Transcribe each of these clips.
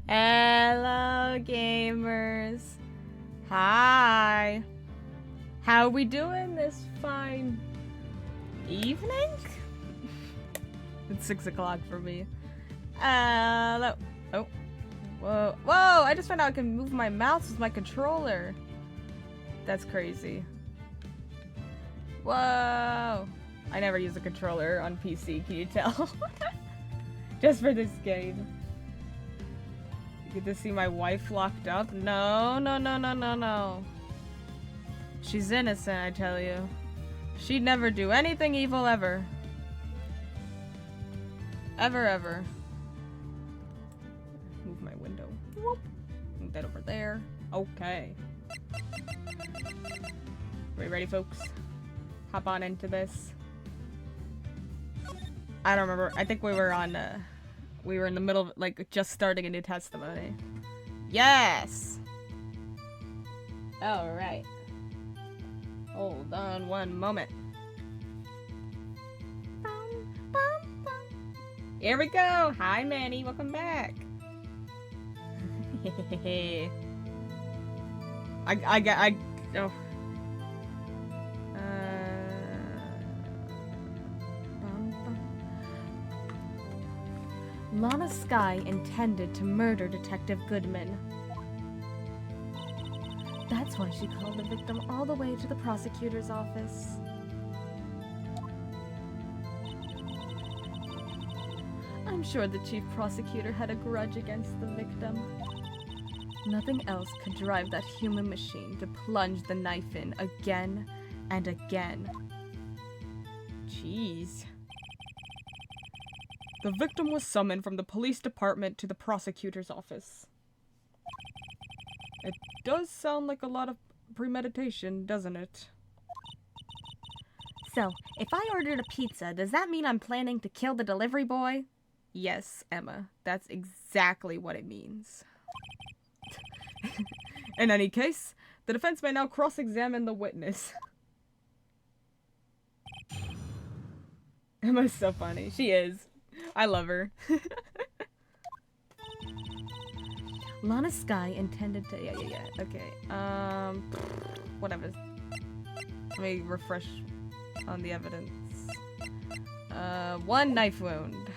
Hello, gamers. Hi. How are we doing this fine evening? It's 6 o'clock for me. Hello. Oh. Whoa. Whoa! I just found out I can move my mouse with my controller. That's crazy. Whoa! I never use a controller on PC, can you tell? Just for this game. You get to see my wife locked up? No, no, no, no, no, no. She's innocent, I tell you. She'd never do anything evil ever. Ever, ever. Move my window. Whoop. Move that over there. Okay. Are we ready, folks? Hop on into this. I don't remember. I think we were on, we were in the middle of, like, just starting a new testimony. Yes! Alright. Hold on one moment. Here we go! Hi, Manny. Welcome back. Oh. Lana Skye intended to murder Detective Goodman. That's why she called the victim all the way to the prosecutor's office. I'm sure the chief prosecutor had a grudge against the victim. Nothing else could drive that human machine to plunge the knife in again and again. Jeez. The victim was summoned from the police department to the prosecutor's office. It does sound like a lot of premeditation, doesn't it? So, if I ordered a pizza, does that mean I'm planning to kill the delivery boy? Yes, Emma. That's exactly what it means. In any case, the defense may now cross-examine the witness. Emma's so funny. She is. I love her. Lana Skye intended to... Yeah. Okay. Whatever. Let me refresh on the evidence. One knife wound.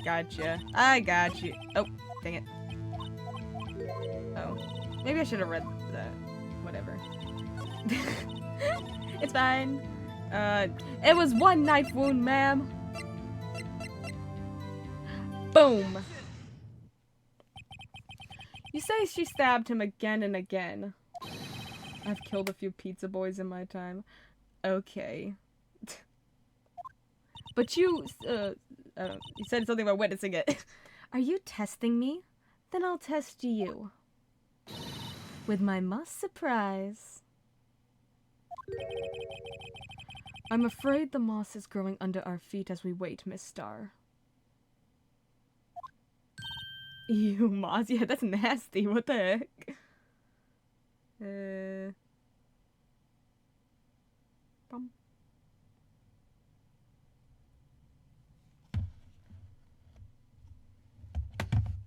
Gotcha. I got you. Oh, dang it. Oh. Maybe I should have read that. Whatever. It's fine. It was one knife wound, ma'am. Boom. You say she stabbed him again and again. I've killed a few pizza boys in my time. Okay. But you said something about witnessing it. Are you testing me? Then I'll test you. With my must surprise. I'm afraid the moss is growing under our feet as we wait, Miss Starr. Ew, moss? Yeah, that's nasty. What the heck? Bum.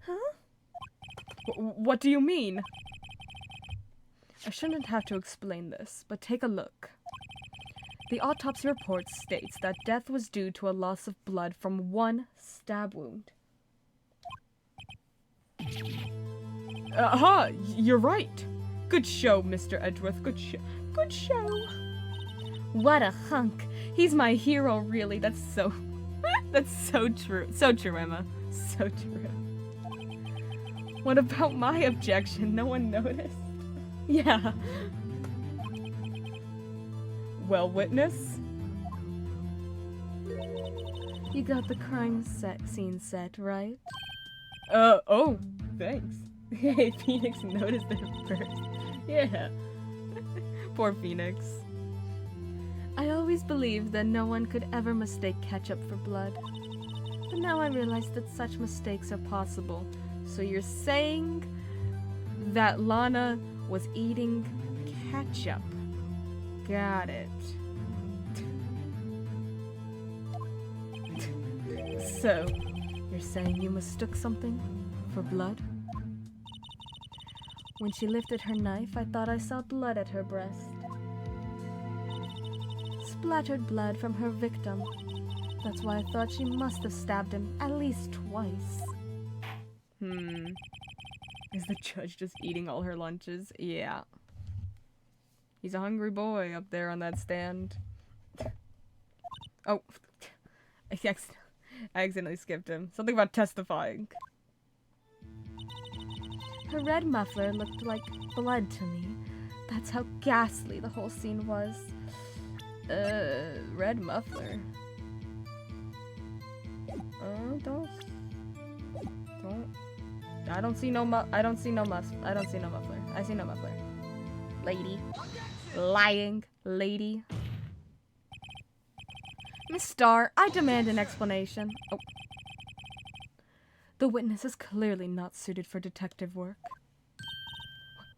Huh? What do you mean? I shouldn't have to explain this, but take a look. The autopsy report states that death was due to a loss of blood from one stab wound. Aha! You're right! Good show, Mr. Edgeworth. Good show. What a hunk. He's my hero, really. That's so... that's so true. So true, Emma. So true. What about my objection? No one noticed? Yeah. Well, witness? You got the crime scene set, right? Oh, thanks. Hey, Phoenix noticed it first. Yeah. Poor Phoenix. I always believed that no one could ever mistake ketchup for blood. But now I realize that such mistakes are possible. So you're saying that Lana was eating ketchup. Got it. So, you're saying you mistook something for blood? When she lifted her knife, I thought I saw blood at her breast. Splattered blood from her victim. That's why I thought she must have stabbed him at least twice. Is the judge just eating all her lunches? Yeah. He's a hungry boy up there on that stand. Oh. I accidentally skipped him. Something about testifying. Her red muffler looked like blood to me. That's how ghastly the whole scene was. Red muffler. Don't. I don't see no muffler. I see no muffler. Lady. Lying lady. Miss Starr, I demand an explanation. Oh. The witness is clearly not suited for detective work.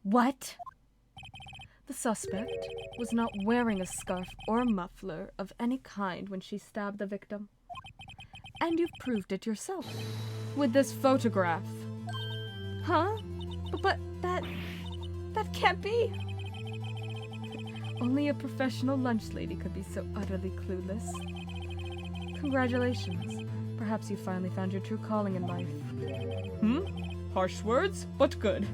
What? The suspect was not wearing a scarf or muffler of any kind when she stabbed the victim. And you've proved it yourself. With this photograph. Huh? But that can't be. Only a professional lunch lady could be so utterly clueless. Congratulations. Perhaps you finally found your true calling in life. Harsh words, but good.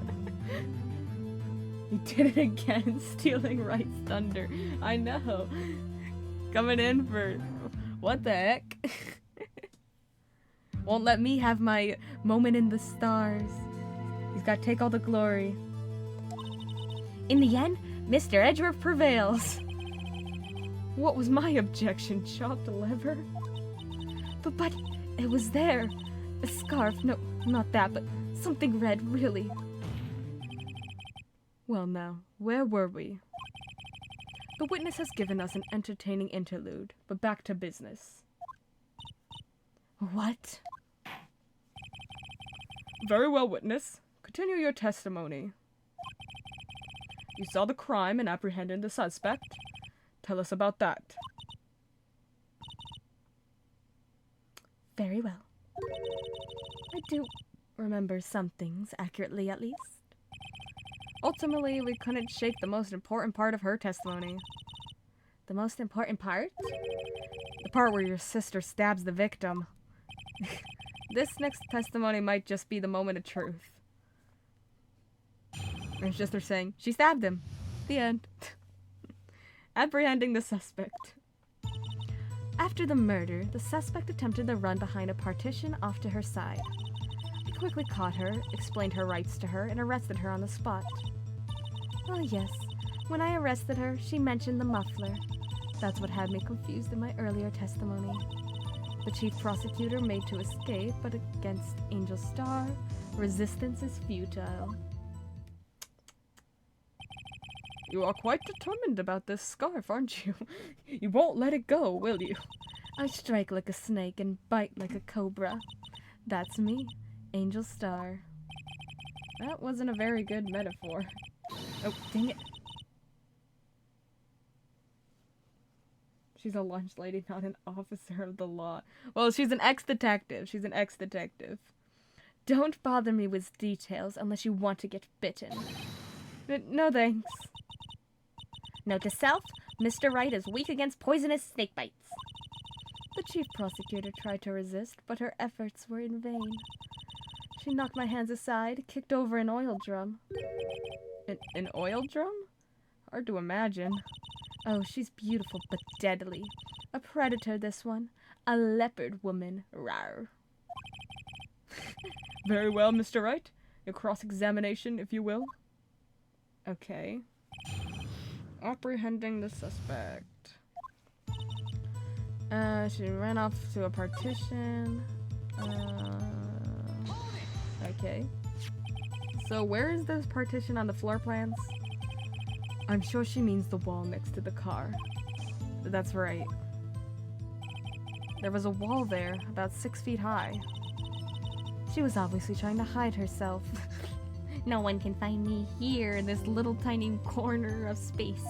He did it again, stealing Wright's thunder. I know. Coming in for... What the heck? Won't let me have my moment in the stars. He's got to take all the glory. In the end, Mr. Edgeworth prevails. What was my objection? Chopped liver? But it was there. A scarf. No, not that, but something red, really. Well now, where were we? The witness has given us an entertaining interlude, but back to business. What? Very well, witness. Continue your testimony. You saw the crime and apprehended the suspect. Tell us about that. Very well. I do remember some things accurately, at least. Ultimately, we couldn't shake the most important part of her testimony. The most important part? The part where your sister stabs the victim. This next testimony might just be the moment of truth. It's just her saying, she stabbed him. The end. Apprehending the suspect. After the murder, the suspect attempted to run behind a partition off to her side. I quickly caught her, explained her rights to her, and arrested her on the spot. Oh yes, when I arrested her, she mentioned the muffler. That's what had me confused in my earlier testimony. The chief prosecutor made to escape, but against Angel Starr, resistance is futile. You are quite determined about this scarf, aren't you? You won't let it go, will you? I strike like a snake and bite like a cobra. That's me, Angel Starr. That wasn't a very good metaphor. Oh, dang it. She's a lunch lady, not an officer of the law. Well, she's an ex-detective. She's an ex-detective. Don't bother me with details unless you want to get bitten. No thanks. Note to self, Mr. Wright is weak against poisonous snake bites. The chief prosecutor tried to resist, but her efforts were in vain. She knocked my hands aside, kicked over an oil drum. An oil drum? Hard to imagine. Oh, she's beautiful but deadly. A predator, this one. A leopard woman. Rawr. Very well, Mr. Wright. Your cross-examination, if you will. Okay. Apprehending the suspect. She ran off to a partition. Okay. So where is this partition on the floor plans? I'm sure she means the wall next to the car. That's right. There was a wall there, about 6 feet high. She was obviously trying to hide herself. No one can find me here in this little tiny corner of space.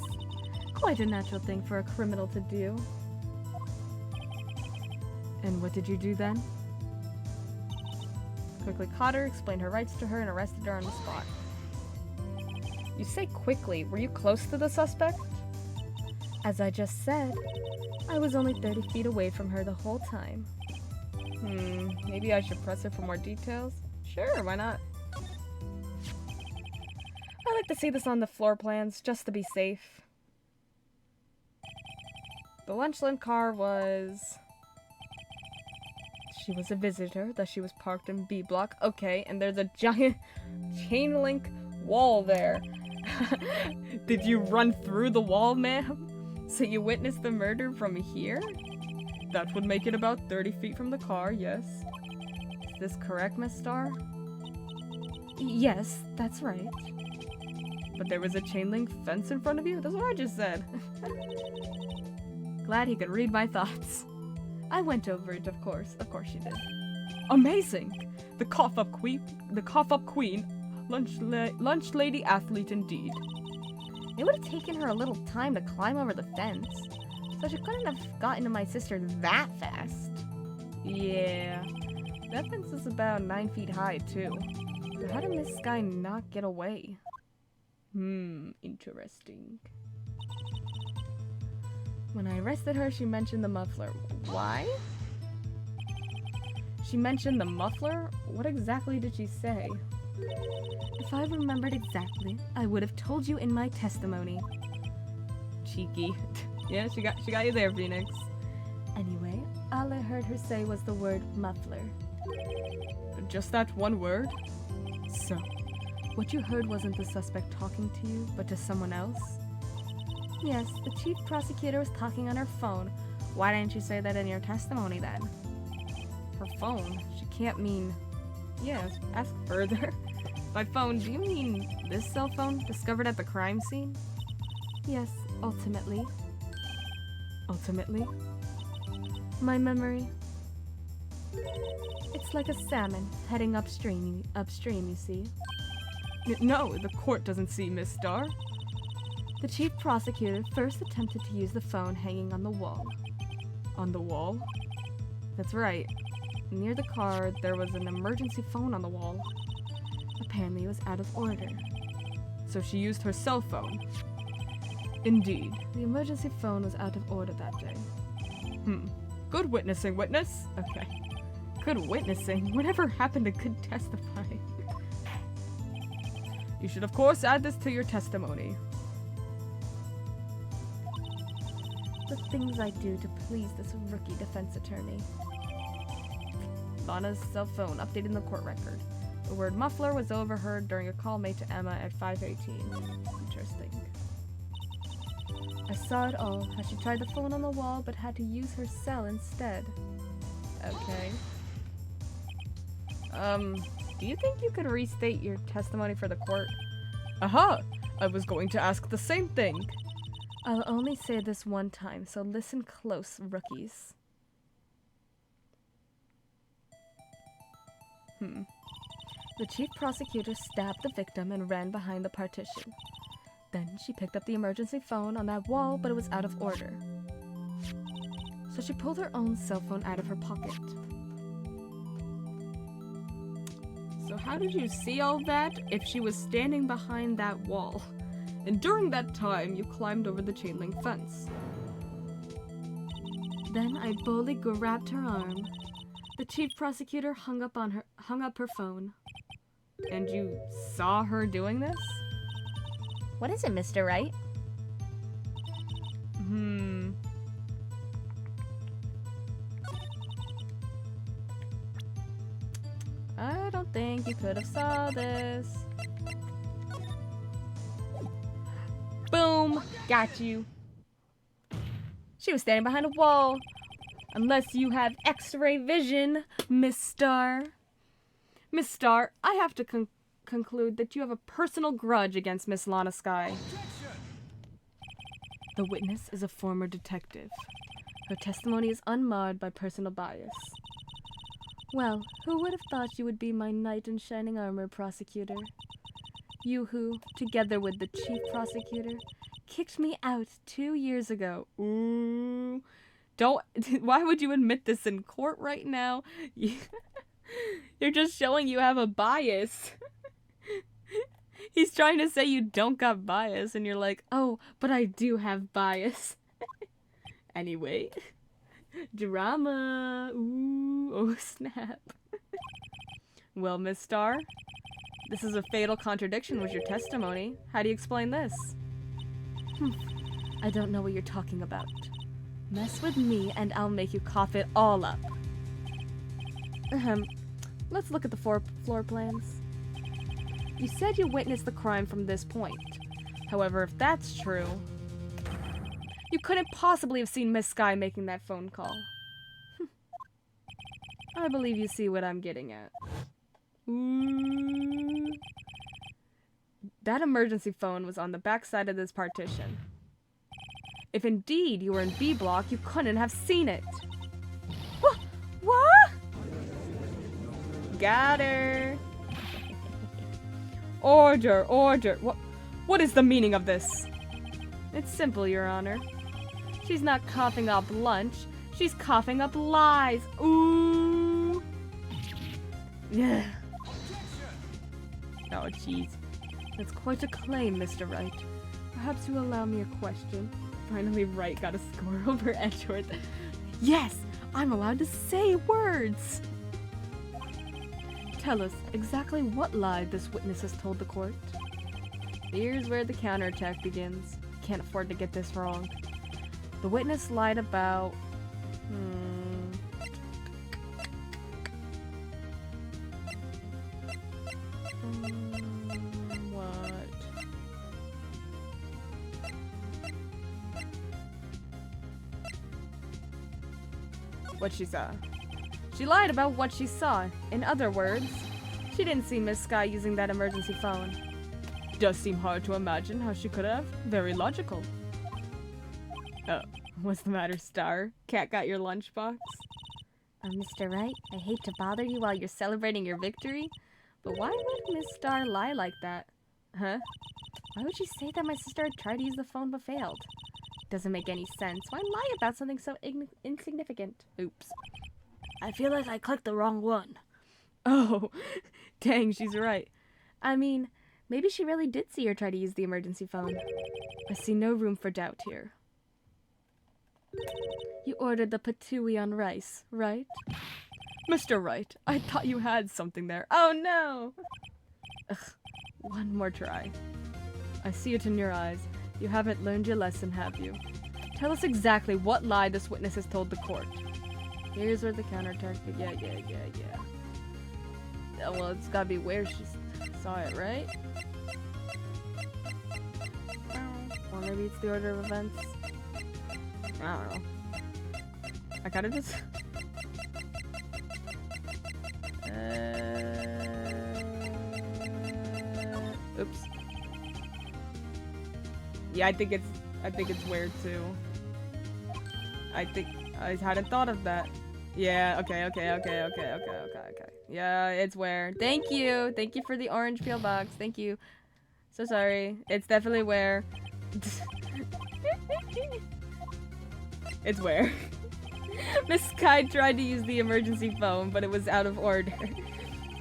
Quite a natural thing for a criminal to do. And what did you do then? Quickly caught her, explained her rights to her, and arrested her on the spot. You say quickly. Were you close to the suspect? As I just said, I was only 30 feet away from her the whole time. Maybe I should press her for more details? Sure, why not? I like to see this on the floor plans, just to be safe. The Lunchland car was... She was a visitor, that she was parked in B block. Okay, and there's a giant chain link wall there. Did you run through the wall, ma'am? So you witnessed the murder from here? That would make it about 30 feet from the car, yes. Is this correct, Miss Starr? Yes, that's right. But there was a chain link fence in front of you? That's what I just said. Glad he could read my thoughts. I went over it, of course. Of course you did. Amazing! The cough-up queen, lunch lady athlete indeed. It would have taken her a little time to climb over the fence, so she couldn't have gotten to my sister that fast. Yeah, that fence is about 9 feet high, too. So how did this guy not get away? Interesting. When I arrested her, she mentioned the muffler. Why? She mentioned the muffler? What exactly did she say? If I remembered exactly, I would have told you in my testimony. Cheeky. Yeah, she got you there, Phoenix. Anyway, all I heard her say was the word muffler. Just that one word? So, what you heard wasn't the suspect talking to you, but to someone else? Yes, the chief prosecutor was talking on her phone. Why didn't you say that in your testimony then? Her phone? She can't mean... Yes, ask further. By phone, do you mean this cell phone, discovered at the crime scene? Yes, ultimately. Ultimately? My memory? It's like a salmon heading upstream, you see. No, the court doesn't see, Miss Starr. The chief prosecutor first attempted to use the phone hanging on the wall. On the wall? That's right. Near the car, there was an emergency phone on the wall. Apparently it was out of order. So she used her cell phone. Indeed. The emergency phone was out of order that day. Good witnessing, witness. Okay. Good witnessing? Whatever happened to good testifying? You should of course add this to your testimony. The things I do to please this rookie defense attorney. Lana's cell phone, updating the court record. The word muffler was overheard during a call made to Emma at 5:18. Interesting. I saw it all, how she tried the phone on the wall but had to use her cell instead. Okay. Do you think you could restate your testimony for the court? Aha! I was going to ask the same thing. I'll only say this one time, so listen close, rookies. The chief prosecutor stabbed the victim and ran behind the partition. Then she picked up the emergency phone on that wall, but it was out of order. So she pulled her own cell phone out of her pocket. So how did you see all that if she was standing behind that wall? And during that time, you climbed over the chain link fence. Then I boldly grabbed her arm. The chief prosecutor hung up her phone. And you saw her doing this? What is it, Mr. Wright? I don't think you could have saw this. Boom! Got you. She was standing behind a wall. Unless you have X-ray vision, Miss Starr. Miss Starr, I have to conclude that you have a personal grudge against Miss Lana Skye. The witness is a former detective. Her testimony is unmarred by personal bias. Well, who would have thought you would be my knight in shining armor, prosecutor? You who, together with the chief prosecutor, kicked me out 2 years ago. Ooh. Why would you admit this in court right now? You're just showing you have a bias. He's trying to say you don't got bias, and you're like, oh, but I do have bias. Anyway. Drama. Ooh, oh snap. Well, Miss Star, this is a fatal contradiction with your testimony. How do you explain this? I don't know what you're talking about. Mess with me and I'll make you cough it all up. Let's look at the floor plans. You said you witnessed the crime from this point. However, if that's true, you couldn't possibly have seen Miss Sky making that phone call. I believe you see what I'm getting at. Ooh. That emergency phone was on the back side of this partition. If indeed you were in B block, you couldn't have seen it. What? Got her. Order, order. What is the meaning of this? It's simple, Your Honor. She's not coughing up lunch. She's coughing up lies. Ooh. Yeah. Oh, jeez. That's quite a claim, Mr. Wright. Perhaps you allow me a question. Finally, Wright got a score over Edgeworth. Yes! I'm allowed to say words! Tell us exactly what lie this witness has told the court. Here's where the counterattack begins. Can't afford to get this wrong. The witness lied about... What she saw. She lied about what she saw. In other words, she didn't see Miss Sky using that emergency phone. Does seem hard to imagine how she could have. Very logical. Oh, what's the matter, Star? Cat got your lunchbox? Mr. Wright, I hate to bother you while you're celebrating your victory, but why would Miss Star lie like that? Huh? Why would she say that my sister had tried to use the phone but failed? Doesn't make any sense. Why lie about something so insignificant? Oops. I feel like I clicked the wrong one. Oh, dang, she's right. I mean, maybe she really did see her try to use the emergency phone. I see no room for doubt here. You ordered the patooey on rice, right? Mr. Wright, I thought you had something there. Oh no! Ugh, one more try. I see it in your eyes. You haven't learned your lesson, have you? Tell us exactly what lie this witness has told the court. Here's where the counterattack... Yeah. Oh, well, it's gotta be where she saw it, right? Or maybe it's the order of events. I don't know. I kinda just... Oops. Yeah, I think it's weird too. I think I hadn't thought of that. Yeah, okay. Yeah, it's where. Thank you for the orange peel box. Thank you. So sorry. It's definitely where. It's where. Miss Sky tried to use the emergency phone, but it was out of order.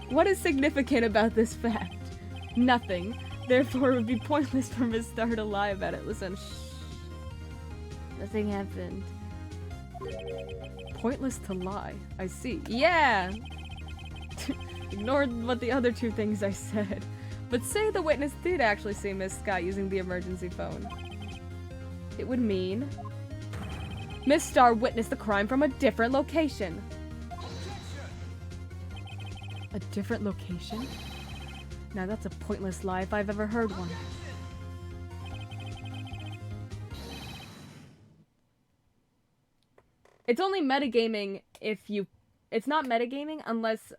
What is significant about this fact? Nothing. Therefore, it would be pointless for Miss Star to lie about it. Listen, shh. Nothing happened. Pointless to lie. I see. Yeah! Ignore what the other two things I said. But say the witness did actually see Miss Sky using the emergency phone. It would mean... Miss Star witnessed the crime from a different location. A different location? Now that's a pointless lie if I've ever heard one. It's only metagaming if you... It's not metagaming unless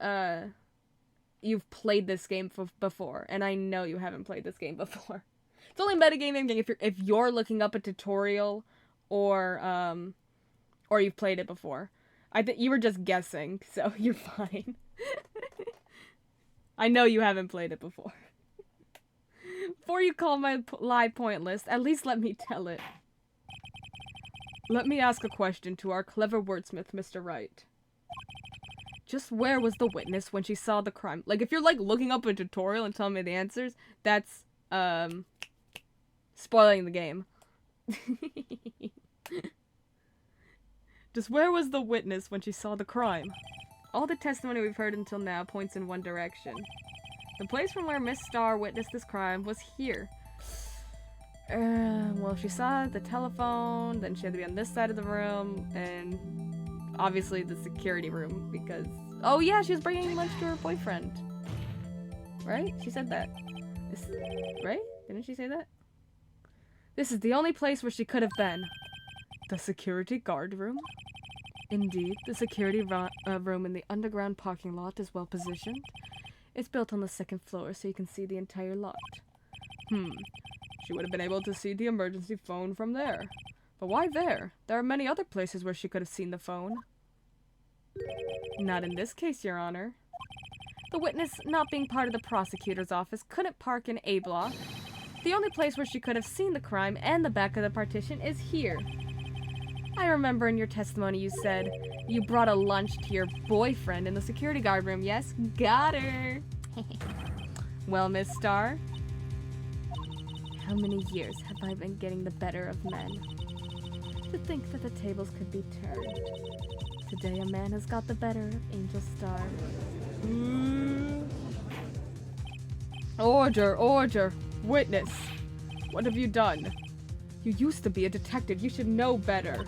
you've played this game before. And I know you haven't played this game before. It's only metagaming if you're looking up a tutorial or you've played it before. I think you were just guessing, so you're fine. I know you haven't played it before. Before you call my lie pointless, at least let me tell it. Let me ask a question to our clever wordsmith, Mr. Wright. Just where was the witness when she saw the crime? Like, if you're, like, looking up a tutorial and telling me the answers, that's, spoiling the game. Just where was the witness when she saw the crime? All the testimony we've heard until now points in one direction. The place from where Miss Starr witnessed this crime was here. Well, she saw the telephone, then she had to be on this side of the room, and obviously the security room, because... Oh yeah, she was bringing lunch to her boyfriend. Right? She said that. Right? Didn't she say that? This is the only place where she could have been. The security guard room? Indeed, the security room in the underground parking lot is well positioned. It's built on the second floor so you can see the entire lot. She would have been able to see the emergency phone from there. But why there? There are many other places where she could have seen the phone. Not in this case, Your Honor. The witness, not being part of the prosecutor's office, couldn't park in A block. The only place where she could have seen the crime and the back of the partition is here. I remember in your testimony you said you brought a lunch to your boyfriend in the security guard room. Yes, got her. Well, Miss Starr, how many years have I been getting the better of men? To think that the tables could be turned. Today a man has got the better of Angel Starr. Order, order. Witness, what have you done? You used to be a detective. You should know better.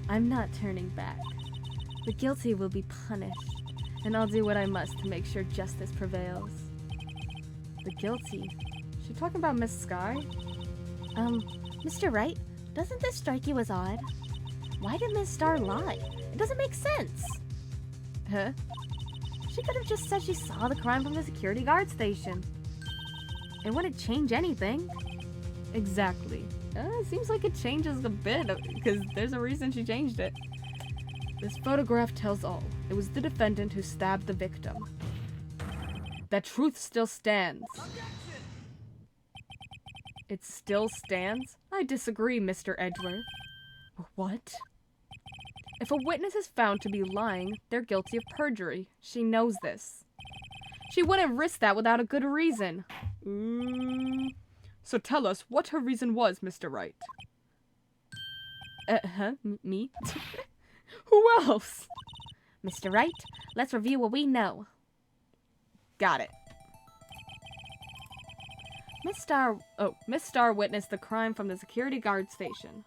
I'm not turning back. The guilty will be punished, and I'll do what I must to make sure justice prevails. The guilty? Is she talking about Miss Sky? Mr. Wright, doesn't this strike you as odd? Why did Miss Starr lie? It doesn't make sense. Huh? She could have just said she saw the crime from the security guard station. It wouldn't change anything. Exactly. Seems like it changes a bit, because there's a reason she changed it. This photograph tells all. It was the defendant who stabbed the victim. That truth still stands. It still stands? I disagree, Mr. Edgeworth. What? If a witness is found to be lying, they're guilty of perjury. She knows this. She wouldn't risk that without a good reason. So tell us what her reason was, Mr. Wright. Me? Who else? Mr. Wright, let's review what we know. Got it. Miss Starr witnessed the crime from the security guard station.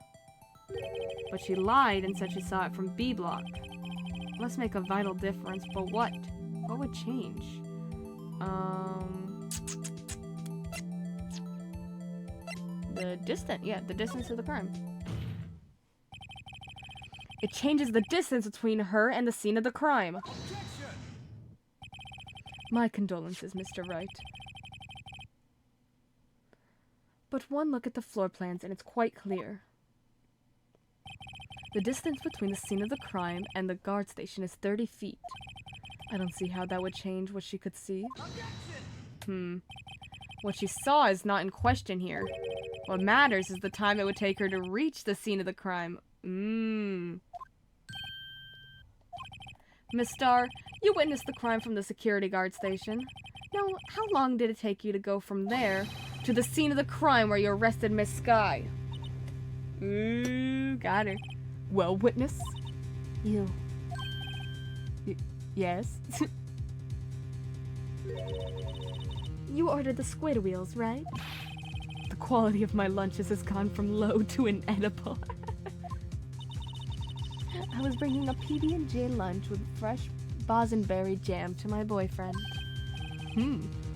But she lied and said she saw it from B block. Must make a vital difference, but what? What would change? The distance of the crime. It changes the distance between her and the scene of the crime. My condolences, Mr. Wright. But one look at the floor plans and it's quite clear. The distance between the scene of the crime and the guard station is 30 feet. I don't see how that would change what she could see. What she saw is not in question here. What matters is the time it would take her to reach the scene of the crime. Miss Starr, you witnessed the crime from the security guard station. Now, how long did it take you to go from there to the scene of the crime where you arrested Miss Sky? Got her. Well, witness? Yes? You ordered the squid wheels, right? The quality of my lunches has gone from low to inedible. I was bringing a PB&J lunch with fresh bosenberry jam to my boyfriend.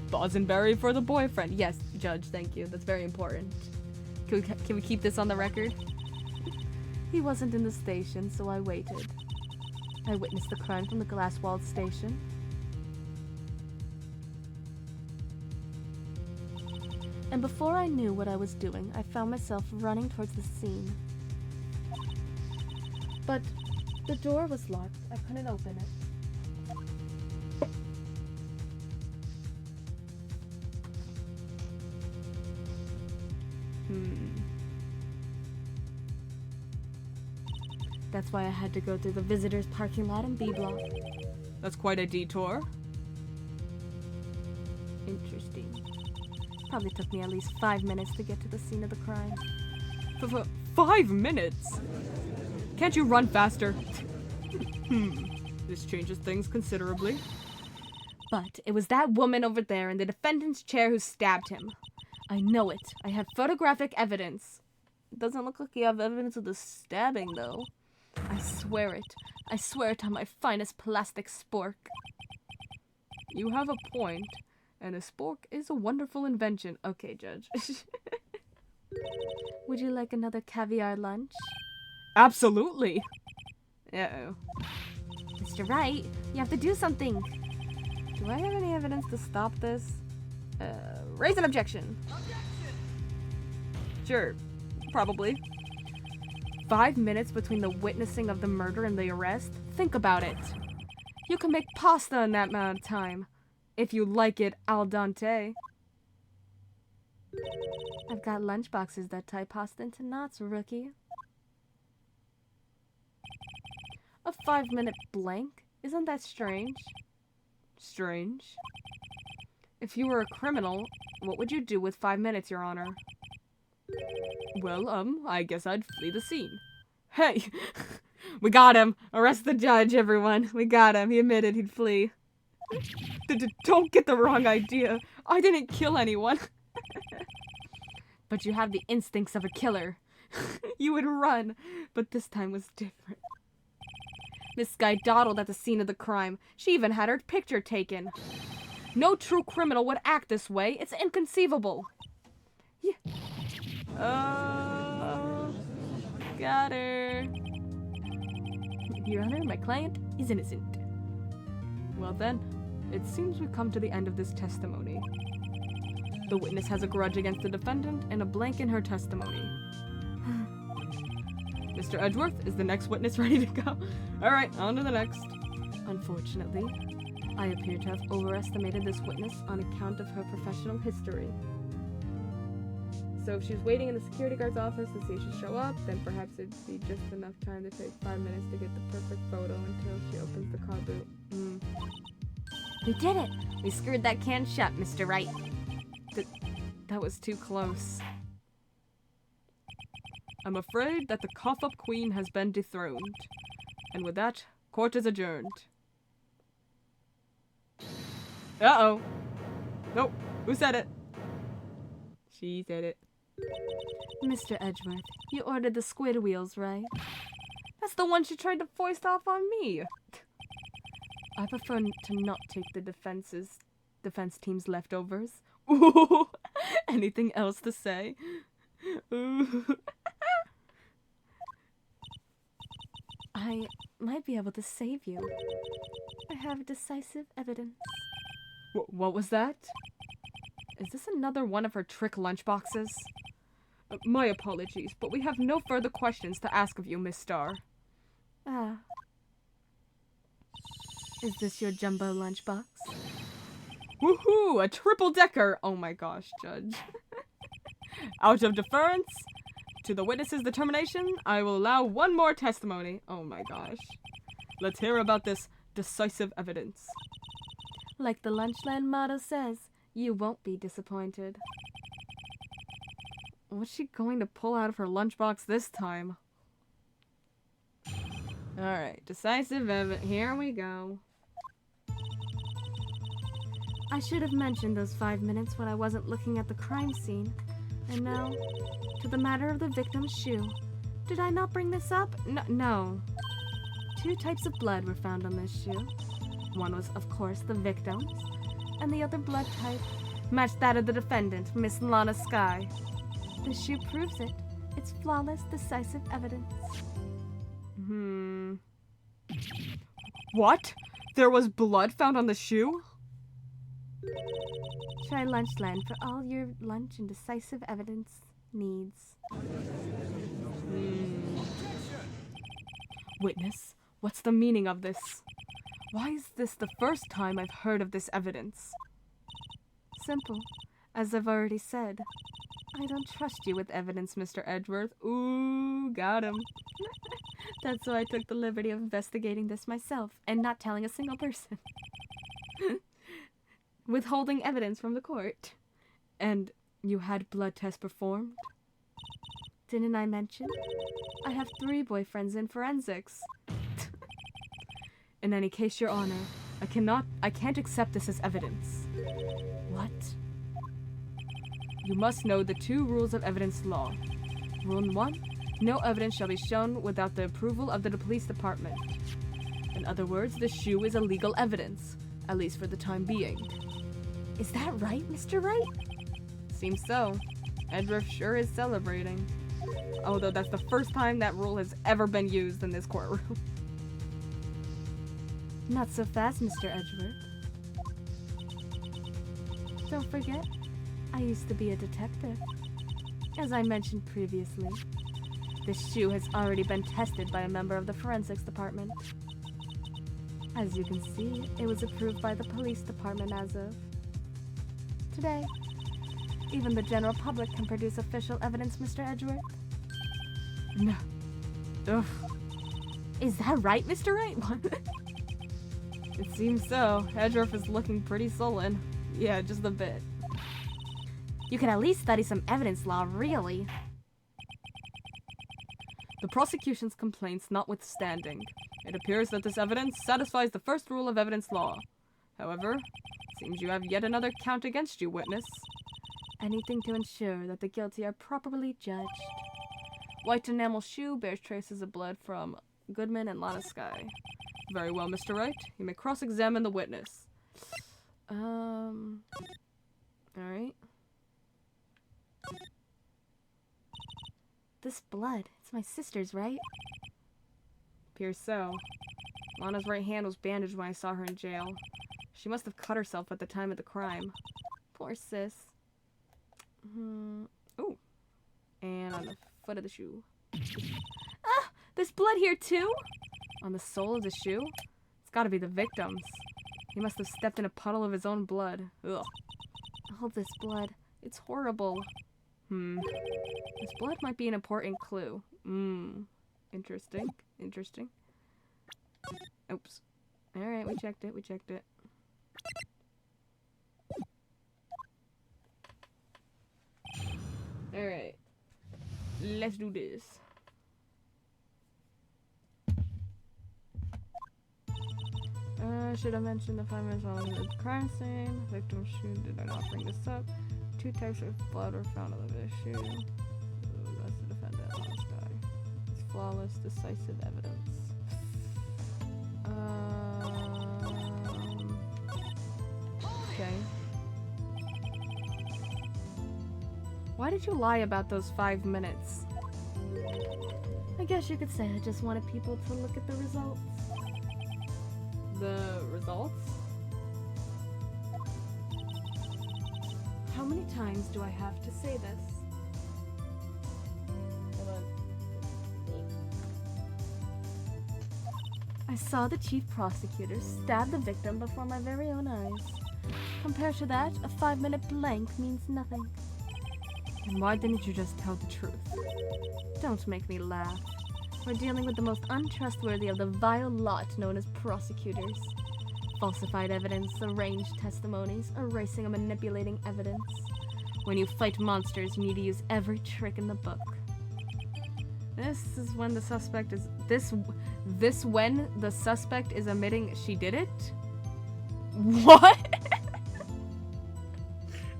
Bosenberry for the boyfriend. Yes, Judge, thank you. That's very important. Can we keep this on the record? He wasn't in the station, so I waited. I witnessed the crime from the glass-walled station. And before I knew what I was doing, I found myself running towards the scene. But the door was locked. I couldn't open it. That That's why I had to go through the visitors' parking lot in B block. That's quite a detour. Interesting. Probably took me at least 5 minutes to get to the scene of the crime. 5 minutes? Can't you run faster? This changes things considerably. But it was that woman over there in the defendant's chair who stabbed him. I know it. I have photographic evidence. It doesn't look like you have evidence of the stabbing, though. I swear it. I swear it on my finest plastic spork. You have a point, and a spork is a wonderful invention. Okay, Judge. Would you like another caviar lunch? Absolutely. Uh-oh. Mr. Wright, you have to do something. Do I have any evidence to stop this? Raise an objection. Sure, probably. 5 minutes between the witnessing of the murder and the arrest? Think about it. You can make pasta in that amount of time. If you like it al dente. I've got lunch boxes that tie pasta into knots, rookie. A 5-minute blank? Isn't that strange? Strange. If you were a criminal, what would you do with 5 minutes, Your Honor? Well, I guess I'd flee the scene. Hey! We got him! Arrest the judge, everyone. We got him. He admitted he'd flee. Don't get the wrong idea. I didn't kill anyone. But you have the instincts of a killer. You would run, but this time was different. This guy dawdled at the scene of the crime. She even had her picture taken. No true criminal would act this way. It's inconceivable. Yeah. Oh, got her. Your Honor, my client is innocent. Well then, it seems we've come to the end of this testimony. The witness has a grudge against the defendant and a blank in her testimony. Mr. Edgeworth, is the next witness ready to go? Alright, on to the next. Unfortunately, I appear to have overestimated this witness on account of her professional history. So if she's waiting in the security guard's office to see if she'll show up, then perhaps it'd be just enough time to take 5 minutes to get the perfect photo until she opens the car boot. We did it! We screwed that can shut, Mr. Wright. That was too close. I'm afraid that the cough-up queen has been dethroned. And with that, court is adjourned. Uh-oh. Nope. Who said it? She said it. Mr. Edgeworth, you ordered the squid wheels, right? That's the one she tried to foist off on me. I prefer to not take the defense team's leftovers. Ooh. Anything else to say? Ooh. I might be able to save you. I have decisive evidence. What was that? Is this another one of her trick lunchboxes? My apologies, but we have no further questions to ask of you, Miss Starr. Ah. Is this your jumbo lunchbox? Woohoo! A triple-decker! Oh my gosh, Judge. Out of deference to the witness's determination, I will allow one more testimony. Oh my gosh. Let's hear about this decisive evidence. Like the Lunchland motto says, you won't be disappointed. What's she going to pull out of her lunchbox this time? Alright, decisive evidence. Here we go. I should have mentioned those 5 minutes when I wasn't looking at the crime scene. And now, to the matter of the victim's shoe. Did I not bring this up? No. 2 types of blood were found on this shoe. One was, of course, the victim's, and the other blood type matched that of the defendant, Miss Lana Skye. The shoe proves it. It's flawless, decisive evidence. What? There was blood found on the shoe? Try Lunchland for all your lunch and decisive evidence needs. Witness, what's the meaning of this? Why is this the first time I've heard of this evidence? Simple. As I've already said, I don't trust you with evidence, Mr. Edgeworth. Ooh, got him. That's why I took the liberty of investigating this myself and not telling a single person. Withholding evidence from the court. And you had blood tests performed? Didn't I mention? I have 3 boyfriends in forensics. In any case, Your Honor, I can't accept this as evidence. What? You must know the 2 rules of evidence law. Rule 1, no evidence shall be shown without the approval of the police department. In other words, the shoe is illegal evidence, at least for the time being. Is that right, Mr. Wright? Seems so. Edriff sure is celebrating. Although that's the first time that rule has ever been used in this courtroom. Not so fast, Mr. Edgeworth. Don't forget, I used to be a detective. As I mentioned previously, this shoe has already been tested by a member of the forensics department. As you can see, it was approved by the police department as of today. Even the general public can produce official evidence, Mr. Edgeworth. No. Ugh. Is that right, Mr. Wright? It seems so. Edgeworth is looking pretty sullen. Yeah, just a bit. You could at least study some evidence law, really. The prosecution's complaints notwithstanding, it appears that this evidence satisfies the first rule of evidence law. However, it seems you have yet another count against you, witness. Anything to ensure that the guilty are properly judged. White enamel shoe bears traces of blood from Goodman and Lana Sky. Very well, Mr. Wright. You may cross-examine the witness. Alright. This blood, it's my sister's, right? Appears so. Lana's right hand was bandaged when I saw her in jail. She must have cut herself at the time of the crime. Poor sis. Ooh. And on the foot of the shoe. Ah! There's blood here too? On the sole of the shoe? It's gotta be the victim's. He must have stepped in a puddle of his own blood. Ugh. All this blood. It's horrible. This blood might be an important clue. Interesting. Interesting. Oops. Alright, we checked it. Alright. Let's do this. Should I mention the 5 minutes on the crime scene? Victim's shoe. Did I not bring this up? 2 types of blood were found on the shoe. Ooh, that's the defendant on this guy. It's flawless, decisive evidence. Okay. Why did you lie about those 5 minutes? I guess you could say I just wanted people to look at the results. The results? How many times do I have to say this? I saw the chief prosecutor stab the victim before my very own eyes. Compared to that, a 5-minute blank means nothing. And why didn't you just tell the truth? Don't make me laugh. We're dealing with the most untrustworthy of the vile lot known as prosecutors. Falsified evidence, arranged testimonies, erasing and manipulating evidence. When you fight monsters, you need to use every trick in the book. This is when the suspect is... This when the suspect is admitting she did it? What?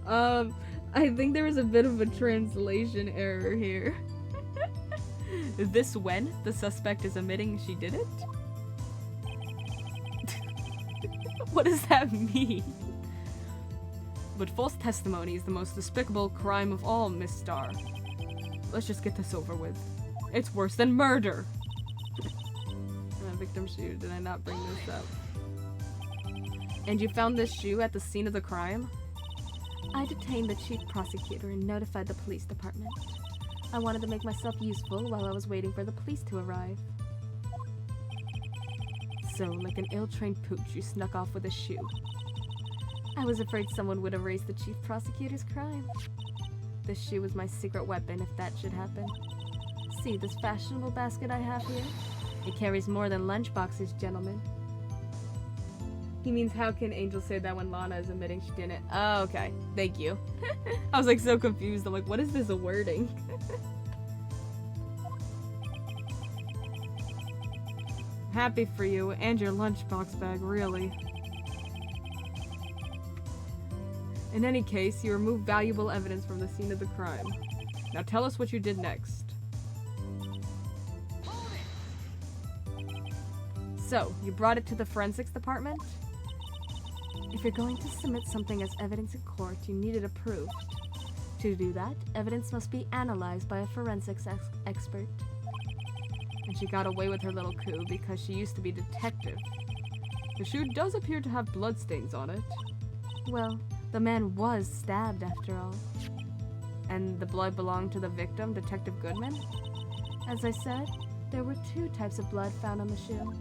I think there was a bit of a translation error here. This when the suspect is admitting she did it? What does that mean? But false testimony is the most despicable crime of all, Miss Starr. Let's just get this over with. It's worse than murder! Victim shoe, did I not bring this up? And you found this shoe at the scene of the crime? I detained the chief prosecutor and notified the police department. I wanted to make myself useful while I was waiting for the police to arrive. So, like an ill-trained pooch, you snuck off with a shoe. I was afraid someone would erase the chief prosecutor's crime. This shoe was my secret weapon if that should happen. See this fashionable basket I have here? It carries more than lunchboxes, gentlemen. He means, how can Angel say that when Lana is admitting she didn't? Oh, okay. Thank you. I was like so confused. I'm like, what is this wording? Happy for you and your lunchbox bag, really. In any case, you removed valuable evidence from the scene of the crime. Now tell us what you did next. So, you brought it to the forensics department? If you're going to submit something as evidence in court, you need it approved. To do that, evidence must be analyzed by a forensics expert. And she got away with her little coup because she used to be a detective. The shoe does appear to have bloodstains on it. Well, the man was stabbed after all. And the blood belonged to the victim, Detective Goodman? As I said, there were 2 types of blood found on the shoe.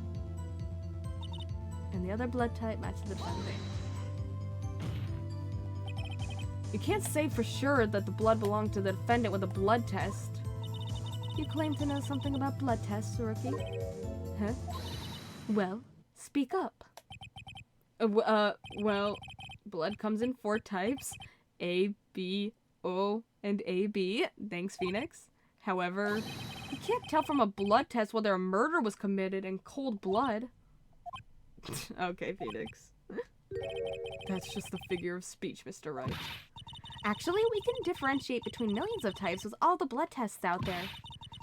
And the other blood type matched the defendant. You can't say for sure that the blood belonged to the defendant with a blood test. You claim to know something about blood tests, rookie? Huh? Well, speak up. Well, blood comes in 4 types. A, B, O, and AB. Thanks, Phoenix. However, you can't tell from a blood test whether a murder was committed in cold blood. Okay, Phoenix. That's just a figure of speech, Mr. Wright. Actually, we can differentiate between millions of types with all the blood tests out there.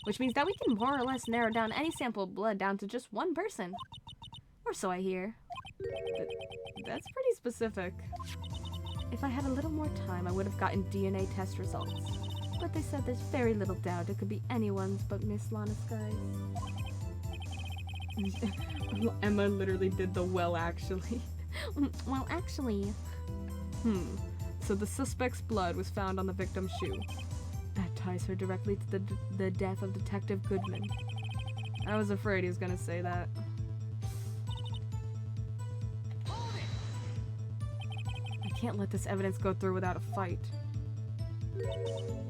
Which means that we can more or less narrow down any sample of blood down to just 1 person. Or so I hear. That's pretty specific. If I had a little more time, I would have gotten DNA test results. But they said there's very little doubt it could be anyone's but Miss Lana Sky's. Emma literally did the well, actually. Well, actually. So the suspect's blood was found on the victim's shoe. That ties her directly to the death of Detective Goodman. I was afraid he was gonna say that. I can't let this evidence go through without a fight.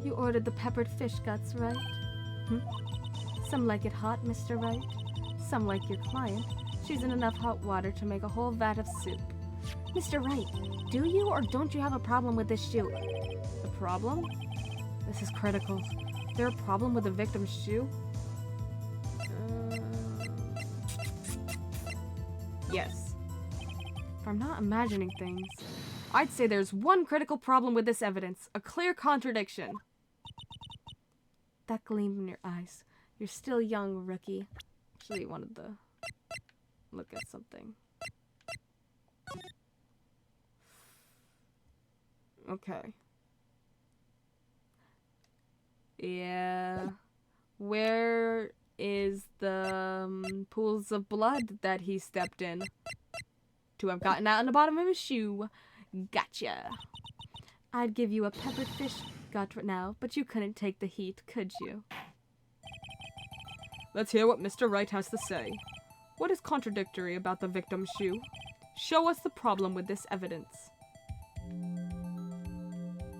You ordered the peppered fish guts, right? Some like it hot, Mr. Wright. Some like your client. She's in enough hot water to make a whole vat of soup. Mr. Wright, do you or don't you have a problem with this shoe? A problem? This is critical. Is there a problem with the victim's shoe? Yes. If I'm not imagining things, I'd say there's one critical problem with this evidence. A clear contradiction. That gleam in your eyes. You're still young, rookie. Actually, wanted to look at something. Okay. Yeah. Where is the pools of blood that he stepped in to have gotten out on the bottom of his shoe? Gotcha. I'd give you a peppered fish gut right now, but you couldn't take the heat, could you? Let's hear what Mr. Wright has to say. What is contradictory about the victim's shoe? Show us the problem with this evidence.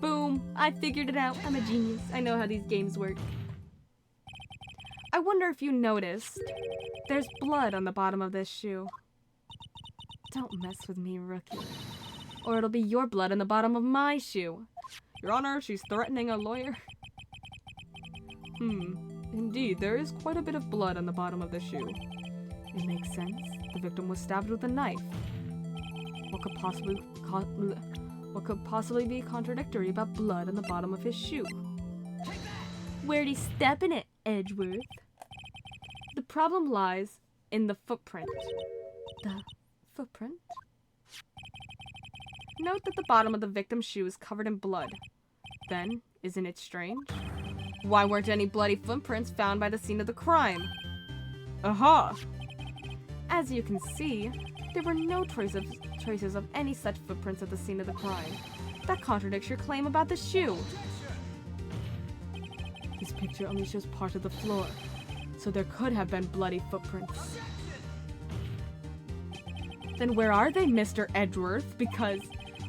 Boom! I figured it out. I'm a genius. I know how these games work. I wonder if you noticed. There's blood on the bottom of this shoe. Don't mess with me, rookie. Or it'll be your blood on the bottom of my shoe. Your Honor, she's threatening a lawyer. Indeed, there is quite a bit of blood on the bottom of the shoe. It makes sense. The victim was stabbed with a knife. What could possibly be contradictory about blood on the bottom of his shoe? Where'd he step in it, Edgeworth? The problem lies in the footprint. The footprint? Note that the bottom of the victim's shoe is covered in blood. Then, isn't it strange? Why weren't any bloody footprints found by the scene of the crime? Aha! As you can see, there were no traces of any such footprints at the scene of the crime. That contradicts your claim about the shoe. This picture only shows part of the floor, so there could have been bloody footprints. Then where are they, Mr. Edgeworth? Because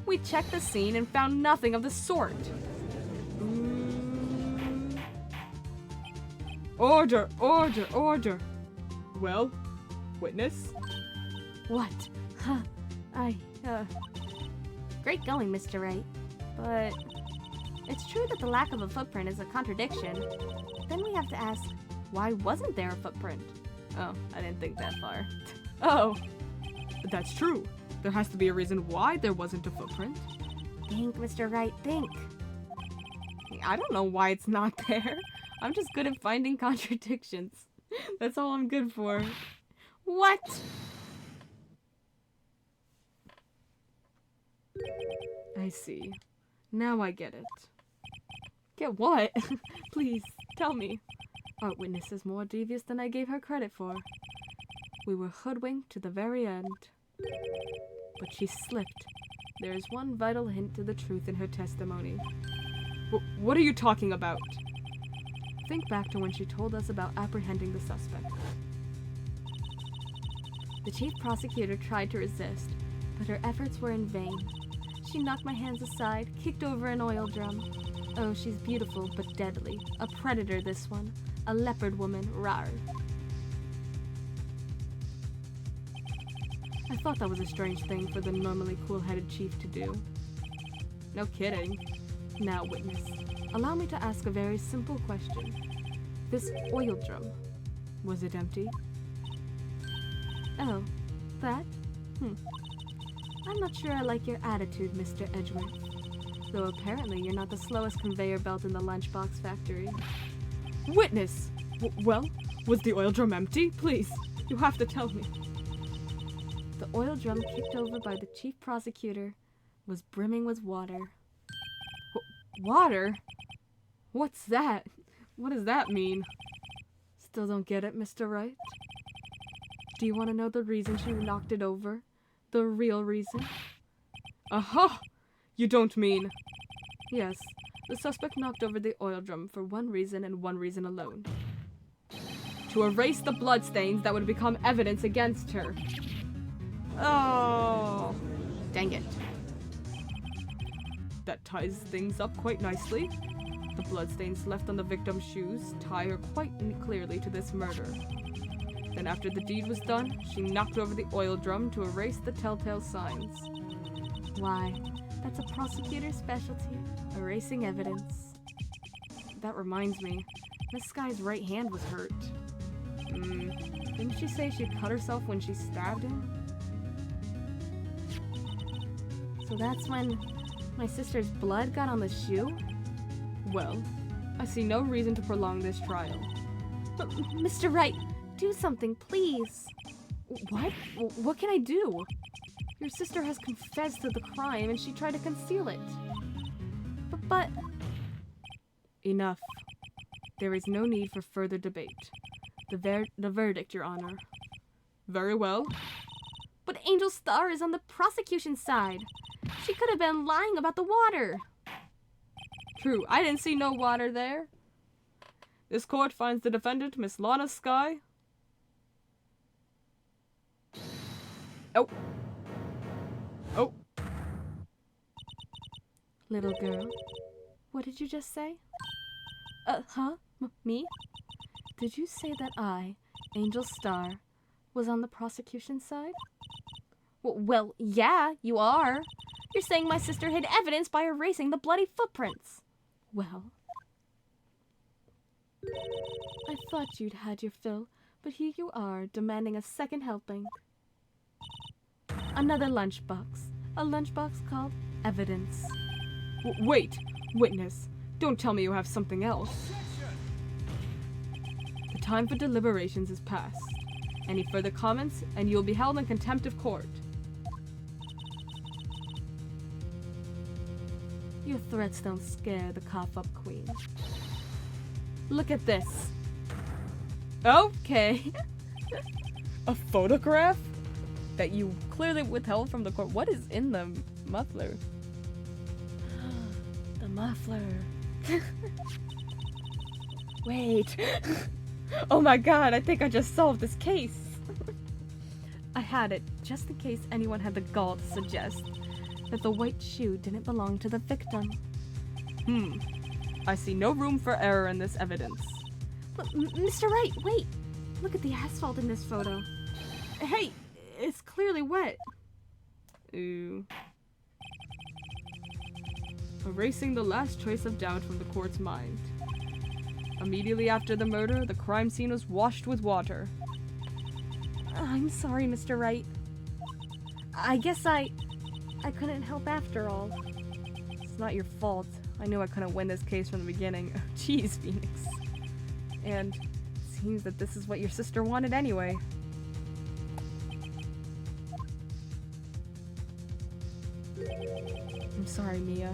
we checked the scene and found nothing of the sort. Order, order, order. Well, witness? What? Huh. Great going, Mr. Wright. But it's true that the lack of a footprint is a contradiction. Then we have to ask, why wasn't there a footprint? Oh, I didn't think that far. Oh, that's true. There has to be a reason why there wasn't a footprint. Think, Mr. Wright, think. I don't know why it's not there. I'm just good at finding contradictions. That's all I'm good for. What? I see. Now I get it. Get what? Please, tell me. Our witness is more devious than I gave her credit for. We were hoodwinked to the very end. But she slipped. There is one vital hint to the truth in her testimony. What are you talking about? Think back to when she told us about apprehending the suspect. The chief prosecutor tried to resist, but her efforts were in vain. She knocked my hands aside, kicked over an oil drum. Oh, she's beautiful, but deadly. A predator, this one. A leopard woman, rar. I thought that was a strange thing for the normally cool-headed chief to do. No kidding. Now, witness, allow me to ask a very simple question. This oil drum, was it empty? Oh, that? I'm not sure I like your attitude, Mr. Edgeworth. Though apparently you're not the slowest conveyor belt in the lunchbox factory. Witness! Well, was the oil drum empty? Please, you have to tell me. The oil drum kicked over by the chief prosecutor was brimming with water. Water? What's that? What does that mean? Still don't get it, Mr. Wright? Do you want to know the reason she knocked it over? The real reason? Aha! You don't mean... Yes, the suspect knocked over the oil drum for one reason and one reason alone. To erase the bloodstains that would become evidence against her. Oh, dang it. That ties things up quite nicely. The bloodstains left on the victim's shoes tie her quite clearly to this murder. Then after the deed was done, she knocked over the oil drum to erase the telltale signs. Why, that's a prosecutor's specialty, erasing evidence. That reminds me, this guy's right hand was hurt. Didn't she say she cut herself when she stabbed him? So that's when my sister's blood got on the shoe? Well, I see no reason to prolong this trial. But, Mr. Wright, do something, please. What? What can I do? Your sister has confessed to the crime and she tried to conceal it. But... Enough. There is no need for further debate. The verdict, Your Honor. Very well. But Angel Star is on the prosecution's side. She could have been lying about the water. True, I didn't see no water there. This court finds the defendant, Miss Lana Skye. Oh. Little girl, what did you just say? Me? Did you say that I, Angel Star, was on the prosecution's side? Well, yeah, you are. You're saying my sister hid evidence by erasing the bloody footprints. Well, I thought you'd had your fill, but here you are, demanding a second helping. Another lunchbox. A lunchbox called evidence. Wait, witness. Don't tell me you have something else. The time for deliberations is past. Any further comments, and you will be held in contempt of court. Your threats don't scare the cough-up queen. Look at this. Okay. A photograph? That you clearly withheld from the court. What is in the muffler? The muffler. Wait. Oh my god, I think I just solved this case. I had it, just in case anyone had the gall to suggest that the white shoe didn't belong to the victim. I see no room for error in this evidence. But, Mr. Wright, wait. Look at the asphalt in this photo. Hey, it's clearly wet. Ooh. Erasing the last trace of doubt from the court's mind. Immediately after the murder, the crime scene was washed with water. I'm sorry, Mr. Wright. I guess I couldn't help after all. It's not your fault. I knew I couldn't win this case from the beginning. Jeez, Phoenix. And it seems that this is what your sister wanted anyway. I'm sorry, Mia.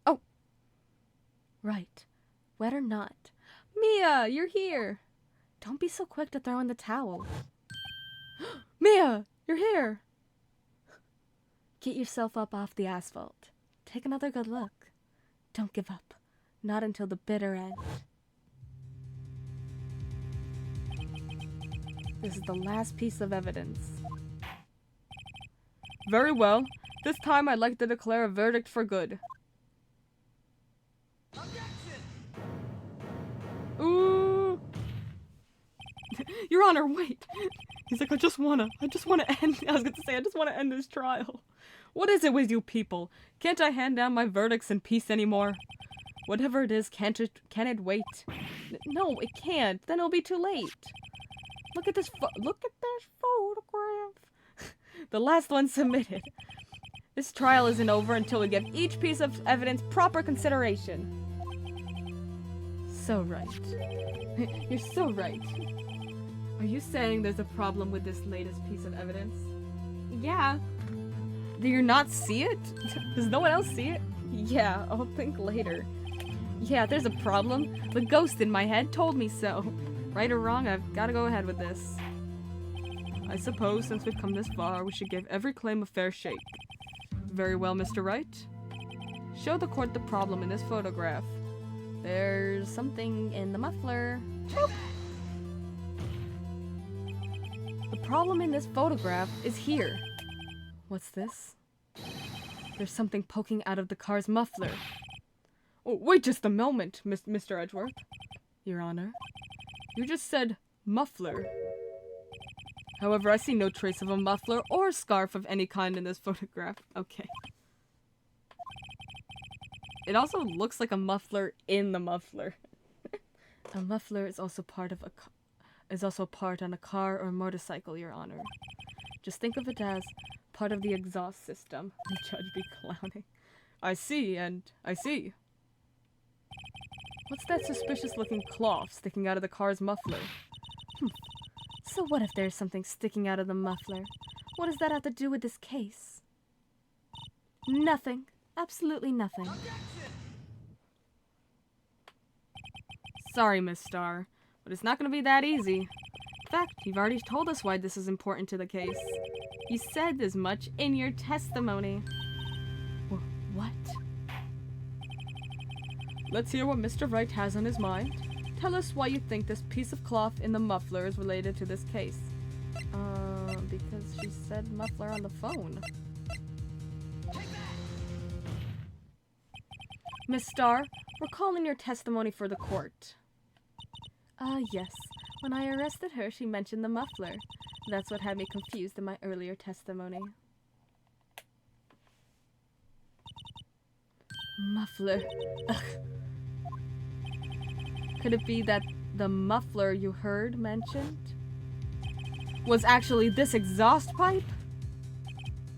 Oh! Right. Wet or not. Mia, you're here! Don't be so quick to throw in the towel. Mia, you're here! Get yourself up off the asphalt. Take another good look. Don't give up. Not until the bitter end. This is the last piece of evidence. Very well. This time I'd like to declare a verdict for good. Ooh! Your Honor, wait! He's like, I just wanna end, I was gonna say, I just wanna end this trial. What is it with you people? Can't I hand down my verdicts in peace anymore? Whatever it is, can it wait? No, it can't. Then it'll be too late. Look at this photograph. The last one submitted. This trial isn't over until we give each piece of evidence proper consideration. So right. You're so right. Are you saying there's a problem with this latest piece of evidence? Yeah. Do you not see it? Does no one else see it? Yeah, I'll think later. Yeah, there's a problem. The ghost in my head told me so. Right or wrong, I've got to go ahead with this. I suppose since we've come this far, we should give every claim a fair shake. Very well, Mr. Wright. Show the court the problem in this photograph. There's something in the muffler. Boop. The problem in this photograph is here. What's this? There's something poking out of the car's muffler. Oh, wait just a moment, Mr. Edgeworth. Your Honor. You just said muffler. However, I see no trace of a muffler or scarf of any kind in this photograph. Okay. It also looks like a muffler in the muffler. A muffler is also part of on a car or motorcycle, Your Honor. Just think of it as part of the exhaust system. The judge be clowning. I see, and I see. What's that suspicious-looking cloth sticking out of the car's muffler? So what if there's something sticking out of the muffler? What does that have to do with this case? Nothing. Absolutely nothing. Sorry, Miss Starr, but it's not going to be that easy. In fact, you've already told us why this is important to the case. You said as much in your testimony. What? Let's hear what Mr. Wright has on his mind. Tell us why you think this piece of cloth in the muffler is related to this case. Because she said muffler on the phone. Miss Starr, we're calling your testimony for the court. Yes. When I arrested her, she mentioned the muffler. That's what had me confused in my earlier testimony. Muffler. Ugh. Could it be that the muffler you heard mentioned was actually this exhaust pipe?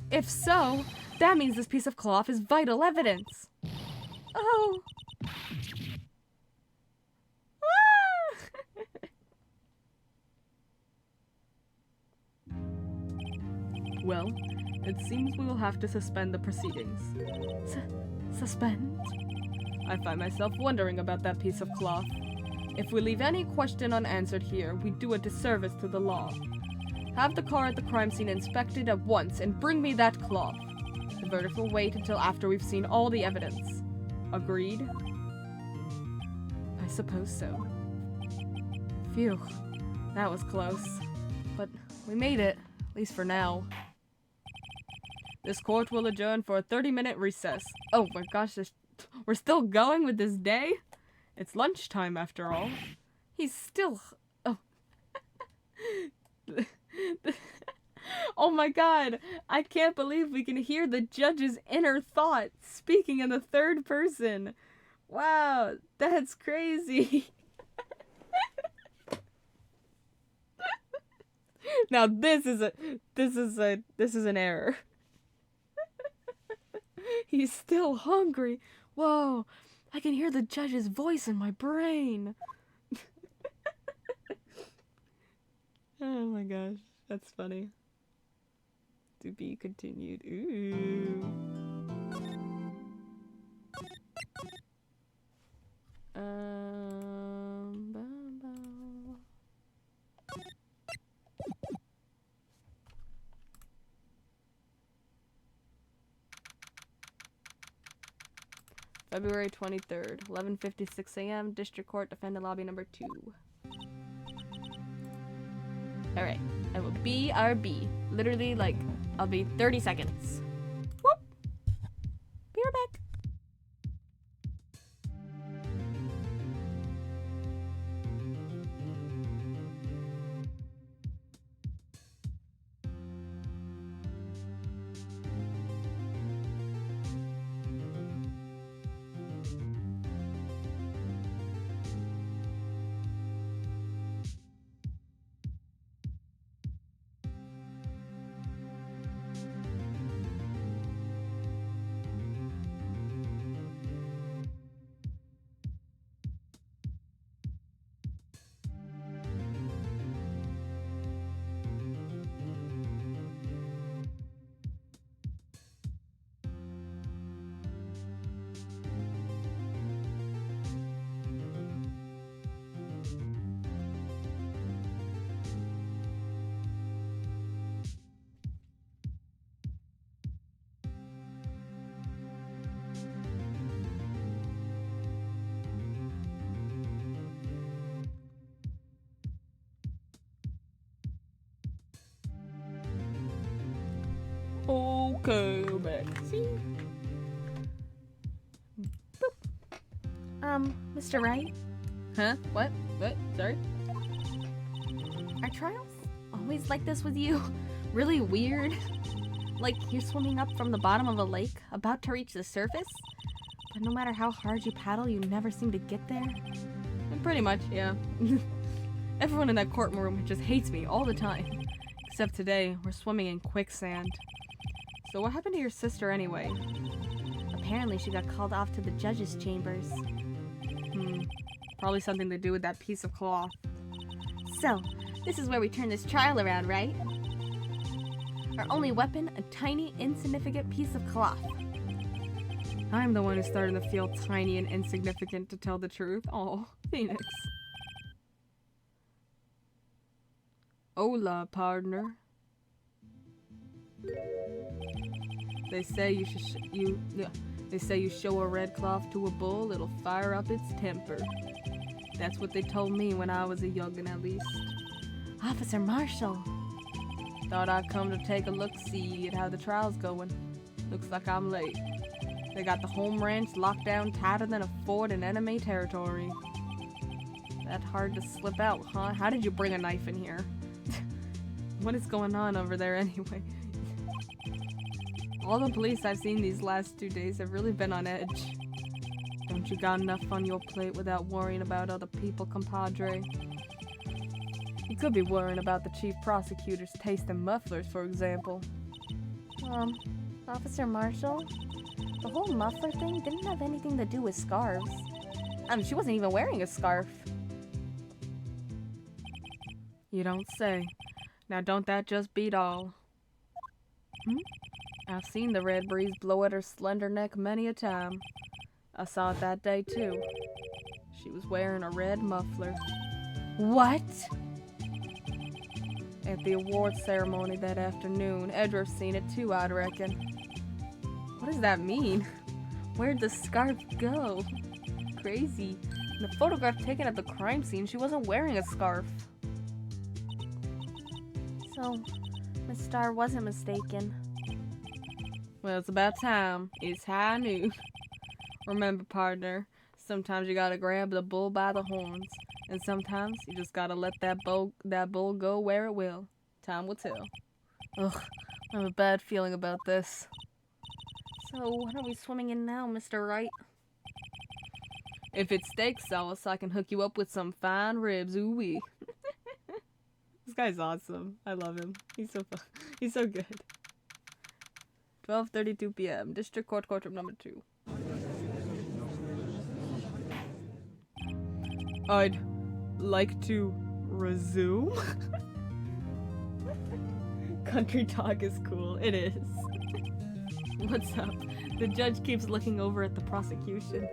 If so, that means this piece of cloth is vital evidence. Oh! Well, it seems we will have to suspend the proceedings. Suspend? I find myself wondering about that piece of cloth. If we leave any question unanswered here, we do a disservice to the law. Have the car at the crime scene inspected at once and bring me that cloth. The verdict will wait until after we've seen all the evidence. Agreed? I suppose so. Phew, that was close. But we made it, at least for now. This court will adjourn for a 30-minute recess. Oh my gosh, we're still going with this day? It's lunchtime after all. He's still... Oh. Oh my god. I can't believe we can hear the judge's inner thoughts speaking in the third person. Wow, that's crazy. Now this is an error. He's still hungry. Whoa, I can hear the judge's voice in my brain. Oh my gosh, that's funny. To be continued. Ooh. February 23rd, 11:56 a.m. District Court, Defendant Lobby number 2. Alright, I will BRB. Literally, like, I'll be 30 seconds. Whoop! Be right back. Okay, we're back. See? Boop. Mr. Wright? Huh? What? What? Sorry? Are trials always like this with you? Really weird? Like you're swimming up from the bottom of a lake, about to reach the surface? But no matter how hard you paddle, you never seem to get there? Pretty much, yeah. Everyone in that courtroom just hates me all the time. Except today, we're swimming in quicksand. So what happened to your sister anyway? Apparently she got called off to the judge's chambers. Probably something to do with that piece of cloth. So, this is where we turn this trial around, right? Our only weapon, a tiny, insignificant piece of cloth. I'm the one who's starting to feel tiny and insignificant, to tell the truth. Oh, Phoenix. Hola, partner. They say you show a red cloth to a bull, it'll fire up its temper. That's what they told me when I was a youngin', at least. Officer Marshall. Thought I'd come to take a look-see at how the trial's going. Looks like I'm late. They got the home ranch locked down tighter than a fort in enemy territory. That hard to slip out, huh? How did you bring a knife in here? What is going on over there anyway? All the police I've seen these last 2 days have really been on edge. Don't you got enough on your plate without worrying about other people, compadre? You could be worrying about the chief prosecutor's taste in mufflers, for example. Officer Marshall? The whole muffler thing didn't have anything to do with scarves. She wasn't even wearing a scarf. You don't say. Now don't that just beat all? I've seen the red breeze blow at her slender neck many a time. I saw it that day too. She was wearing a red muffler. What? At the awards ceremony that afternoon, Edward's seen it too, I'd reckon. What does that mean? Where'd the scarf go? Crazy. In the photograph taken at the crime scene, she wasn't wearing a scarf. So, Miss Starr wasn't mistaken. Well, it's about time. It's high noon. Remember, partner, Sometimes you gotta grab the bull by the horns, and sometimes you just gotta let that bull go where it will. Time will tell. Ugh, I have a bad feeling about this. So, what are we swimming in now, Mr. Wright? If it's steak sauce, I can hook you up with some fine ribs. Ooh-wee. This guy's awesome. I love him. He's so fun. He's so good. 12:32 p.m. District Court, courtroom number 2. I'd like to resume. Country talk is cool. It is. What's up? The judge keeps looking over at the prosecution.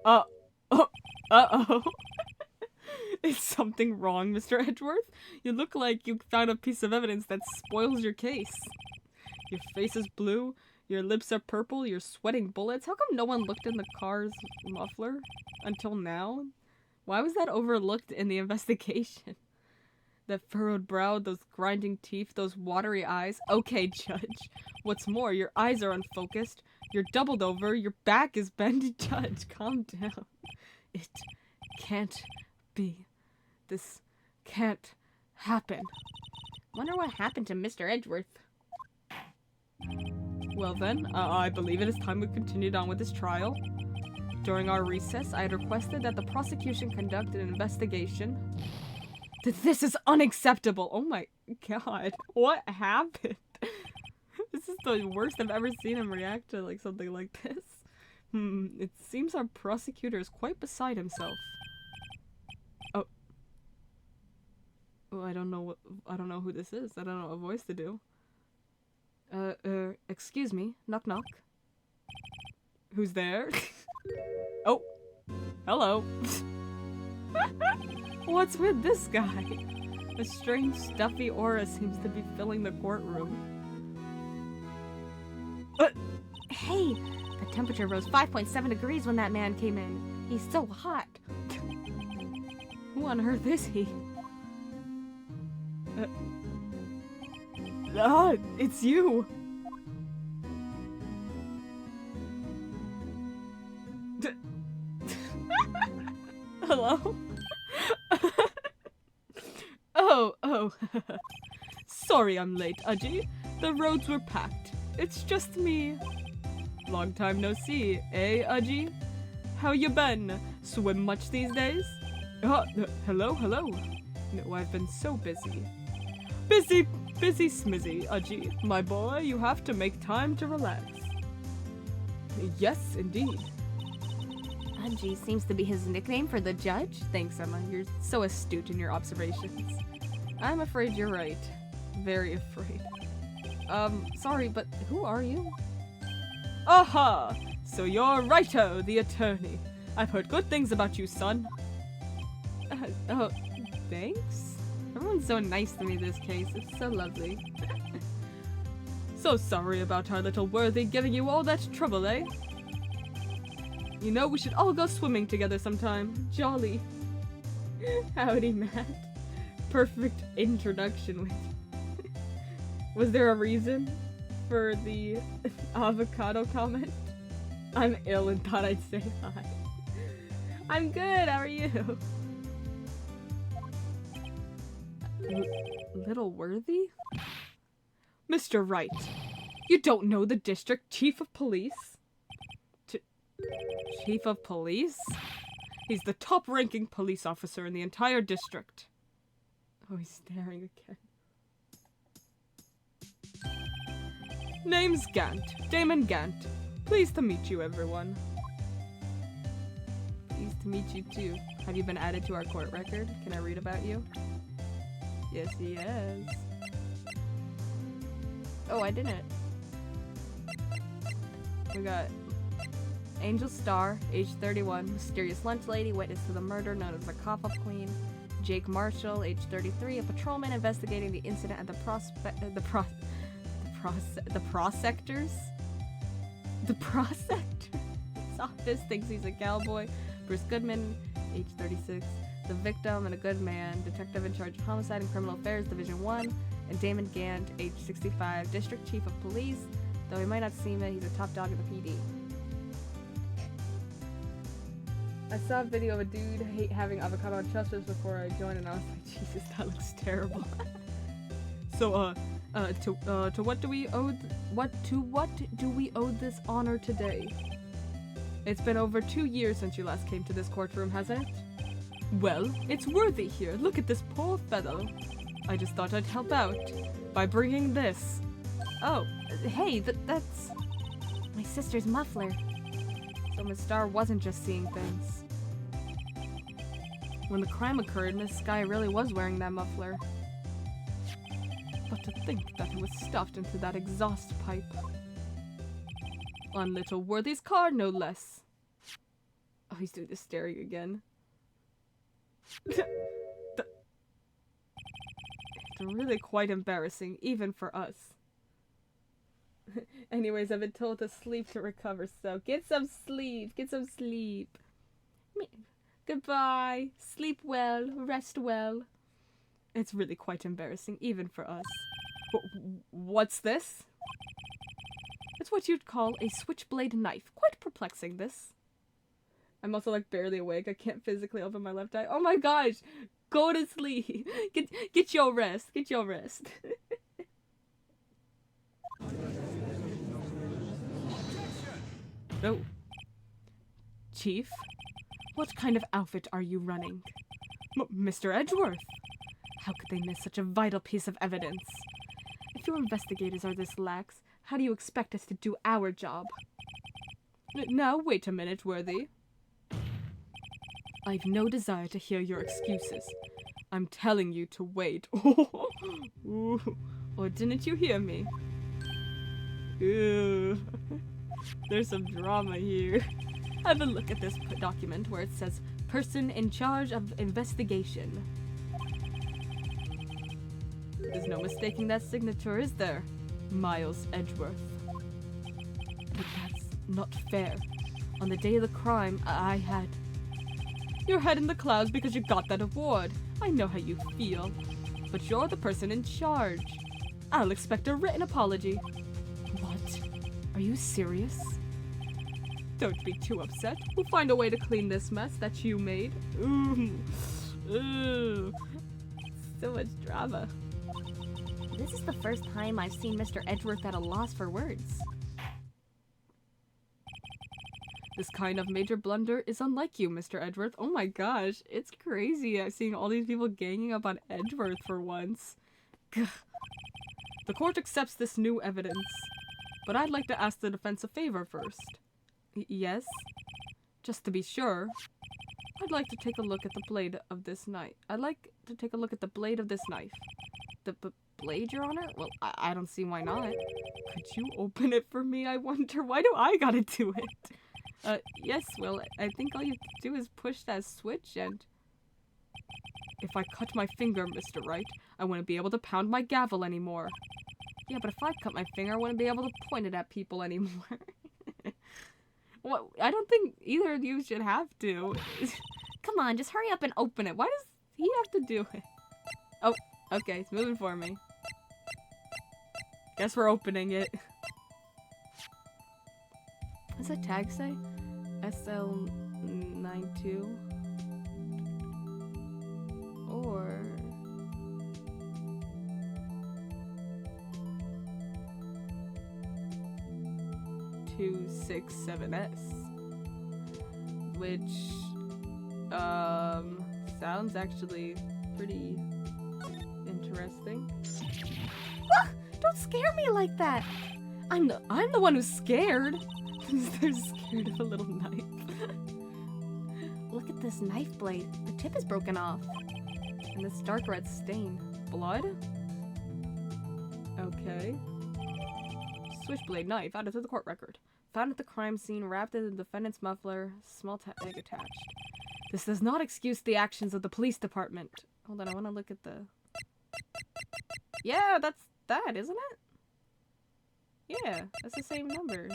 Uh-oh. Is something wrong, Mr. Edgeworth? You look like you found a piece of evidence that spoils your case. Your face is blue, your lips are purple, you're sweating bullets. How come no one looked in the car's muffler until now? Why was that overlooked in the investigation? That furrowed brow, those grinding teeth, those watery eyes. Okay, Judge. What's more, your eyes are unfocused. You're doubled over. Your back is bent. Judge, calm down. It can't be. This can't happen. Wonder what happened to Mr. Edgeworth. Well then, I believe it is time we continued on with this trial. During our recess, I had requested that the prosecution conduct an investigation. This is unacceptable! Oh my god. What happened? This is the worst I've ever seen him react to like something like this. It seems our prosecutor is quite beside himself. Oh, I don't know who this is. I don't know what voice to do. Excuse me. Knock knock. Who's there? Oh. Hello. What's with this guy? A strange stuffy aura seems to be filling the courtroom. Hey! The temperature rose 5.7 degrees when that man came in. He's so hot. Who on earth is he? It's you! Hello? Oh. Sorry I'm late, Aji. The roads were packed. It's just me. Long time no see, eh, Aji? How you been? Swim much these days? Hello? No, I've been so busy. Busy smizzy, Aji. My boy, you have to make time to relax. Yes, indeed. Anji seems to be his nickname for the judge. Thanks, Emma. You're so astute in your observations. I'm afraid you're right. Very afraid. Sorry, but who are you? Aha! So you're Righto, the attorney. I've heard good things about you, son. Oh, thanks? Everyone's so nice to me this case. It's so lovely. So sorry about our little worthy giving you all that trouble, eh? You know, we should all go swimming together sometime. Jolly. Howdy, Matt. Perfect introduction. Was there a reason for the avocado comment? I'm ill and thought I'd say hi. I'm good, how are you? Little worthy? Mr. Wright, you don't know the district chief of police? Chief of police? He's the top-ranking police officer in the entire district. Oh, he's staring again. Name's Gant. Damon Gant. Pleased to meet you, everyone. Pleased to meet you, too. Have you been added to our court record? Can I read about you? Yes, he has. Oh, I didn't. We got Angel Starr, age 31, mysterious lunch lady, witness to the murder known as the Cough-Up Queen. Jake Marshall, age 33, a patrolman investigating the incident at the Prosector's office, thinks he's a cowboy. Bruce Goodman, age 36, the victim and a good man, detective in charge of homicide and criminal affairs, Division 1. And Damon Gant, age 65, district chief of police. Though he might not seem it, he's a top dog at the PD. I saw a video of a dude having avocado on chestnuts before I joined, and I was like, Jesus, that looks terrible. So, to what do we owe this honor today? It's been over 2 years since you last came to this courtroom, hasn't it? Well, it's worthy here. Look at this poor fellow. I just thought I'd help out by bringing this. Oh, hey, that's my sister's muffler. So Miss Starr wasn't just seeing things. When the crime occurred, Miss Sky really was wearing that muffler. But to think that it was stuffed into that exhaust pipe. On little Worthy's car, no less. Oh, he's doing the staring again. It's really quite embarrassing, even for us. Anyways, I've been told to sleep to recover, so get some sleep. Get some sleep. Goodbye. Sleep well. Rest well. It's really quite embarrassing, even for us. What's this? It's what you'd call a switchblade knife. Quite perplexing, this. I'm also, like, barely awake. I can't physically open my left eye. Oh my gosh! Go to sleep! Get your rest. Get your rest. Oh. Chief? What kind of outfit are you running? Mr. Edgeworth! How could they miss such a vital piece of evidence? If your investigators are this lax, how do you expect us to do our job? Now, wait a minute, Worthy. I've no desire to hear your excuses. I'm telling you to wait. Ooh. Or didn't you hear me? Ew. There's some drama here. Have a look at this document where it says, person in charge of investigation. There's no mistaking that signature, is there? Miles Edgeworth. But that's not fair. On the day of the crime, I had your head in the clouds because you got that award. I know how you feel. But you're the person in charge. I'll expect a written apology. What? Are you serious? Don't be too upset. We'll find a way to clean this mess that you made. Ooh. Ooh. So much drama. This is the first time I've seen Mr. Edgeworth at a loss for words. This kind of major blunder is unlike you, Mr. Edgeworth. Oh my gosh, it's crazy seeing all these people ganging up on Edgeworth for once. Gah. The court accepts this new evidence, but I'd like to ask the defense a favor first. Yes? Just to be sure, I'd like to take a look at the blade of this knife. I'd like to take a look at the blade of this knife. The blade, Your Honor? Well, I don't see why not. Could you open it for me, I wonder? Why do I gotta do it? Yes, well, I think all you have to do is push that switch and... If I cut my finger, Mr. Wright, I wouldn't be able to pound my gavel anymore. Yeah, but if I cut my finger, I wouldn't be able to point it at people anymore. Well, I don't think either of you should have to. Come on, just hurry up and Open it. Why does he have to do it? Oh, okay, it's moving for me. Guess we're opening it. What's that tag say? SL92? Or... 267S, which sounds actually pretty interesting. Ah, don't scare me like that. I'm the one who's scared. They're scared of a little knife. Look at this knife blade. The tip is broken off. And this dark red stain. Blood? Okay. Switchblade knife added to the court record. Found at the crime scene, wrapped in the defendant's muffler, small tag attached. This does not excuse the actions of the police department. Hold on, I want to look at the... Yeah, that's that, isn't it? Yeah, that's the same numbers.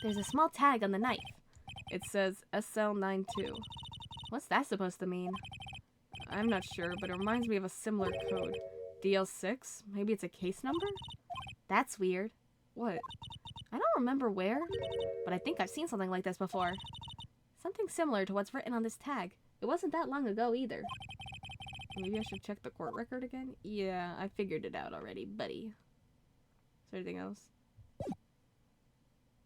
There's a small tag on the knife. It says SL92. What's that supposed to mean? I'm not sure, but it reminds me of a similar code. DL6? Maybe it's a case number? That's weird. What? I don't remember where, but I think I've seen something like this before. Something similar to what's written on this tag. It wasn't that long ago either. Maybe I should check the court record again? Yeah, I figured it out already, buddy. Is there anything else?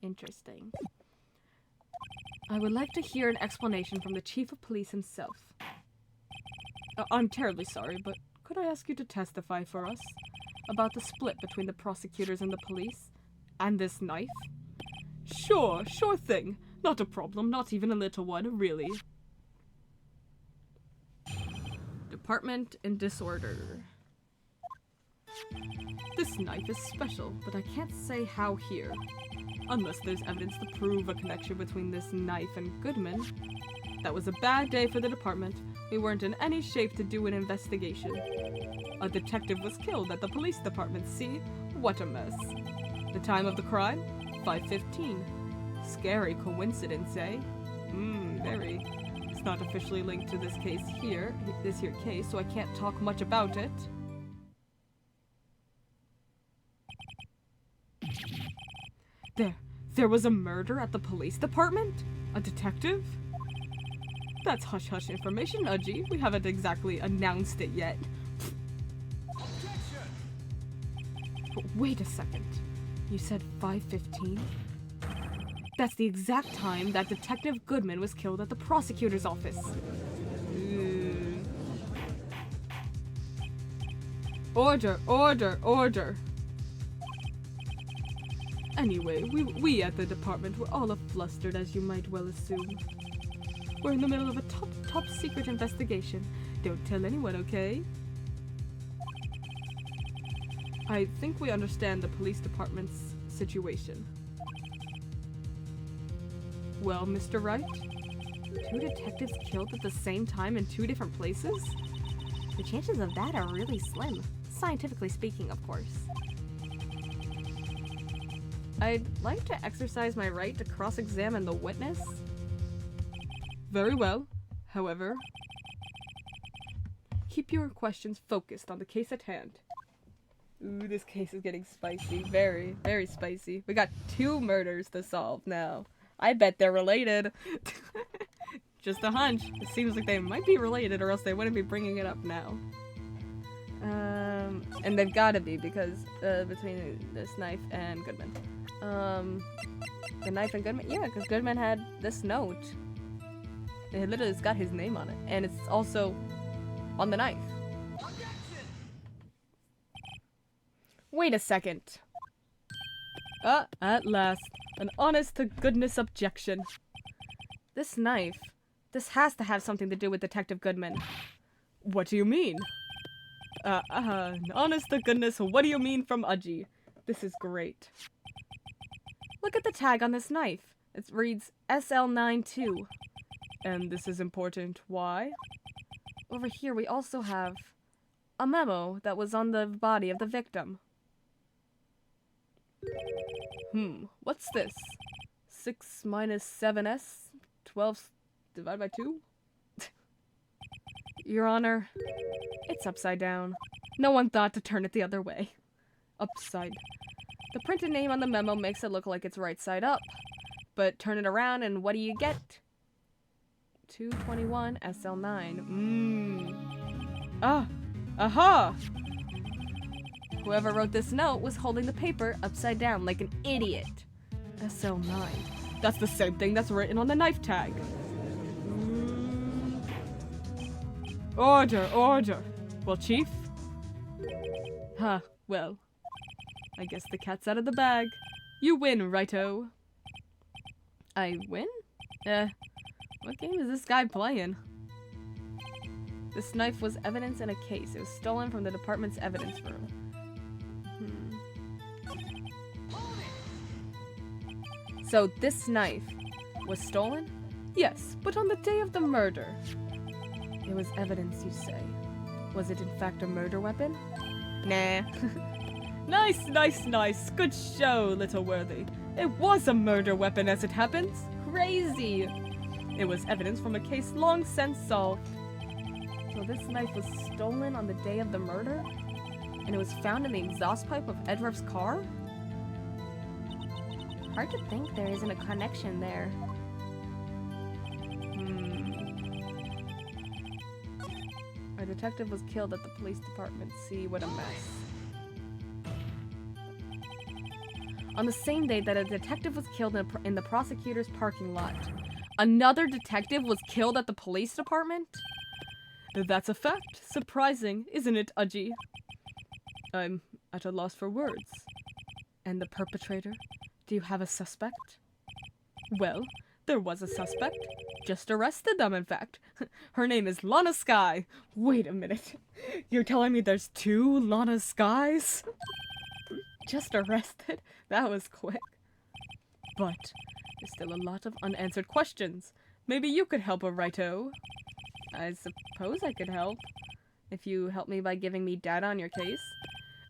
Interesting. I would like to hear an explanation from the chief of police himself. I'm terribly sorry, but could I ask you to testify for us about the split between the prosecutors and the police? And this knife? Sure thing. Not a problem, not even a little one, really. Department in disorder. This knife is special, but I can't say how here. Unless there's evidence to prove a connection between this knife and Goodman. That was a bad day for the department. We weren't in any shape to do an investigation. A detective was killed at the police department, see? What a mess. The time of the crime? 5:15. Scary coincidence, eh? Very. It's not officially linked to this case here, so I can't talk much about it. There was a murder at the police department? A detective? That's hush-hush information, Udgy. We haven't exactly announced it yet. But wait a second. You said 5:15? That's the exact time that Detective Goodman was killed at the prosecutor's office. Order. Anyway, we at the department were all flustered, as you might well assume. We're in the middle of a top secret investigation. Don't tell anyone, okay? I think we understand the police department's situation. Well, Mr. Wright? 2 detectives killed at the same time in 2 different places? The chances of that are really slim. Scientifically speaking, of course. I'd like to exercise my right to cross-examine the witness. Very well. However, keep your questions focused on the case at hand. Ooh, this case is getting spicy. Very, very spicy. We got 2 murders to solve now. I bet they're related. Just a hunch. It seems like they might be related, or else they wouldn't be bringing it up now. And they've got to be, because between this knife and Goodman. The knife and Goodman? Yeah, because Goodman had this note. It literally has got his name on it, and it's also on the knife. Wait a second. At last. An honest-to-goodness objection. This knife. This has to have something to do with Detective Goodman. What do you mean? Honest-to-goodness, what do you mean from Udgy? This is great. Look at the tag on this knife. It reads SL92. And this is important. Why? Over here we also have a memo that was on the body of the victim. What's this? 6 minus 7s? 12 divided by 2? Your Honor, it's upside down. No one thought to turn it the other way. Upside. The printed name on the memo makes it look like it's right side up. But turn it around and what do you get? 221 SL9. Aha! Whoever wrote this note was holding the paper upside down like an idiot. SL9. That's the same thing that's written on the knife tag. Order. Well, Chief? Well. I guess the cat's out of the bag. You win, righto. I win? What game is this guy playing? This knife was evidence in a case. It was stolen from the department's evidence room. So this knife was stolen? Yes, but on the day of the murder. It was evidence, you say. Was it in fact a murder weapon? Nah. Nice. Good show, little worthy. It was a murder weapon as it happens. Crazy. It was evidence from a case long since solved. So this knife was stolen on the day of the murder? And it was found in the exhaust pipe of Edruff's car? Hard to think there isn't a connection there. A detective was killed at the police department. See, what a mess. On the same day that a detective was killed in the prosecutor's parking lot. Another detective was killed at the police department? That's a fact. Surprising, isn't it, Aji? I'm at a loss for words. And the perpetrator? Do you have a suspect? Well, there was a suspect. Just arrested them, in fact. Her name is Lana Sky. Wait a minute. You're telling me there's 2 Lana Skies? Just arrested? That was quick. But there's still a lot of unanswered questions. Maybe you could help a Wright-o. I suppose I could help. If you help me by giving me data on your case.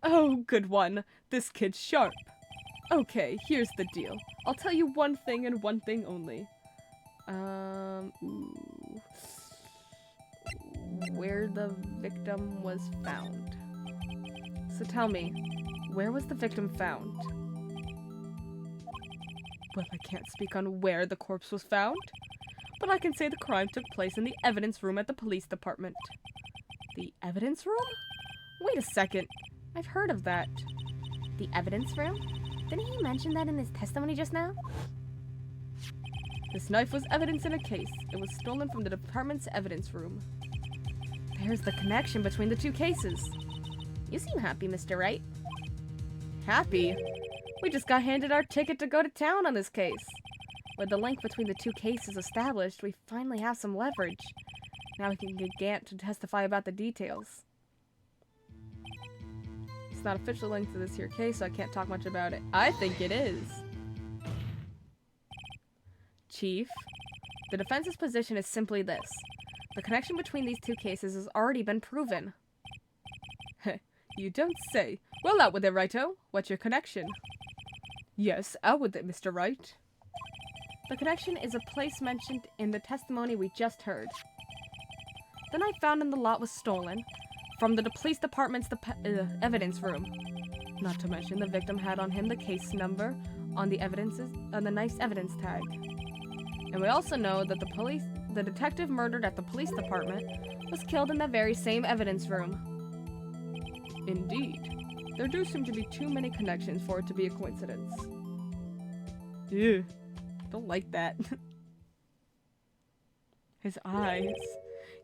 Oh, good one. This kid's sharp. Okay, here's the deal. I'll tell you one thing and one thing only. Where the victim was found. So tell me, where was the victim found? Well, I can't speak on where the corpse was found, but I can say the crime took place in the evidence room at the police department. The evidence room? Wait a second. I've heard of that. The evidence room? Didn't he mention that in his testimony just now? This knife was evidence in a case. It was stolen from the department's evidence room. There's the connection between the 2 cases. You seem happy, Mr. Wright. Happy? We just got handed our ticket to go to town on this case. With the link between the 2 cases established, we finally have some leverage. Now we can get Gant to testify about the details. It's not officially linked to this here case, so I can't talk much about it. I think it is. Chief, the defense's position is simply this. The connection between these 2 cases has already been proven. You don't say. Well, out with it, Wright-o. What's your connection? Yes, out with it, Mr. Wright. The connection is a place mentioned in the testimony we just heard. The knife found in the lot was stolen from the police department's evidence room. Not to mention the victim had on him the case number on the knife's evidence tag. And we also know that the detective murdered at the police department was killed in the very same evidence room. Indeed. There do seem to be too many connections for it to be a coincidence. Ew. Don't like that. His eyes.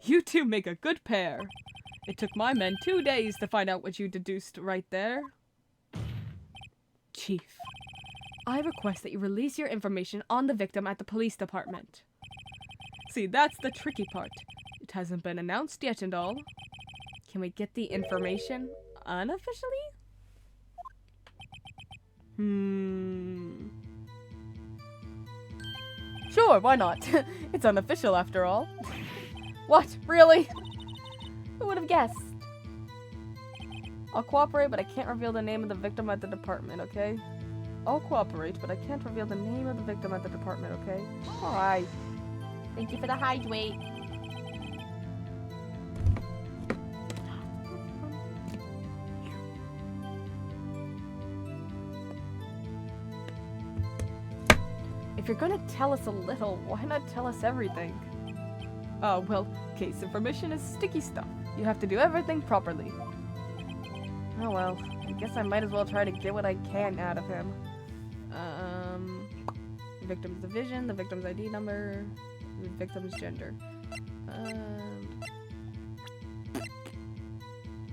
You two make a good pair. It took my men 2 days to find out what you deduced right there. Chief, I request that you release your information on the victim at the police department. See, that's the tricky part. It hasn't been announced yet and all. Can we get the information unofficially? Sure, why not? It's unofficial after all. What? Really? Who would have guessed? I'll cooperate, but I can't reveal the name of the victim at the department, okay? I'll cooperate, but I can't reveal the name of the victim at the department, okay? Alright. Thank you for the hydrate. If you're gonna tell us a little, why not tell us everything? Oh, well, case information is sticky stuff. You have to do everything properly. Oh well, I guess I might as well try to get what I can out of him. The victim's division, the victim's ID number, the victim's gender.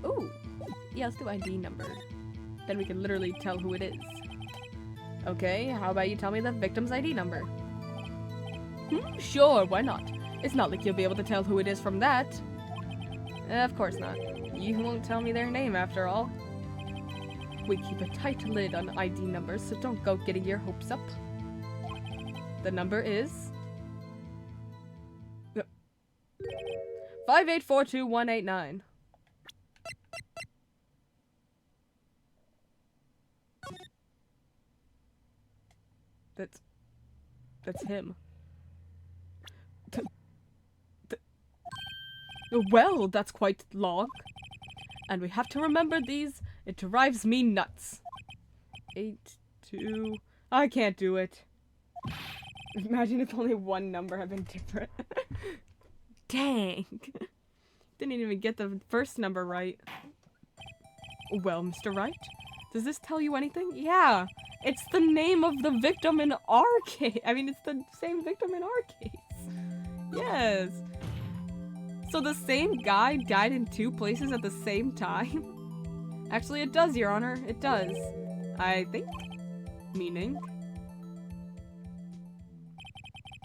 Ooh, yeah, let's do ID number. Then we can literally tell who it is. Okay, how about you tell me the victim's ID number? Sure, why not? It's not like you'll be able to tell who it is from that. Of course not. You won't tell me their name after all. We keep a tight lid on ID numbers, so don't go getting your hopes up. The number is 5842189. That's him. Well, that's quite long. And we have to remember these. It drives me nuts. 8, 2... I can't do it. Imagine if only one number had been different. Dang. Didn't even get the first number right. Well, Mr. Wright, does this tell you anything? Yeah, it's the name of the victim in our case. I mean, it's the same victim in our case. Yes. So the same guy died in 2 places at the same time? Actually, it does, Your Honor. It does. I think. Meaning.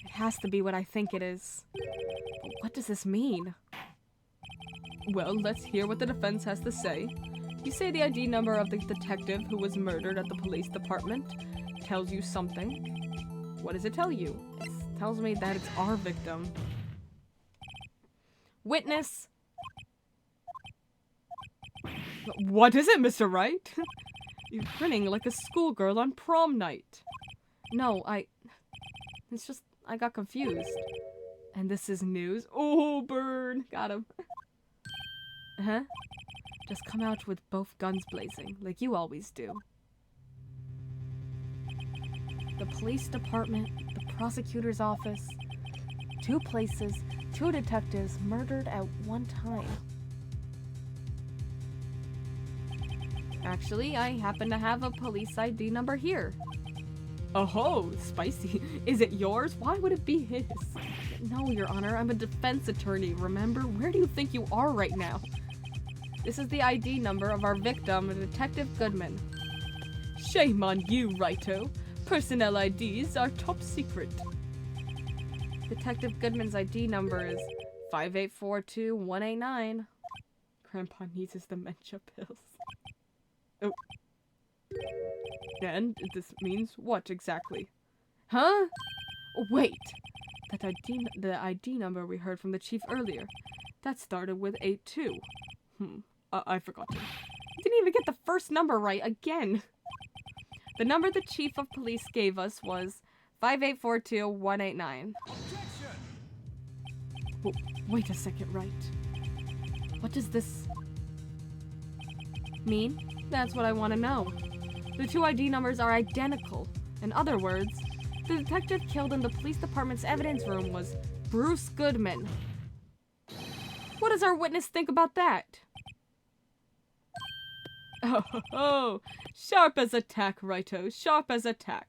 It has to be what I think it is. But what does this mean? Well, let's hear what the defense has to say. You say the ID number of the detective who was murdered at the police department tells you something. What does it tell you? It tells me that it's our victim. Witness! What is it, Mr. Wright? You're grinning like a schoolgirl on prom night. No, it's just, I got confused. And this is news. Oh, burn! Got him. Huh? Just come out with both guns blazing, like you always do. The police department, the prosecutor's office, 2 places, 2 detectives murdered at one time. Actually, I happen to have a police ID number here. Oh, spicy. Is it yours? Why would it be his? No, Your Honor, I'm a defense attorney, remember? Where do you think you are right now? This is the ID number of our victim, Detective Goodman. Shame on you, Righto. Personnel IDs are top secret. Detective Goodman's ID number is 5842189. Grandpa needs his dementia pills. Oh. And this means what exactly? Huh? Wait. The ID number we heard from the chief earlier. That started with 82. I forgot to. Didn't even get the first number right again. The number the chief of police gave us was 5842189. Wait a second, Wright. What does this mean? That's what I want to know. The 2 ID numbers are identical. In other words, the detective killed in the police department's evidence room was Bruce Goodman. What does our witness think about that? Oh, sharp as a tack, Righto, sharp as a tack.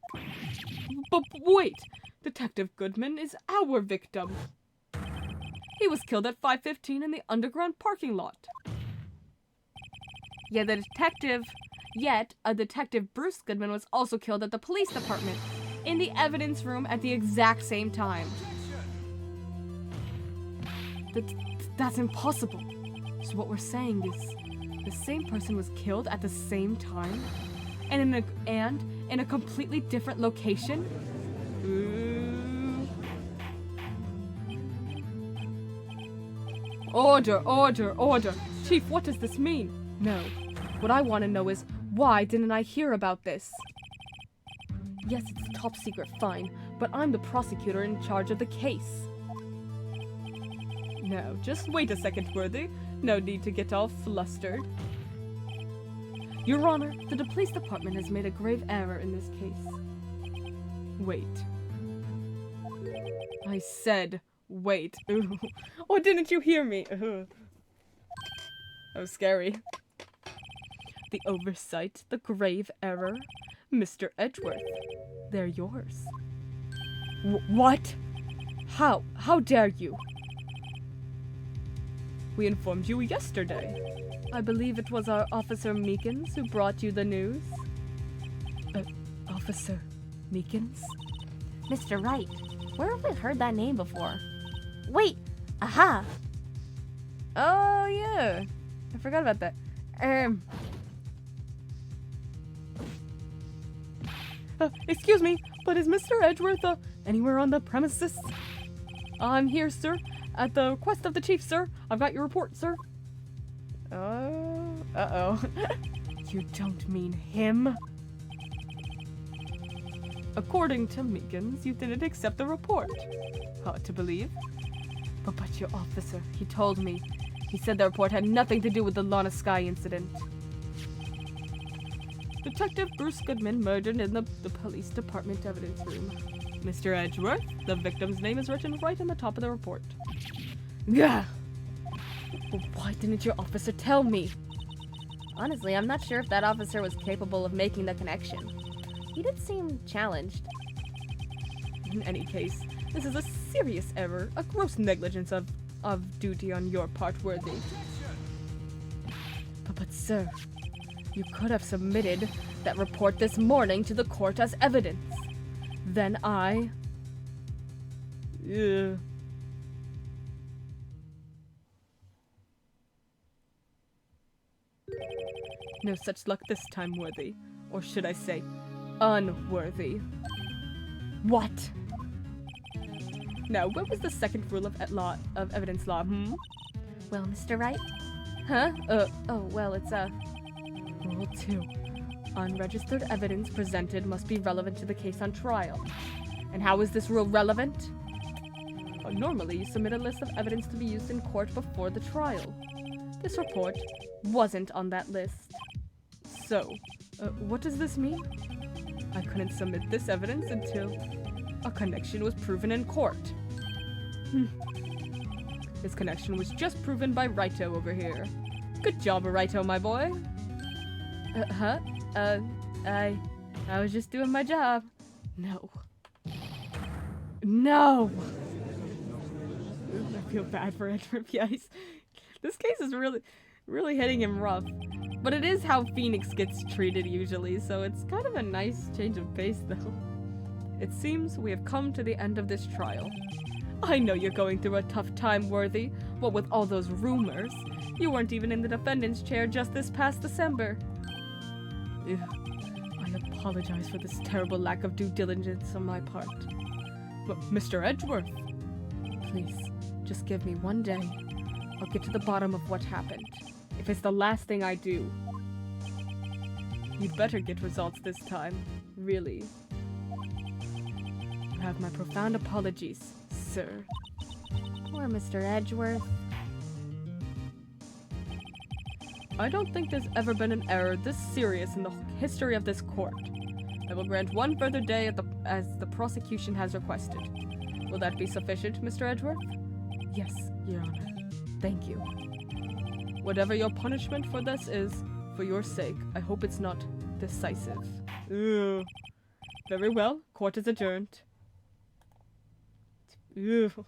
But wait, Detective Goodman is our victim. He was killed at 5:15 in the underground parking lot. Yet a detective Bruce Goodman was also killed at the police department in the evidence room at the exact same time. That's impossible. So what we're saying is the same person was killed at the same time and in a completely different location? Ooh. Order. Chief, what does this mean? No. What I want to know is, why didn't I hear about this? Yes, it's top secret, fine, but I'm the prosecutor in charge of the case. No, just wait a second, Worthy. No need to get all flustered. Your Honor, the police department has made a grave error in this case. Wait. I said wait. Ooh. Oh, didn't you hear me? That was scary. The oversight, the grave error. Mr. Edgeworth, they're yours. What? How dare you? We informed you yesterday. I believe it was our Officer Meekins who brought you the news. Officer Meekins? Mr. Wright, where have we heard that name before? Wait! Aha! Oh, yeah. I forgot about that. Excuse me, but is Mr. Edgeworth, anywhere on the premises? I'm here, sir. At the request of the chief, sir. I've got your report, sir. Uh-oh. You don't mean him? According to Meekins, you didn't accept the report. Hard to believe. But your officer, he told me. He said the report had nothing to do with the Lana Sky incident. Detective Bruce Goodman murdered in the police department evidence room. Mr. Edgeworth, the victim's name is written right on the top of the report. Gah! But why didn't your officer tell me? Honestly, I'm not sure if that officer was capable of making the connection. He did seem challenged. In any case, this is a serious error, a gross negligence of duty on your part, Worthy. But sir, you could have submitted that report this morning to the court as evidence. Then I... No such luck this time, Worthy. Or should I say, unworthy. What? Now, what was the second rule of evidence law, Well, Mr. Wright? Huh? Well, it's, Rule 2. Unregistered evidence presented must be relevant to the case on trial. And how is this rule relevant? Normally, you submit a list of evidence to be used in court before the trial. This report wasn't on that list. So, what does this mean? I couldn't submit this evidence until a connection was proven in court. This connection was just proven by Wrighto over here. Good job, Wrighto, my boy. I was just doing my job. No. No! I feel bad for Edward Pice. This case is really hitting him rough. But it is how Phoenix gets treated usually, so it's kind of a nice change of pace, though. It seems we have come to the end of this trial. I know you're going through a tough time, Worthy. What with all those rumors? You weren't even in the defendant's chair just this past December. Ugh. I apologize for this terrible lack of due diligence on my part. But Mr. Edgeworth, please, just give me one day. I'll get to the bottom of what happened. If it's the last thing I do. You'd better get results this time. Really. You have my profound apologies, sir. Poor Mr. Edgeworth. I don't think there's ever been an error this serious in the history of this court. I will grant one further day as the prosecution has requested. Will that be sufficient, Mr. Edgeworth? Yes, Your Honor. Thank you. Whatever your punishment for this is, for your sake, I hope it's not decisive. Ugh. Very well, court is adjourned. Ugh.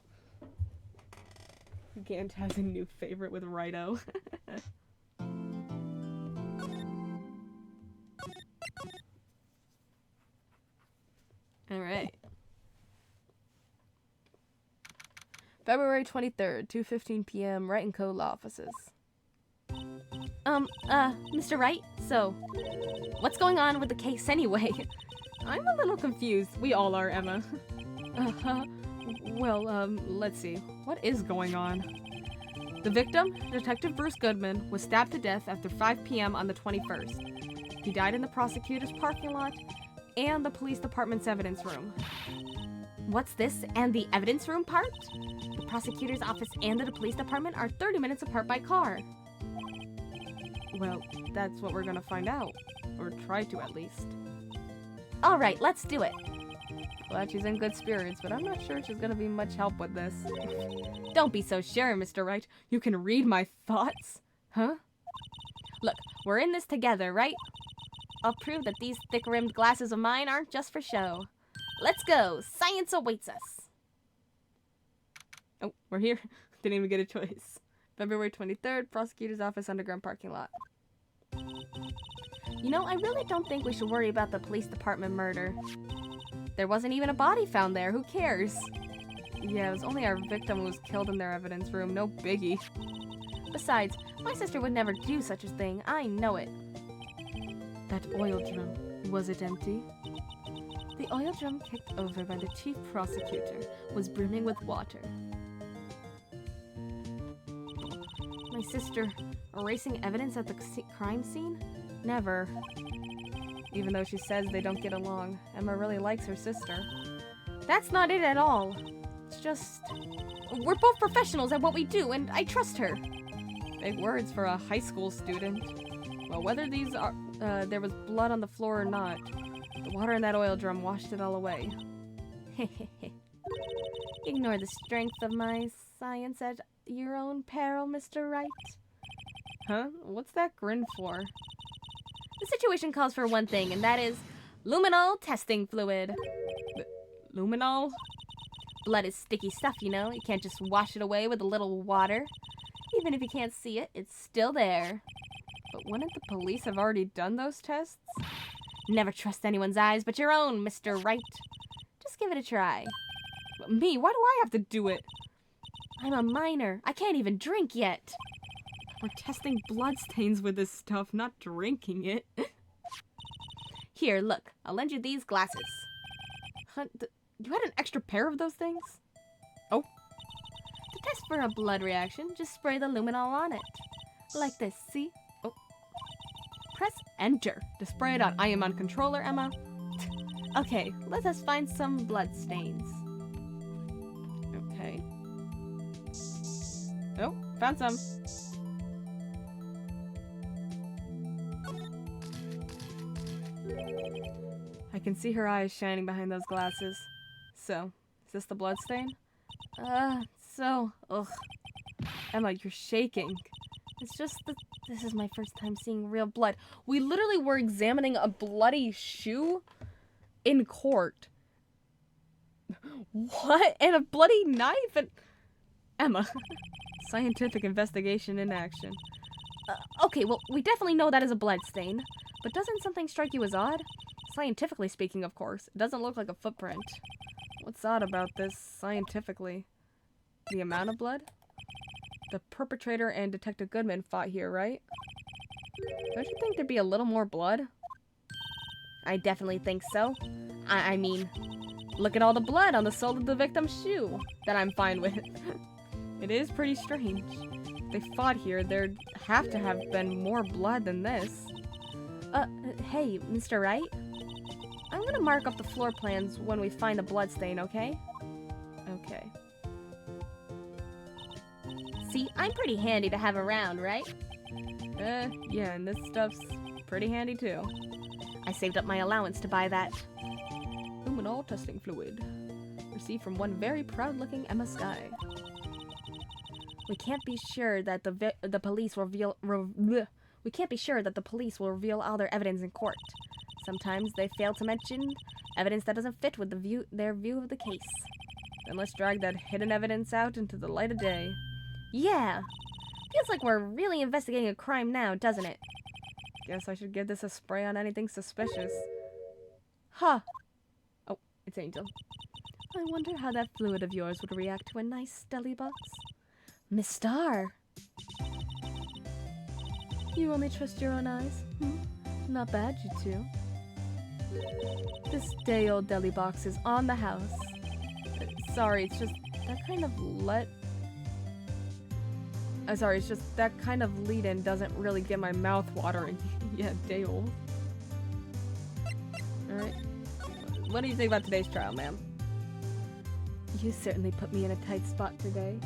Gant has a new favorite with Wrighto. Alright. February 23rd, 2:15 p.m., Wright & Co. Law Offices. Mr. Wright, so, what's going on with the case anyway? I'm a little confused. We all are, Emma. Well, let's see. What is going on? The victim, Detective Bruce Goodman, was stabbed to death after 5 p.m. on the 21st. He died in the prosecutor's parking lot and the police department's evidence room. What's this, and the evidence room part? The prosecutor's office and the police department are 30 minutes apart by car. Well, that's what we're gonna find out. Or try to, at least. Alright, let's do it. Glad she's in good spirits, but I'm not sure she's gonna be much help with this. Don't be so sure, Mr. Wright. You can read my thoughts? Huh? Look, we're in this together, right? I'll prove that these thick-rimmed glasses of mine aren't just for show. Let's go! Science awaits us! Oh, we're here. Didn't even get a choice. February 23rd, prosecutor's office, underground parking lot. You know, I really don't think we should worry about the police department murder. There wasn't even a body found there. Who cares? Yeah, it was only our victim who was killed in their evidence room. No biggie. Besides, my sister would never do such a thing. I know it. That oil drum, was it empty? The oil drum kicked over by the chief prosecutor was brimming with water. My sister erasing evidence at the crime scene? Never. Even though she says they don't get along, Emma really likes her sister. That's not it at all. It's just... we're both professionals at what we do, and I trust her. Big words for a high school student. Well, whether these there was blood on the floor or not. The water in that oil drum washed it all away. Ignore the strength of my science at your own peril, Mr. Wright. Huh? What's that grin for? The situation calls for one thing, and that is luminol testing fluid. Luminol? Blood is sticky stuff, you know. You can't just wash it away with a little water. Even if you can't see it, it's still there. But wouldn't the police have already done those tests? Never trust anyone's eyes but your own, Mr. Wright. Just give it a try. But me? Why do I have to do it? I'm a minor. I can't even drink yet. We're testing bloodstains with this stuff, not drinking it. Here, look. I'll lend you these glasses. You had an extra pair of those things? Oh. To test for a blood reaction, just spray the luminol on it. Like this, see? Oh. Press enter to spray it on. I am on controller, Emma. Okay, let us find some blood stains. Okay. Oh, found some. I can see her eyes shining behind those glasses. So, is this the blood stain? Ugh. Emma, you're shaking. It's just that this is my first time seeing real blood. We literally were examining a bloody shoe in court. What? And a bloody knife? And Emma, scientific investigation in action. Okay, well, we definitely know that is a blood stain. But doesn't something strike you as odd? Scientifically speaking, of course. It doesn't look like a footprint. What's odd about this, scientifically? The amount of blood? The perpetrator and Detective Goodman fought here, right? Don't you think there'd be a little more blood? I definitely think so. I mean, look at all the blood on the sole of the victim's shoe. That I'm fine with. It is pretty strange. They fought here. There'd have to have been more blood than this. Hey, Mr. Wright? I'm gonna mark up the floor plans when we find the blood stain, okay? Okay. See, I'm pretty handy to have around, right? Yeah, and this stuff's pretty handy too. I saved up my allowance to buy that. Luminol testing fluid. Received from one very proud-looking Emma Skye. We can't be sure that the police will we can't be sure that the police will reveal all their evidence in court. Sometimes they fail to mention evidence that doesn't fit with their view of the case. Then let's drag that hidden evidence out into the light of day. Yeah. Feels like we're really investigating a crime now, doesn't it? Guess I should give this a spray on anything suspicious. Huh. Oh, it's Angel. I wonder how that fluid of yours would react to a nice deli box. Miss Star. You only trust your own eyes? Not bad, you two. This day-old deli box is on the house. Sorry, it's just that kind of it's just that kind of lead-in doesn't really get my mouth watering. Yeah, day old. Alright. What do you think about today's trial, ma'am? You certainly put me in a tight spot today.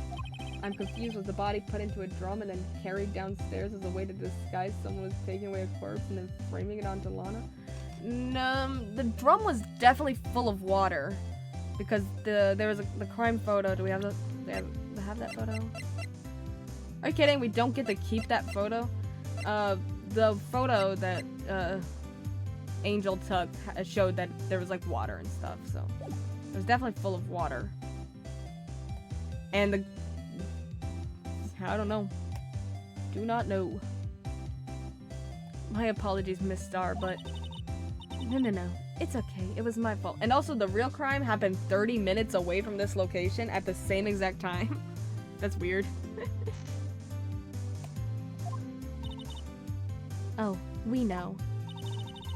I'm confused. Was the body put into a drum and then carried downstairs as a way to disguise someone was taking away a corpse and then framing it onto Lana? No, the drum was definitely full of water. Because there was the crime photo. Do we have have that photo? Are you kidding? We don't get to keep that photo? The photo that Angel took showed that there was like water and stuff, so it was definitely full of water. And I don't know. Do not know. My apologies, Miss Star, but No. It's okay. it was my fault. And also, the real crime happened 30 minutes away from this location at the same exact time. That's weird. Oh, we know.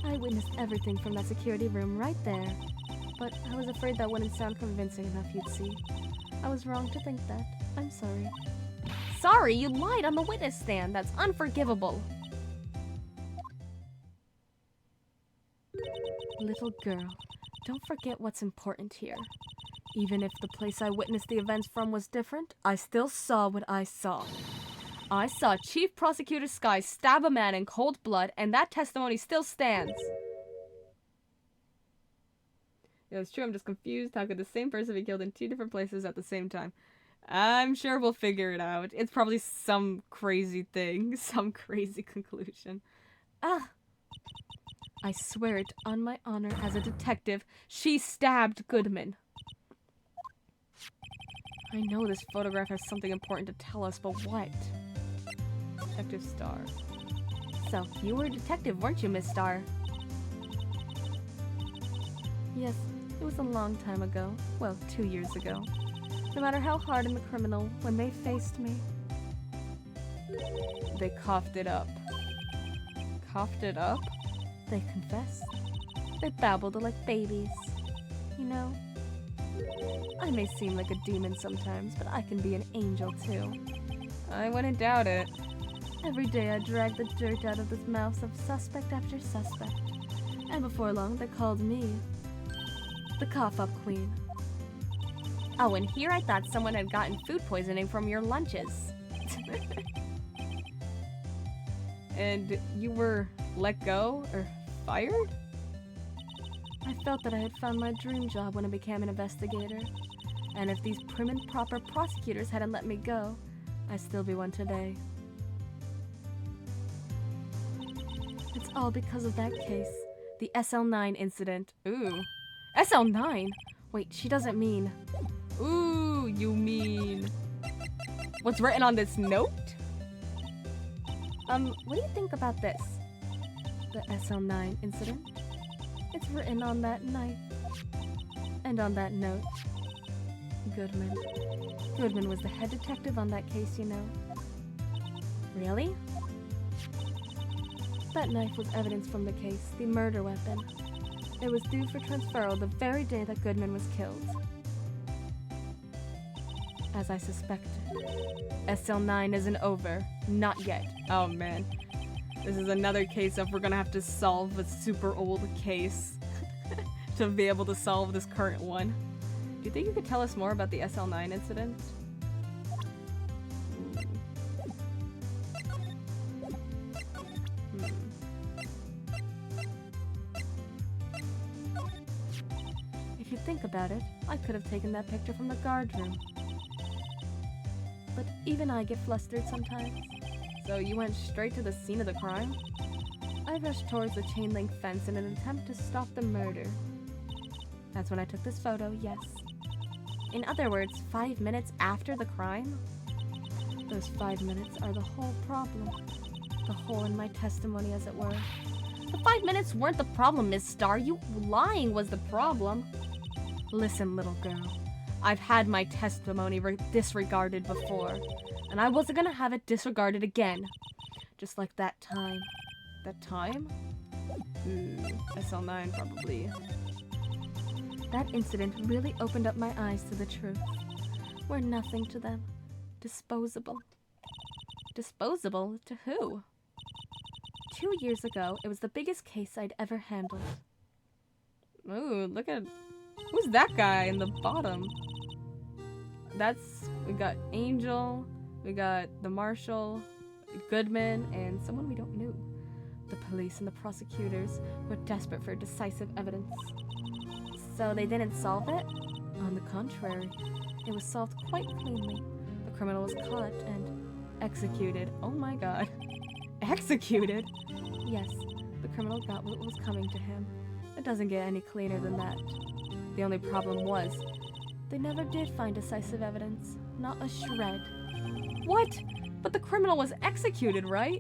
I witnessed everything from that security room right there. But I was afraid that wouldn't sound convincing enough, you'd see. I was wrong to think that. I'm sorry. Sorry, you lied on the witness stand. That's unforgivable. Little girl, don't forget what's important here. Even if the place I witnessed the events from was different, I still saw what I saw. I saw Chief Prosecutor Sky stab a man in cold blood, and that testimony still stands. Yeah, it's true. I'm just confused. How could the same person be killed in 2 different places at the same time? I'm sure we'll figure it out. It's probably some crazy thing. Some crazy conclusion. Ah! I swear it on my honor as a detective, she stabbed Goodman. I know this photograph has something important to tell us, but what? Detective Star. So, you were a detective, weren't you, Miss Star? Yes, it was a long time ago. Well, 2 years ago. No matter how hardened the criminal, when they faced me, They coughed it up. Coughed it up? they confessed. They babbled like babies. You know, I may seem like a demon sometimes, but I can be an angel too. I wouldn't doubt it. Every day I drag the dirt out of the mouths of suspect after suspect. And before long, they called me the cough-up queen. Oh, and here I thought someone had gotten food poisoning from your lunches. And you were let go or fired? I felt that I had found my dream job when I became an investigator. And if these prim and proper prosecutors hadn't let me go, I'd still be one today. It's all because of that case. The SL9 incident. Ooh. SL9? Wait, she doesn't mean... Ooh, you mean... What's written on this note? What do you think about this? The SL9 incident? It's written on that knife. And on that note. Goodman. Goodman was the head detective on that case, you know. Really? That knife was evidence from the case, the murder weapon. It was due for transferal the very day that Goodman was killed. As I suspected. SL9 isn't over. Not yet. Oh man. This is another case of we're gonna have to solve a super old case to be able to solve this current one. Do you think you could tell us more about the SL9 incident? If you think about it, I could have taken that picture from the guard room. But even I get flustered sometimes. So you went straight to the scene of the crime? I rushed towards the chain link fence in an attempt to stop the murder. That's when I took this photo, yes. In other words, 5 minutes after the crime? Those 5 minutes are the whole problem. The hole in my testimony, as it were. The 5 minutes weren't the problem, Miss Star. You lying was the problem. Listen, little girl. I've had my testimony disregarded before, and I wasn't gonna have it disregarded again. Just like that time. That time? SL9 probably. That incident really opened up my eyes to the truth. We're nothing to them. Disposable. Disposable? To who? 2 years ago, it was the biggest case I'd ever handled. Ooh, look at... Who's that guy in the bottom? We got Angel, we got the Marshal, Goodman, and someone we don't know. The police and the prosecutors were desperate for decisive evidence. So they didn't solve it? On the contrary, it was solved quite cleanly. The criminal was caught and executed. Oh my god. Executed? Yes, the criminal got what was coming to him. It doesn't get any cleaner than that. The only problem was, they never did find decisive evidence. Not a shred. What? But the criminal was executed, right?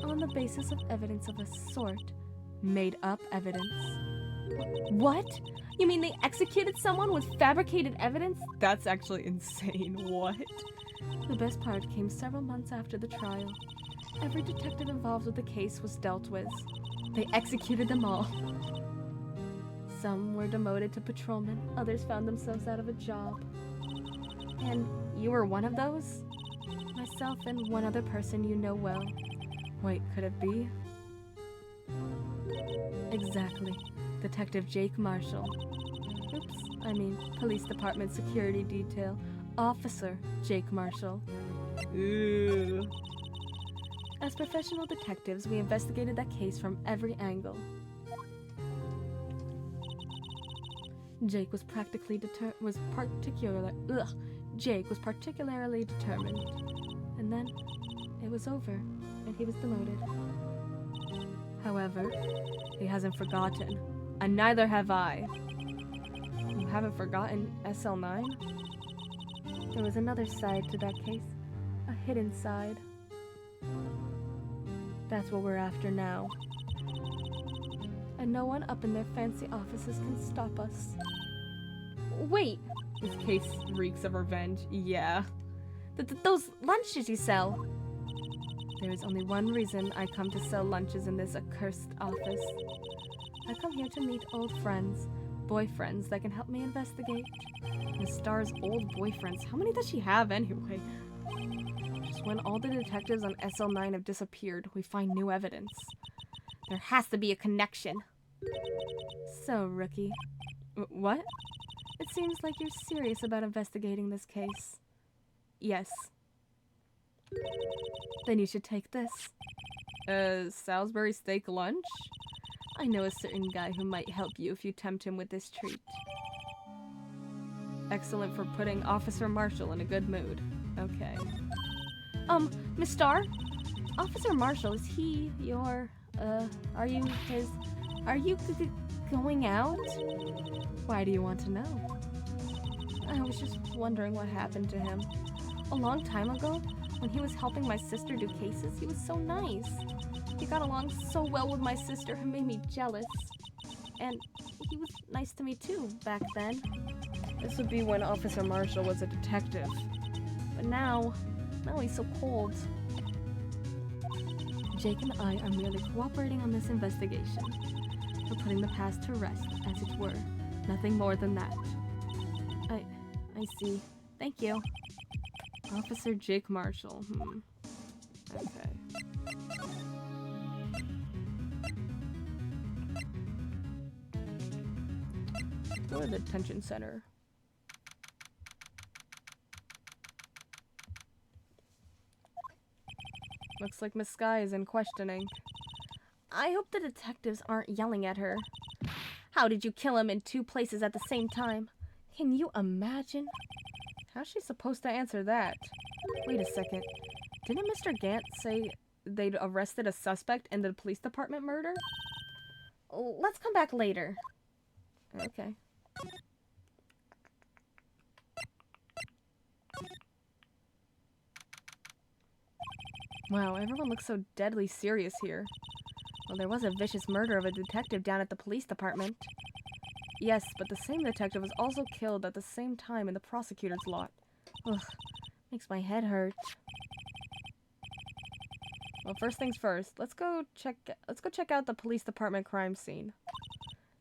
On the basis of evidence of a sort. Made up evidence. What? You mean they executed someone with fabricated evidence? That's actually insane. What? The best part came several months after the trial. Every detective involved with the case was dealt with. They executed them all. Some were demoted to patrolmen, others found themselves out of a job. And you were one of those? Myself and one other person you know well. Wait, could it be? Exactly. Detective Jake Marshall. Oops, I mean Police Department Security Detail Officer Jake Marshall. Ooh. As professional detectives, we investigated that case from every angle. Jake was particularly determined. And then it was over, and he was demoted. However, he hasn't forgotten, and neither have I. You haven't forgotten SL9? There was another side to that case, a hidden side. That's what we're after now. And no one up in their fancy offices can stop us. Wait! This case reeks of revenge. Yeah. Those lunches you sell. There is only one reason I come to sell lunches in this accursed office. I come here to meet old friends, boyfriends that can help me investigate. Miss Star's old boyfriends. How many does she have anyway? Just when all the detectives on SL9 have disappeared, we find new evidence. There has to be a connection. So, Rookie. What? It seems like you're serious about investigating this case. Yes. Then you should take this. Salisbury steak lunch? I know a certain guy who might help you if you tempt him with this treat. Excellent for putting Officer Marshall in a good mood. Okay. Miss Starr? Officer Marshall, is he your, are you going out? Why do you want to know? I was just wondering what happened to him. A long time ago, when he was helping my sister do cases, he was so nice. He got along so well with my sister, it made me jealous. And he was nice to me too, back then. This would be when Officer Marshall was a detective. But now he's so cold. Jake and I are merely cooperating on this investigation. We're putting the past to rest, as it were. Nothing more than that. I see. Thank you. Officer Jake Marshall. Okay. Go to the detention center. Looks like Miss Sky is in questioning. I hope the detectives aren't yelling at her. How did you kill him in 2 places at the same time? Can you imagine? How's she supposed to answer that? Wait a second. Didn't Mr. Gant say they'd arrested a suspect in the police department murder? Let's come back later. Okay. Wow, everyone looks so deadly serious here. Well, there was a vicious murder of a detective down at the police department. Yes, but the same detective was also killed at the same time in the prosecutor's lot. Ugh, makes my head hurt. Well, first things first, let's go check out the police department crime scene.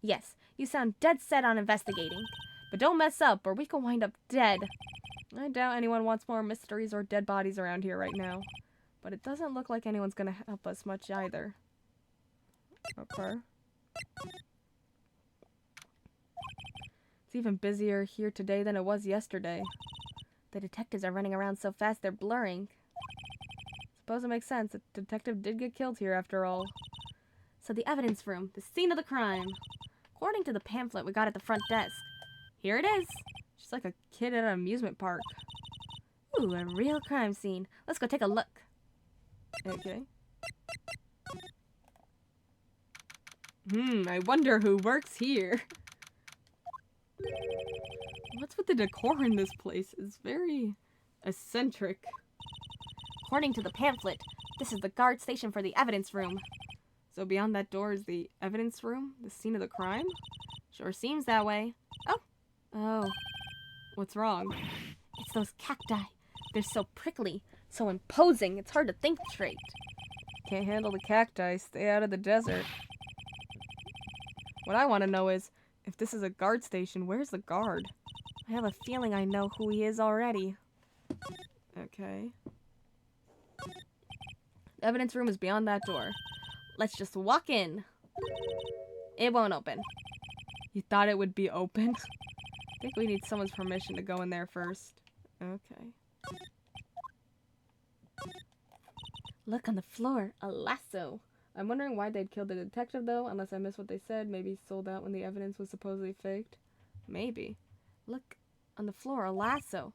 Yes, you sound dead set on investigating. But don't mess up or we could wind up dead. I doubt anyone wants more mysteries or dead bodies around here right now. But it doesn't look like anyone's gonna help us much either. Okay. It's even busier here today than it was yesterday. The detectives are running around so fast they're blurring. Suppose it makes sense. A detective did get killed here after all. So the evidence room, the scene of the crime. According to the pamphlet we got at the front desk. Here it is. She's like a kid at an amusement park. Ooh, a real crime scene. Let's go take a look. Okay. I wonder who works here. What's with the decor in this place? It's very eccentric. According to the pamphlet, this is the guard station for the evidence room. So beyond that door is the evidence room? The scene of the crime? Sure seems that way. Oh. What's wrong? It's those cacti. They're so prickly, so imposing, it's hard to think straight. Can't handle the cacti. Stay out of the desert. What I want to know is, if this is a guard station, where's the guard? I have a feeling I know who he is already. Okay. The evidence room is beyond that door. Let's just walk in. It won't open. You thought it would be open? I think we need someone's permission to go in there first. Okay. Look on the floor. A lasso. I'm wondering why they'd killed the detective, though, unless I missed what they said. Maybe sold out when the evidence was supposedly faked. Maybe. Look on the floor. A lasso.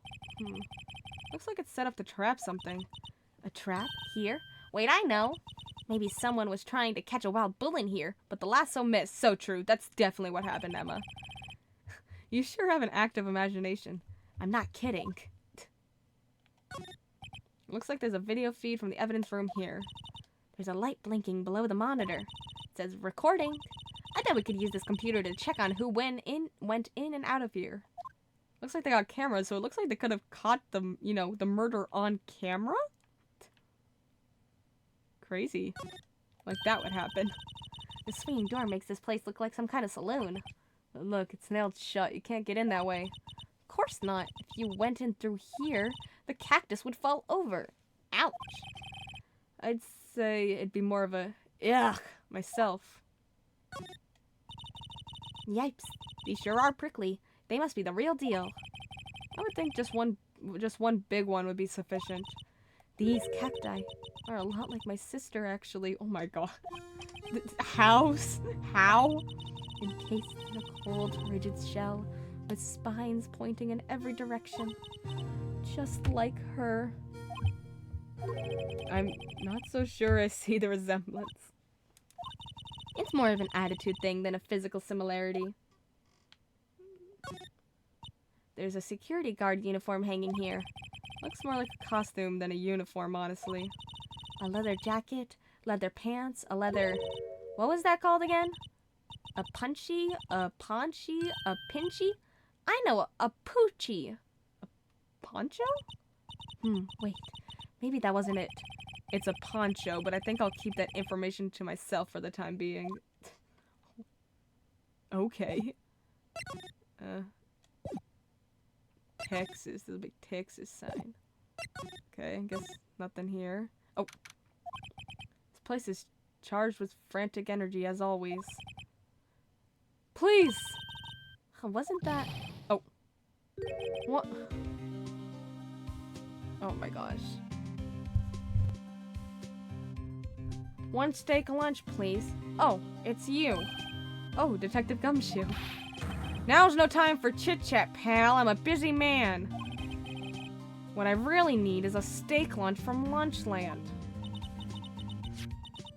Looks like it's set up to trap something. A trap? Here? Wait, I know. Maybe someone was trying to catch a wild bull in here, but the lasso missed. So true. That's definitely what happened, Emma. You sure have an active imagination. I'm not kidding. Looks like there's a video feed from the evidence room here. There's a light blinking below the monitor. It says recording. I bet we could use this computer to check on who went in and out of here. Looks like they got cameras, so it looks like they could have caught the, the murder on camera? Crazy. Like that would happen. The swinging door makes this place look like some kind of saloon. But look, it's nailed shut. You can't get in that way. Of course not. If you went in through here, the cactus would fall over. Ouch. I'd say it'd be more of a yuck myself. Yipes. These sure are prickly. They must be the real deal. I would think just one big one would be sufficient. These cacti are a lot like my sister, actually. Oh my god. How? Encased in a cold, rigid shell, with spines pointing in every direction. Just like her. I'm not so sure I see the resemblance. It's more of an attitude thing than a physical similarity. There's a security guard uniform hanging here. Looks more like a costume than a uniform, honestly. A leather jacket, leather pants, a leather... What was that called again? A punchy, a paunchy, a pinchy? I know, a poochie. A poncho? Wait. Maybe that wasn't it. It's a poncho, but I think I'll keep that information to myself for the time being. Okay. Texas. There's a big Texas sign. Okay, I guess nothing here. Oh. This place is charged with frantic energy, as always. Please! Wasn't that... Oh. What? Oh my gosh. One steak lunch, please. Oh, it's you. Oh, Detective Gumshoe. Now's no time for chit-chat, pal. I'm a busy man. What I really need is a steak lunch from Lunchland.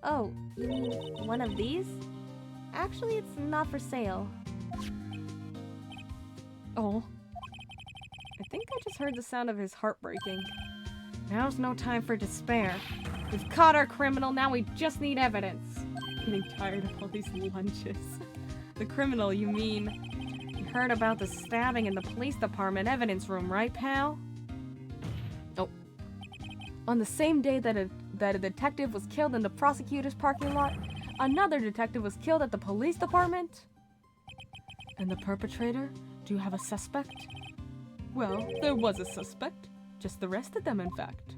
Oh, you mean one of these? Actually, it's not for sale. Oh. I think I just heard the sound of his heart breaking. Now's no time for despair. We've caught our criminal, now we just need evidence. I'm getting tired of all these lunches. The criminal, you mean? You heard about the stabbing in the police department evidence room, right, pal? Oh. On the same day that a detective was killed in the prosecutor's parking lot, another detective was killed at the police department? And the perpetrator? Do you have a suspect? Well, there was a suspect. Just arrested them, in fact.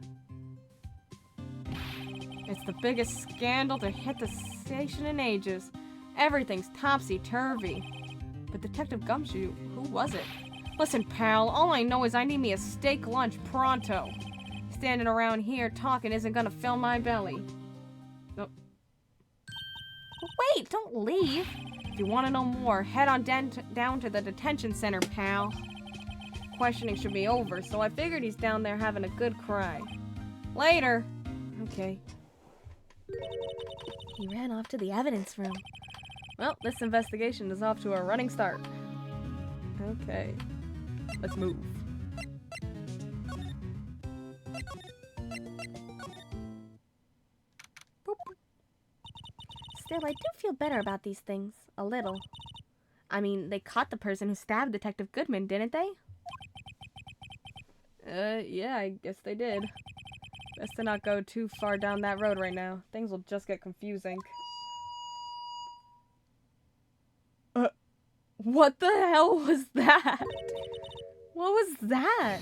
It's the biggest scandal to hit the station in ages. Everything's topsy-turvy. But Detective Gumshoe, who was it? Listen, pal, all I know is I need me a steak lunch pronto. Standing around here talking isn't gonna fill my belly. Nope. Wait, don't leave. If you want to know more, head on down to the detention center, pal. Questioning should be over, so I figured he's down there having a good cry. Later. Okay. He ran off to the evidence room. Well, this investigation is off to a running start. Okay. Let's move. Boop. Still, I do feel better about these things. A little. I mean, they caught the person who stabbed Detective Goodman, didn't they? Yeah, I guess they did. Best to not go too far down that road right now. Things will just get confusing. What the hell was that? What was that?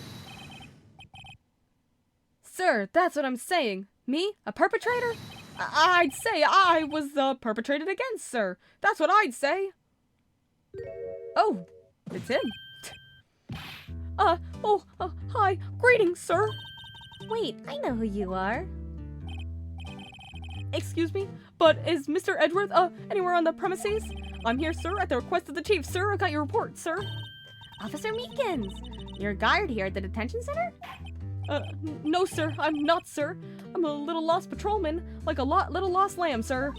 Sir, that's what I'm saying. Me? A perpetrator? I'd say I was perpetrated against, sir. That's what I'd say. Oh, it's him. Hi. Greetings, sir. Wait, I know who you are. Excuse me, but is Mr. Edgeworth, anywhere on the premises? I'm here, sir, at the request of the chief, sir. I got your report, sir. Officer Meekins, you're a guard here at the detention center? No, sir, I'm not, sir. I'm a little lost patrolman, like a little lost lamb, sir.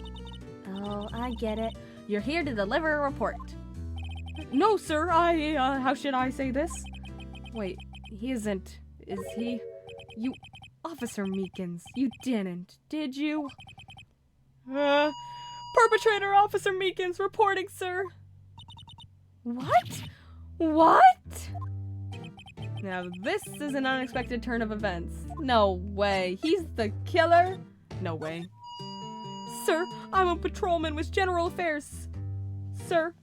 Oh, I get it. You're here to deliver a report. No, sir, how should I say this? Wait, he isn't, is he? You, Officer Meekins, you didn't, did you? Perpetrator Officer Meekins reporting, sir. What? What? Now this is an unexpected turn of events. No way, he's the killer? No way. Sir, I'm a patrolman with General Affairs. Sir.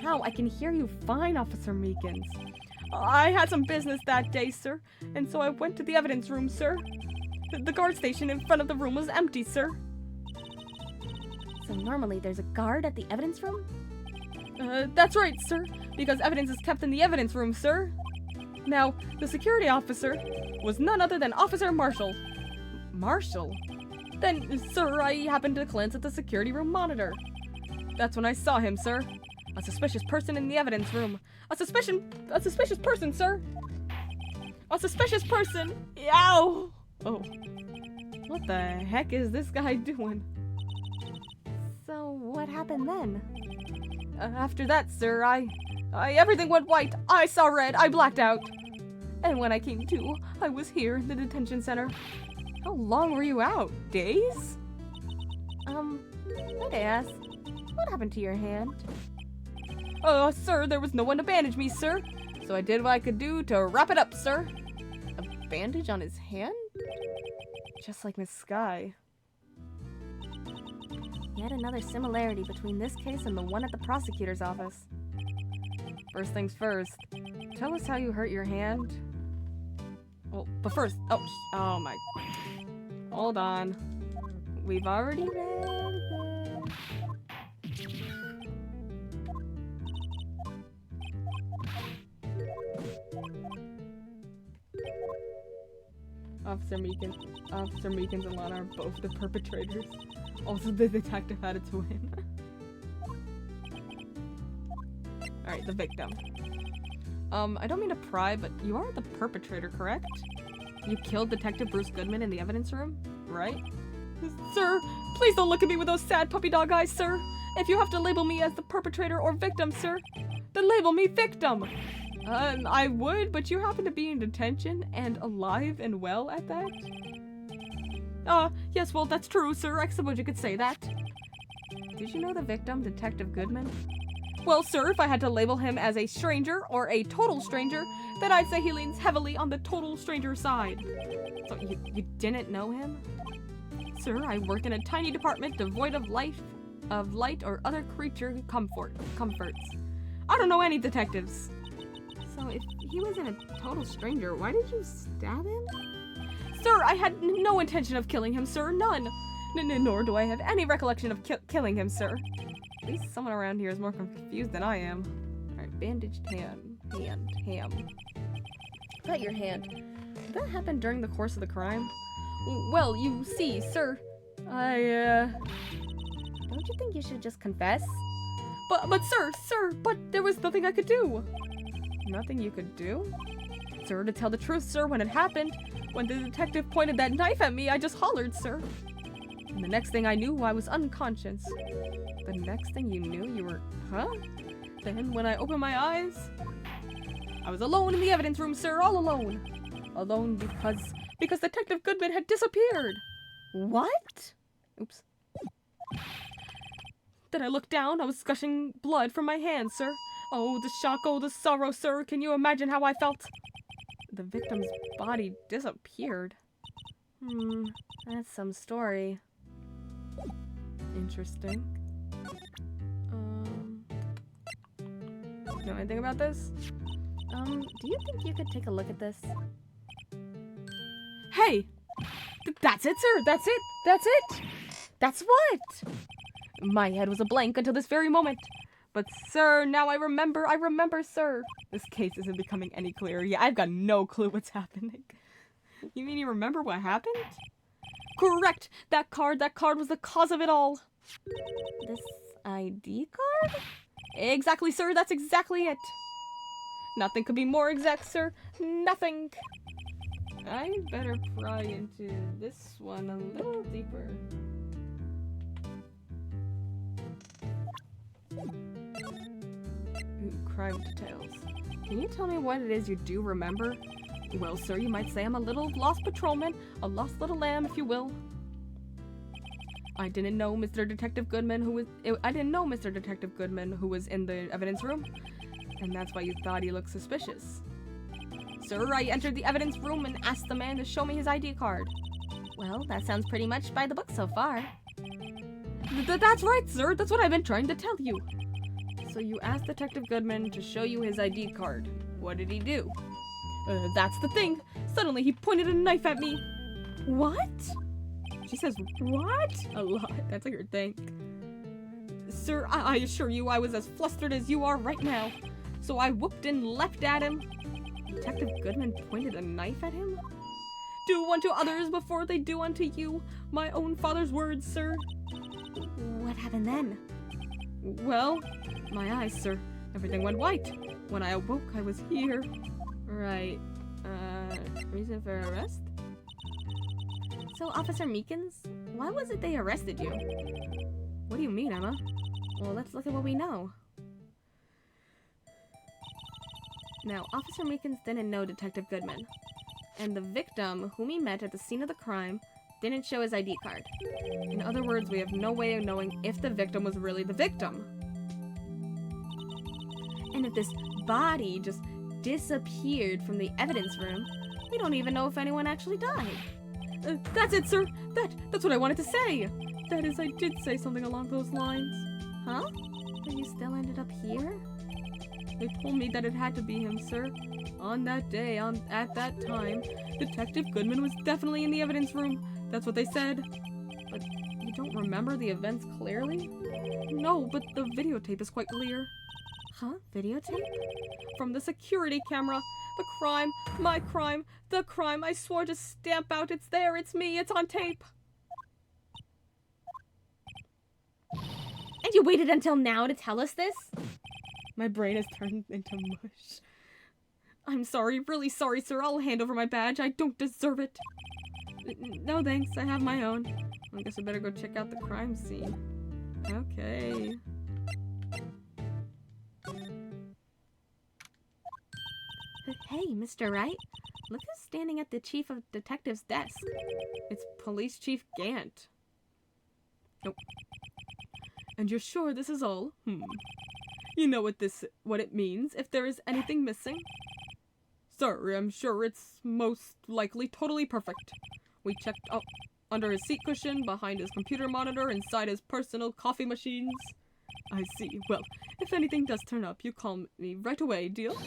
How? I can hear you fine, Officer Meekins. I had some business that day, sir, and so I went to the evidence room, sir. The guard station in front of the room was empty, sir. So normally there's a guard at the evidence room? That's right, sir, because evidence is kept in the evidence room, sir. Now, the security officer was none other than Officer Marshall. Marshall? Then, sir, I happened to glance at the security room monitor. That's when I saw him, sir. A suspicious person in the evidence room. A suspicious person, sir. A suspicious person. Ow! Oh. What the heck is this guy doing? So what happened then? After that, sir, everything went white. I saw red. I blacked out. And when I came to, I was here in the detention center. How long were you out? Days? I'd ask, what happened to your hand? Sir, there was no one to bandage me, sir. So I did what I could do to wrap it up, sir. A bandage on his hand? Just like Miss Sky. Yet another similarity between this case and the one at the prosecutor's office. First things first, tell us how you hurt your hand. Well, but first, oh my. Hold on. We've already read this. Officer Meekins and Lana are both the perpetrators. Also, the detective had it to win. Alright, the victim. I don't mean to pry, but you are the perpetrator, correct? You killed Detective Bruce Goodman in the evidence room, right? Sir, please don't look at me with those sad puppy dog eyes, sir. If you have to label me as the perpetrator or victim, sir, then label me victim. I would, but you happen to be in detention and alive and well at that? Yes, well, that's true, sir. I suppose you could say that. Did you know the victim, Detective Goodman? Well, sir, if I had to label him as a stranger or a total stranger, then I'd say he leans heavily on the total stranger side. So you didn't know him? Sir, I worked in a tiny department devoid of light or other creature comforts. I don't know any detectives. So if he wasn't a total stranger, why did you stab him? Sir, I had no intention of killing him, sir, none. Nor do I have any recollection of killing him, sir. At least someone around here is more confused than I am. Alright, bandaged ham. Got your hand. Did that happen during the course of the crime? Well, you see, sir, Don't you think you should just confess? But sir, but there was nothing I could do. Nothing you could do? Sir, to tell the truth, sir, when it happened, when the detective pointed that knife at me, I just hollered, sir. And the next thing I knew, I was unconscious. The next thing you knew, you were, huh? Then, when I opened my eyes, I was alone in the evidence room, sir, all alone. Alone because Detective Goodman had disappeared. What? Oops. Then I looked down, I was gushing blood from my hands, sir. Oh, the shock, oh, the sorrow, sir. Can you imagine how I felt? The victim's body disappeared. That's some story. Interesting. Know anything about this? Do you think you could take a look at this? Hey! That's it, sir! That's it! That's it! That's what? My head was a blank until this very moment. But, sir, now I remember, sir. This case isn't becoming any clearer. Yeah, I've got no clue what's happening. You mean you remember what happened? Correct! That card was the cause of it all. This ID card? Exactly, sir. That's exactly it. Nothing could be more exact, sir. Nothing. I better pry into this one a little deeper. Crime details. Can you tell me what it is you do remember? Well, sir, you might say I'm a little lost patrolman, a lost little lamb, if you will. I didn't know Mr. Detective Goodman who was in the evidence room, and that's why you thought he looked suspicious. Sir, I entered the evidence room and asked the man to show me his ID card. Well, that sounds pretty much by the book so far. That's right, sir. That's what I've been trying to tell you. So you asked Detective Goodman to show you his ID card. What did he do? That's the thing. Suddenly he pointed a knife at me. What? She says, what? A lot. That's like her thing. Sir, I assure you I was as flustered as you are right now. So I whooped and leapt at him. Detective Goodman pointed a knife at him? Do unto others before they do unto you. My own father's words, sir. What happened then? Well, my eyes, sir. Everything went white. When I awoke, I was here. Right. Reason for arrest? So, Officer Meekins, why was it they arrested you? What do you mean, Emma? Well, let's look at what we know. Now, Officer Meekins didn't know Detective Goodman. And the victim, whom he met at the scene of the crime, didn't show his ID card. In other words, we have no way of knowing if the victim was really the victim. And if this body just disappeared from the evidence room, we don't even know if anyone actually died. That's it, sir! That's what I wanted to say! That is, I did say something along those lines. Huh? But you still ended up here? They told me that it had to be him, sir. On that day, at that time, Detective Goodman was definitely in the evidence room. That's what they said. But you don't remember the events clearly? No, but the videotape is quite clear. Huh? Videotape? From the security camera. The crime, my crime, the crime I swore to stamp out. It's there, it's me, it's on tape. And you waited until now to tell us this? My brain has turned into mush. I'm sorry, really sorry, sir. I'll hand over my badge. I don't deserve it. No thanks, I have my own. I guess I better go check out the crime scene. Okay. Hey, Mr. Wright. Look who's standing at the Chief of Detectives' desk. It's Police Chief Gant. Nope. And you're sure this is all? You know what it means if there is anything missing? Sir, I'm sure it's most likely totally perfect. We checked up under his seat cushion, behind his computer monitor, inside his personal coffee machines. I see. Well, if anything does turn up, you call me right away, deal?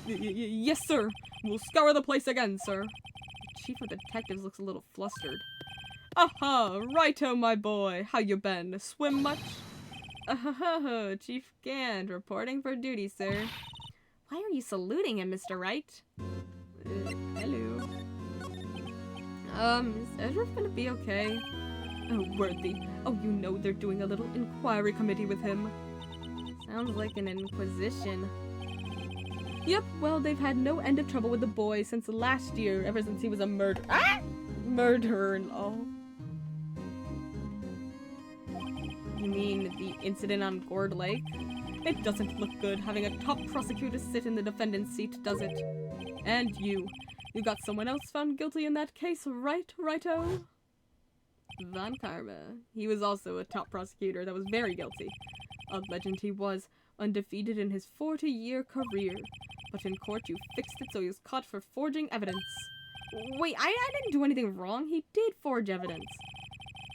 Yes, sir. We'll scour the place again, sir. The Chief of Detectives looks a little flustered. Aha! Righto, my boy. How you been? Swim much? Chief Gant, reporting for duty, sir. Why are you saluting him, Mr. Wright? Hello. Is Edward gonna be okay? Oh, Worthy. Oh, you know they're doing a little inquiry committee with him. Sounds like an inquisition. Yep, well, they've had no end of trouble with the boy since last year, ever since he was a murderer and all. You mean the incident on Gourd Lake? It doesn't look good having a top prosecutor sit in the defendant's seat, does it? And you got someone else found guilty in that case, right, righto? Von Karma. He was also a top prosecutor that was very guilty. A legend he was, undefeated in his 40-year career. But in court you fixed it so he was caught for forging evidence. Wait, I didn't do anything wrong. He did forge evidence.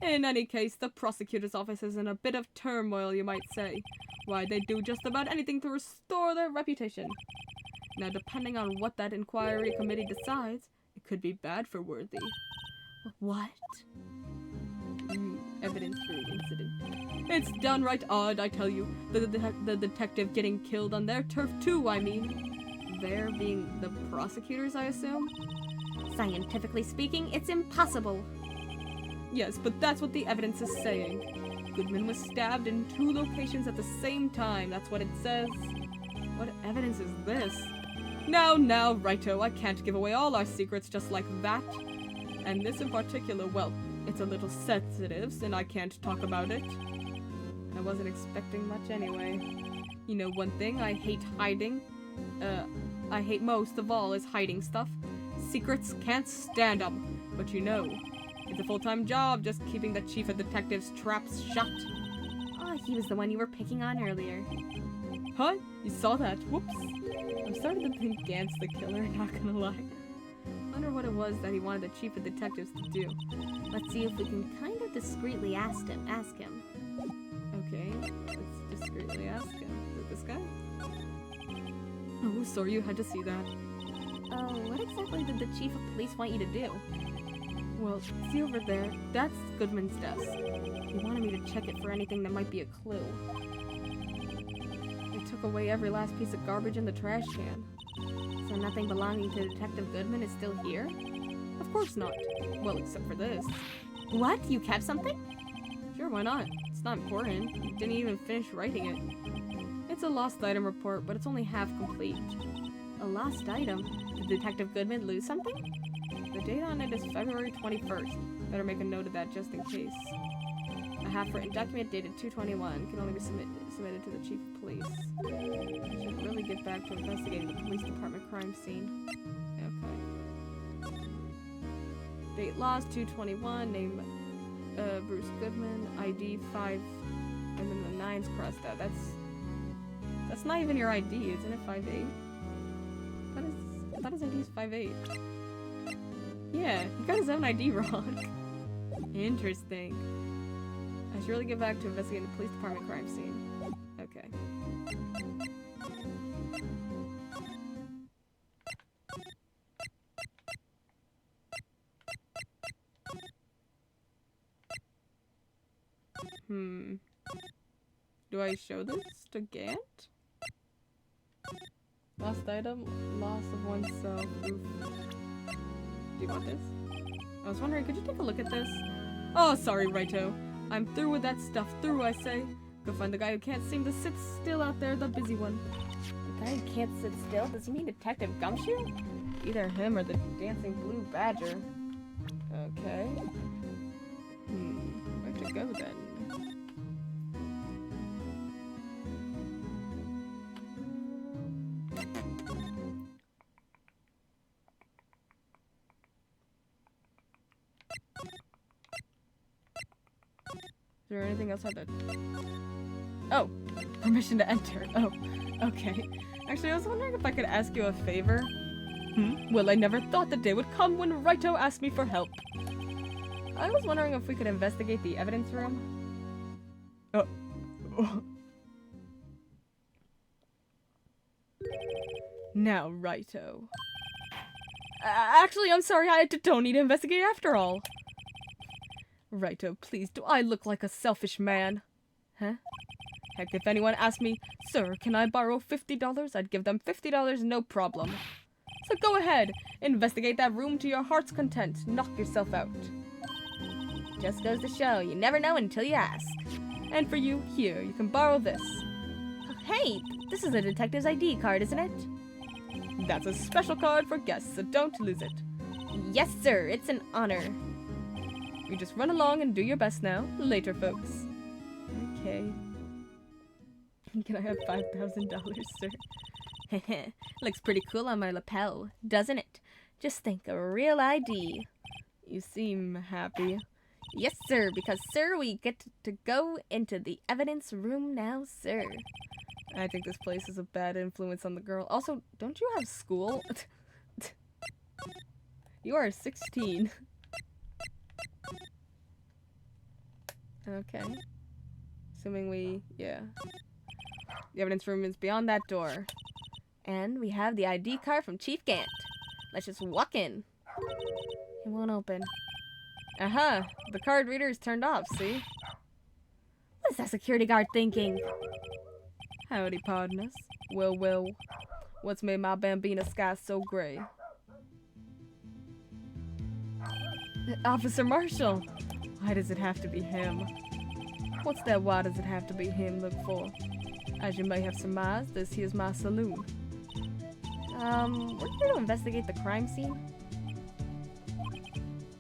In any case, the prosecutor's office is in a bit of turmoil, you might say. Why, they do just about anything to restore their reputation. Now, depending on what that inquiry committee decides, it could be bad for Worthy. What? Evidence for the incident. It's downright odd, I tell you. The detective getting killed on their turf too, I mean. There being the prosecutors, I assume? Scientifically speaking, it's impossible. Yes, but that's what the evidence is saying. Goodman was stabbed in 2 locations at the same time. That's what it says. What evidence is this? Now, Righto, I can't give away all our secrets just like that. And this in particular, well, it's a little sensitive, and I can't talk about it. I wasn't expecting much anyway. You know, one thing I hate hiding, I hate most of all is hiding stuff. Secrets, can't stand them. But you know, it's a full-time job just keeping the chief of detectives' traps shut. Oh, he was the one you were picking on earlier. Huh? You saw that? Whoops. I'm starting to think Gant's the killer, not gonna lie. Wonder what it was that he wanted the chief of detectives to do. Let's see if we can kind of discreetly ask him. Okay, let's discreetly ask him. Is it this guy? Oh, sorry you had to see that. Oh, what exactly did the chief of police want you to do? Well, see over there? That's Goodman's desk. He wanted me to check it for anything that might be a clue. They took away every last piece of garbage in the trash can. So nothing belonging to Detective Goodman is still here? Of course not. Well, except for this. What? You kept something? Sure, why not? It's not important. You didn't even finish writing it. It's a lost item report, but it's only half complete. A lost item? Did Detective Goodman lose something? The date on it is February 21st. Better make a note of that just in case. A half-written document dated 2/21 can only be submitted to the chief of police. I should really get back to investigating the police department crime scene. Okay. Date lost 2/21. Name Bruce Goodman. ID 5. And then the 9's crossed out. That's not even your ID, isn't it? 5'8". I thought his ID is 5'8". Yeah, he got his own ID wrong. Interesting. I should really get back to investigating the police department crime scene. Okay. Do I show this to Gant? Lost item, loss of oneself. Oof. Do you want this? I was wondering, could you take a look at this? Oh, sorry, Righto. I'm through with that stuff. Through, I say. Go find the guy who can't seem to sit still out there, the busy one. The guy who can't sit still? Does he mean Detective Gumshoe? Either him or the dancing blue badger. Okay. Where to go then? Is there anything else I have to... Oh! Permission to enter. Oh, okay. Actually, I was wondering if I could ask you a favor. Well, I never thought the day would come when Righto asked me for help. I was wondering if we could investigate the evidence room. Oh. Now, Righto. Actually, I'm sorry, I don't need to investigate after all. Righto, please, do I look like a selfish man? Huh? Heck, if anyone asked me, "Sir, can I borrow $50?" I'd give them $50, no problem. So go ahead, investigate that room to your heart's content. Knock yourself out. Just goes to show, you never know until you ask. And for you, here, you can borrow this. Hey, this is a detective's ID card, isn't it? That's a special card for guests, so don't lose it. Yes, sir, it's an honor. You just run along and do your best now. Later, folks. Okay. Can I have $5,000, sir? Looks pretty cool on my lapel, doesn't it? Just think, a real ID. You seem happy. Yes, sir, because, sir, we get to go into the evidence room now, sir. I think this place is a bad influence on the girl. Also, don't you have school? You are 16. Okay. Assuming yeah. The evidence room is beyond that door. And we have the ID card from Chief Gant. Let's just walk in. It won't open. Uh-huh. The card reader is turned off, see? What is that security guard thinking? Howdy, partners. Well, what's made my bambina sky so gray? Officer Marshall! Why does it have to be him? What's that why does it have to be him look for? As you may have surmised, this here's my saloon. We're here to investigate the crime scene.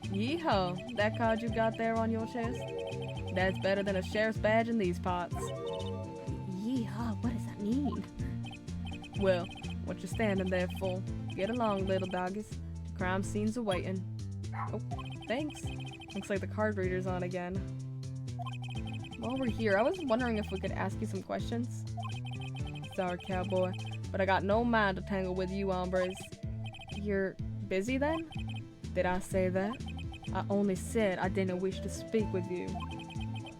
Yeehaw, that card you got there on your chest? That's better than a sheriff's badge in these parts. Yeehaw, what does that mean? Well, what you standing there for? Get along, little doggies. The crime scene's awaiting. Oh, thanks. Looks like the card reader's on again. While we're here, I was wondering if we could ask you some questions. Sorry, cowboy, but I got no mind to tangle with you hombres. You're busy then? Did I say that? I only said I didn't wish to speak with you.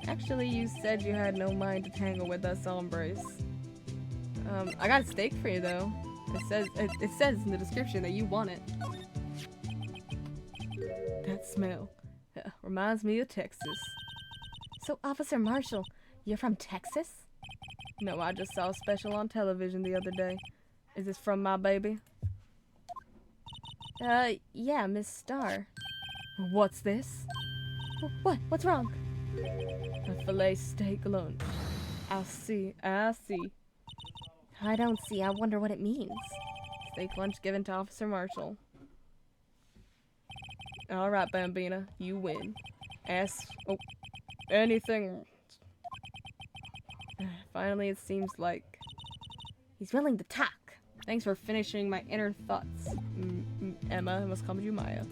Actually, you said you had no mind to tangle with us hombres. I got a steak for you though. It says in the description that you want it. That smell reminds me of Texas. So, Officer Marshall, you're from Texas? No, I just saw a special on television the other day. Is this from my baby? Yeah, Miss Starr. What's this? What? What's wrong? A filet steak lunch. I see. I don't see. I wonder what it means. Steak lunch given to Officer Marshall. Alright, Bambina, you win. Ask anything. Finally, it seems like he's willing to talk. Thanks for finishing my inner thoughts, Emma. I must call you Maya.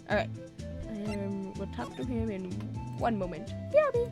Alright. We'll talk to him in one moment. BRB.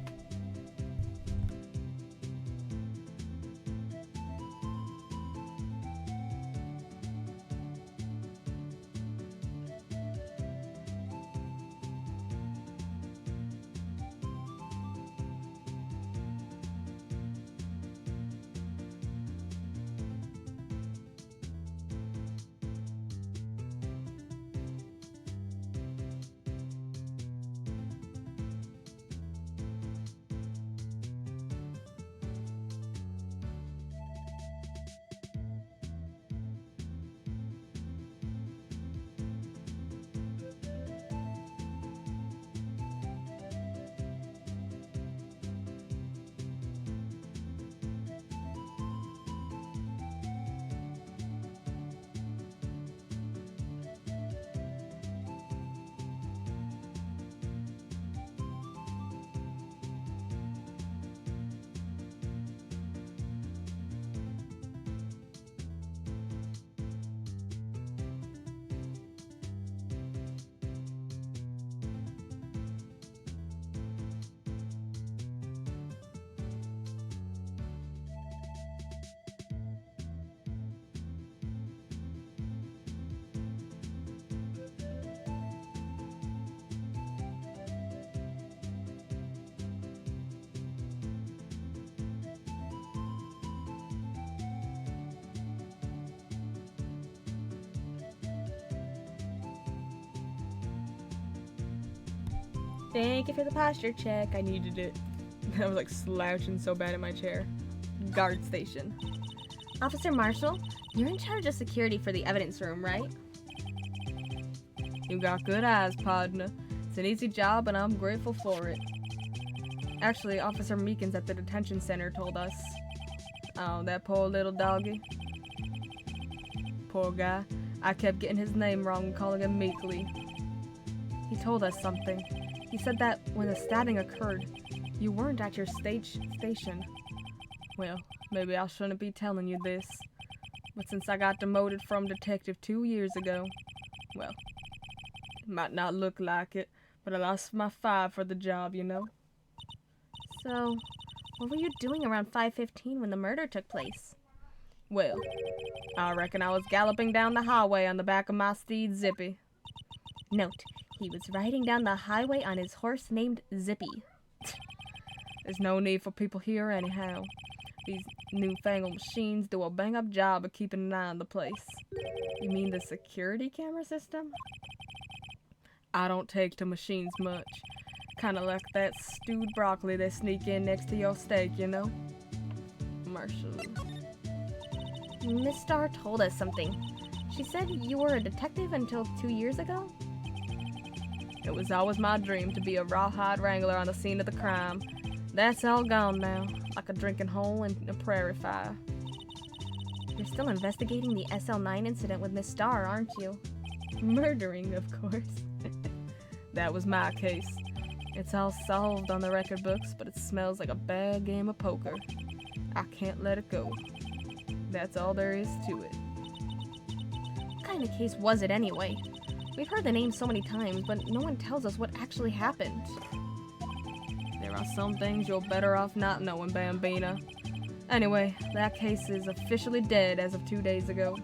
Thank you for the posture check. I needed it. I was like slouching so bad in my chair. Guard station. Officer Marshall, you're in charge of security for the evidence room, right? You got good eyes, partner. It's an easy job and I'm grateful for it. Actually, Officer Meekins at the detention center told us. Oh, that poor little doggy. Poor guy. I kept getting his name wrong and calling him Meekly. He told us something. He said that when the stabbing occurred, you weren't at your station. Well, maybe I shouldn't be telling you this, but since I got demoted from detective 2 years ago, well, it might not look like it, but I lost my 5 for the job, you know? So, what were you doing around 5:15 when the murder took place? Well, I reckon I was galloping down the highway on the back of my steed Zippy. Note, he was riding down the highway on his horse named Zippy. There's no need for people here anyhow. These newfangled machines do a bang-up job of keeping an eye on the place. You mean the security camera system? I don't take to machines much. Kinda like that stewed broccoli they sneak in next to your steak, you know? Marshall. Miss Starr told us something. She said you were a detective until 2 years ago? It was always my dream to be a rawhide wrangler on the scene of the crime. That's all gone now, like a drinking hole in a prairie fire. You're still investigating the SL9 incident with Miss Starr, aren't you? Murdering, of course. That was my case. It's all solved on the record books, but it smells like a bad game of poker. I can't let it go. That's all there is to it. What kind of case was it anyway? We've heard the name so many times, but no one tells us what actually happened. There are some things you're better off not knowing, Bambina. Anyway, that case is officially dead as of 2 days ago.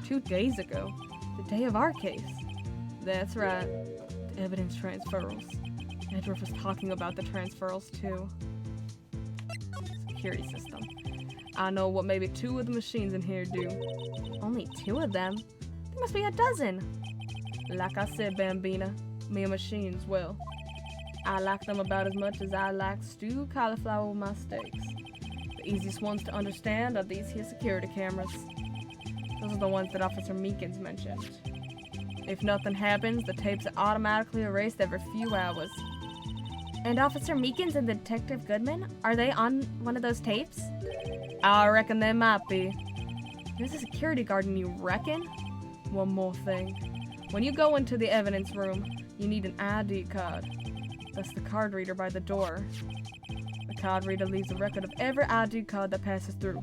2 days ago? The day of our case. That's right. The evidence transferals. Edward was talking about the transferals too. Security system. I know what maybe 2 of the machines in here do. Only 2 of them? There must be a dozen. Like I said, Bambina, me and machines, well, I like them about as much as I like stewed cauliflower with my steaks. The easiest ones to understand are these here security cameras. Those are the ones that Officer Meekins mentioned. If nothing happens, the tapes are automatically erased every few hours. And Officer Meekins and Detective Goodman, are they on one of those tapes? I reckon they might be. There's a security guard and you reckon? One more thing. When you go into the evidence room, you need an ID card. That's the card reader by the door. The card reader leaves a record of every ID card that passes through.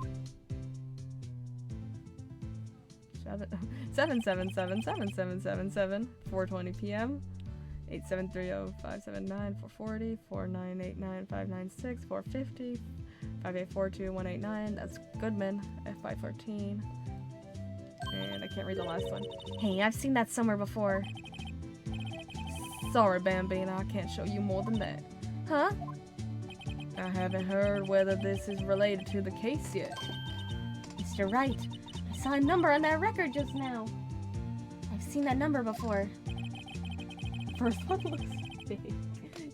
7777777 4:20 p.m. 8730-579-440 4989-596 450 5842-189. That's Goodman F514. And I can't read the last one. Hey, I've seen that somewhere before. Sorry, Bambina, I can't show you more than that. Huh? I haven't heard whether this is related to the case yet. Mr. Wright, I saw a number on that record just now. I've seen that number before. First one looks fake.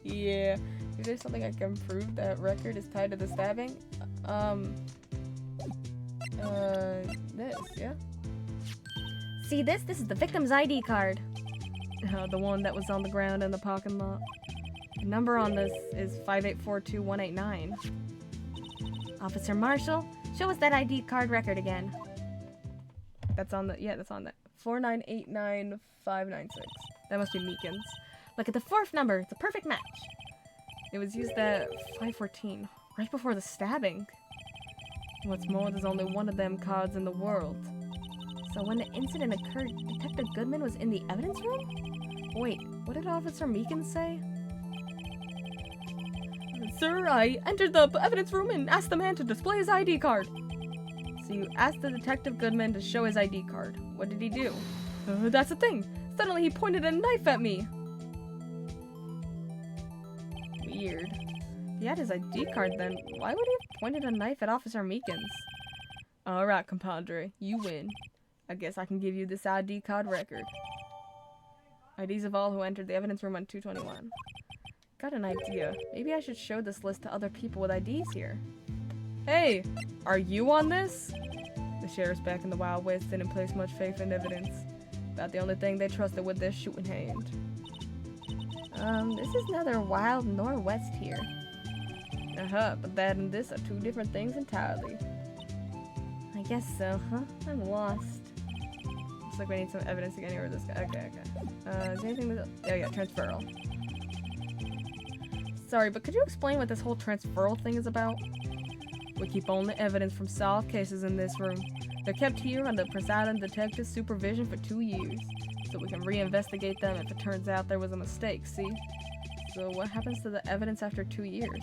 Yeah. Is there something I can prove that record is tied to the stabbing? This, yeah? See this? This is the victim's ID card. The one that was on the ground in the parking lot. The number on this is 5842189. Officer Marshall, show us that ID card record again. That's on the, yeah, that's on that. 4989596. That must be Meekins. Look at the 4th number. It's a perfect match. It was used at 514, right before the stabbing. What's more, there's only one of them cards in the world. So when the incident occurred, Detective Goodman was in the evidence room? Wait, what did Officer Meekins say? Sir, I entered the evidence room and asked the man to display his ID card. So you asked the Detective Goodman to show his ID card. What did he do? That's the thing. Suddenly he pointed a knife at me. Weird. If he had his ID card then, why would he have pointed a knife at Officer Meekins? Alright, compadre, you win. I guess I can give you this ID card record. IDs of all who entered the evidence room on 221. Got an idea. Maybe I should show this list to other people with IDs here. Hey, are you on this? The sheriff's back in the Wild West didn't place much faith in evidence. About the only thing they trusted with their shooting hand. This is neither wild nor west here. But that and this are 2 different things entirely. I guess so, huh? I'm lost. Looks like we need some evidence to get anywhere with this guy. Okay. Is there anything that... Oh yeah, transferal. Sorry, but could you explain what this whole transferal thing is about? We keep only evidence from solved cases in this room. They're kept here under presiding detective's supervision for 2 years, so we can reinvestigate them if it turns out there was a mistake, see? So what happens to the evidence after 2 years?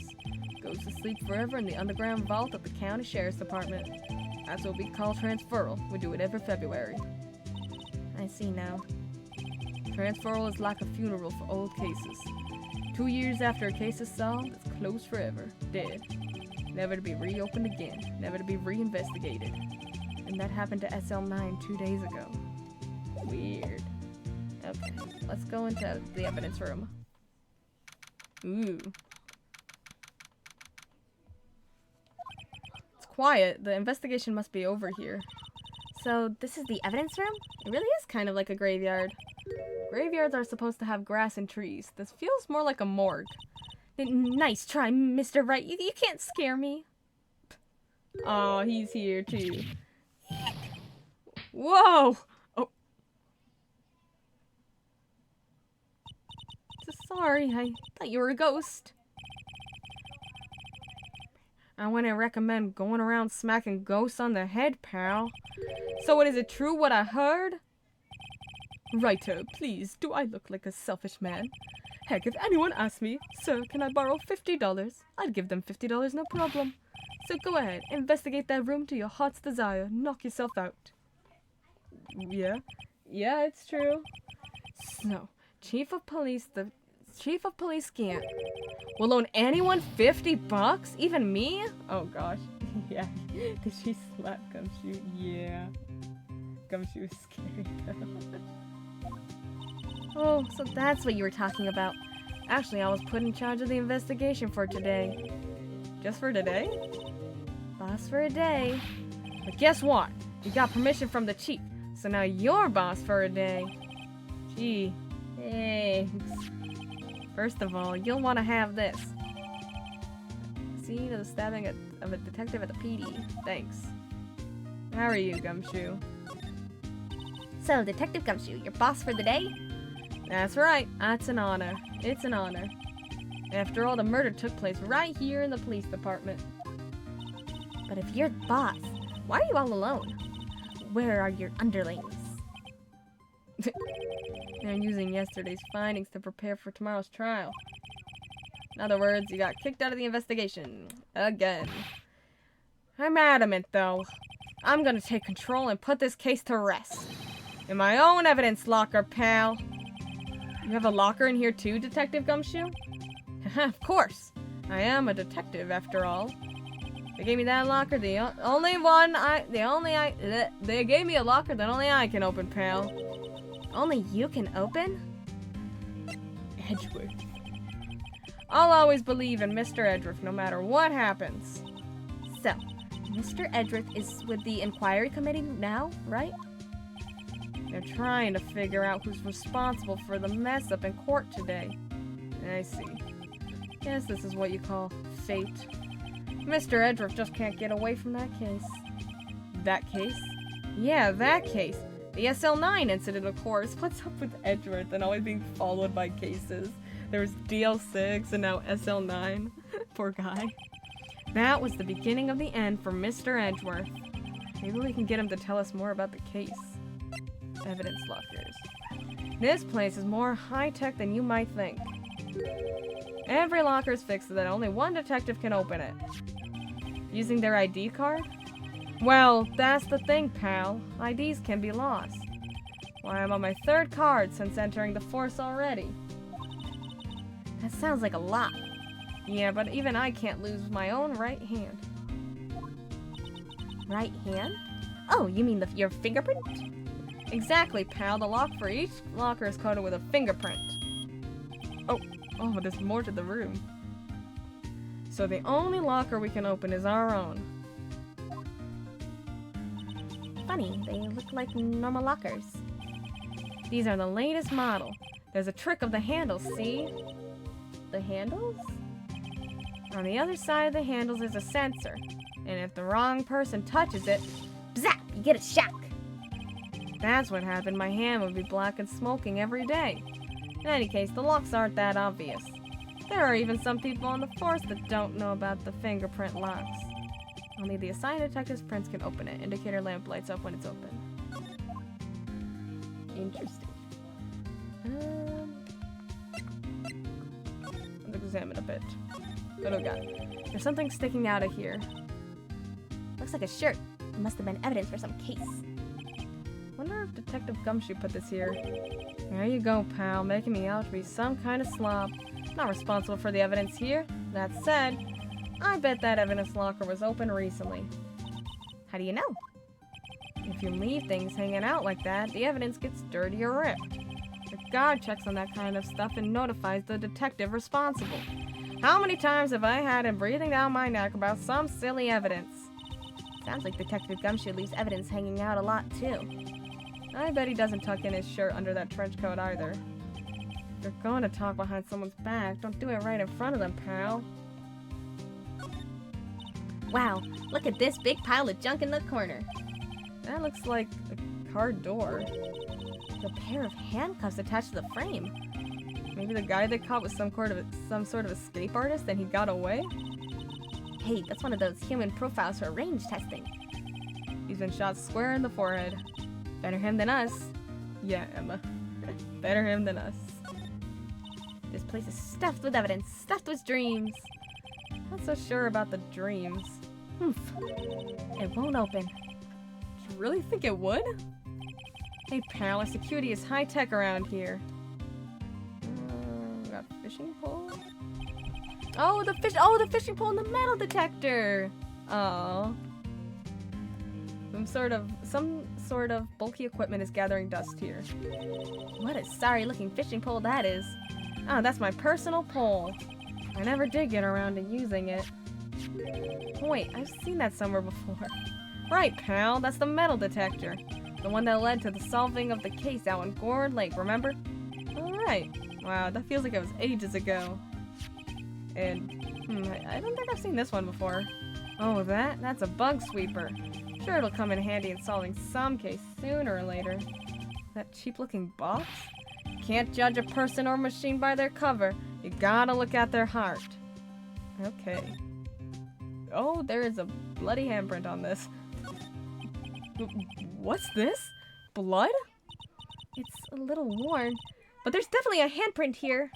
Goes to sleep forever in the underground vault of the county sheriff's department. That's what we call transferal. We do it every February. I see now. Transferal is like a funeral for old cases. 2 years after a case is solved, it's closed forever, dead. Never to be reopened again, never to be reinvestigated. And that happened to SL9 2 days ago. Weird. Okay, let's go into the evidence room. Ooh. It's quiet. The investigation must be over here. So this is the evidence room? It really is kind of like a graveyard. Graveyards are supposed to have grass and trees. This feels more like a morgue. Nice try, Mr. Wright. You can't scare me. Oh, he's here too. Whoa! Oh. Sorry, I thought you were a ghost. I wouldn't recommend going around smacking ghosts on the head, pal. So is it true what I heard? Righto, please, do I look like a selfish man? Heck, if anyone asked me, sir, can I borrow $50? I'd give them $50, no problem. So go ahead, investigate that room to your heart's desire. Knock yourself out. Yeah, it's true. So, Chief of Police Scant will loan anyone $50? Even me? Oh gosh. Yeah. Did she slap Gumshoe? Yeah. Gumshoe is scary though. Oh, so that's what you were talking about. Actually, I was put in charge of the investigation for today. Just for today? Boss for a day. But guess what? You got permission from the chief, so now you're boss for a day. Gee, thanks. First of all, you'll want to have this. Scene of the stabbing of a detective at the PD. Thanks. How are you, Gumshoe? So, Detective Gumshoe, your boss for the day? That's right. That's an honor. It's an honor. After all, the murder took place right here in the police department. But if you're the boss, why are you all alone? Where are your underlings? I'm using yesterday's findings to prepare for tomorrow's trial. In other words, you got kicked out of the investigation. Again. I'm adamant, though. I'm gonna take control and put this case to rest. In my own evidence locker, pal. You have a locker in here too, Detective Gumshoe? Of course. I am a detective, after all. They gave me that locker, they gave me a locker that only I can open, pal. Only you can open? Edgeworth. I'll always believe in Mr. Edgeworth, no matter what happens. So, Mr. Edgeworth is with the inquiry committee now, right? They're trying to figure out who's responsible for the mess up in court today. I see. Guess this is what you call fate. Mr. Edgeworth just can't get away from that case. That case? Yeah, that case. The SL9 incident, of course. What's up with Edgeworth and always being followed by cases? There was DL6 and now SL9. Poor guy. That was the beginning of the end for Mr. Edgeworth. Maybe we can get him to tell us more about the case. Evidence lockers. This place is more high-tech than you might think. Every locker is fixed so that only one detective can open it. Using their ID card? Well, that's the thing, pal. IDs can be lost. Why, I'm on my third card since entering the force already. That sounds like a lot. Yeah, but even I can't lose my own right hand. Right hand? Oh, you mean your fingerprint? Exactly, pal. The lock for each locker is coded with a fingerprint. Oh, there's more to the room. So the only locker we can open is our own. Funny, they look like normal lockers. These are the latest model. There's a trick of the handles, see? The handles? On the other side of the handles is a sensor. And if the wrong person touches it, zap! You get a shock. That's what happened. My hand would be black and smoking every day. In any case, the locks aren't that obvious. There are even some people on the force that don't know about the fingerprint locks. Only the assigned detective's prints can open it. Indicator lamp lights up when it's open. Interesting. Let's examine a bit. What do we got? There's something sticking out of here. Looks like a shirt. It must have been evidence for some case. Wonder if Detective Gumshoe put this here. There you go, pal, making me out to be some kind of slob. Not responsible for the evidence here. That said, I bet that evidence locker was open recently. How do you know? If you leave things hanging out like that, the evidence gets dirty or ripped. The guard checks on that kind of stuff and notifies the detective responsible. How many times have I had him breathing down my neck about some silly evidence? Sounds like Detective Gumshoe leaves evidence hanging out a lot, too. I bet he doesn't tuck in his shirt under that trench coat either. If you're going to talk behind someone's back, don't do it right in front of them, pal. Wow, look at this big pile of junk in the corner. That looks like a car door. A pair of handcuffs attached to the frame. Maybe the guy they caught was some sort of escape artist and he got away? Hey, that's one of those human profiles for range testing. He's been shot square in the forehead. Better him than us. Yeah, Emma. Better him than us. This place is stuffed with evidence, stuffed with dreams. Not so sure about the dreams. It won't open. Do you really think it would? Hey pal, our security is high-tech around here. We got fishing pole? Oh, the fishing pole and the metal detector! Oh. Some sort of bulky equipment is gathering dust here. What a sorry-looking fishing pole that is. Oh, that's my personal pole. I never did get around to using it. Wait, I've seen that somewhere before. Right, pal, that's the metal detector. The one that led to the solving of the case out in Gourd Lake, remember? Alright. Wow, that feels like it was ages ago. And, I don't think I've seen this one before. Oh, that's a bug sweeper. Sure, it'll come in handy in solving some case sooner or later. That cheap-looking box? Can't judge a person or machine by their cover. You gotta look at their heart. Okay. Oh, there is a bloody handprint on this. What's this? Blood? It's a little worn, but there's definitely a handprint here.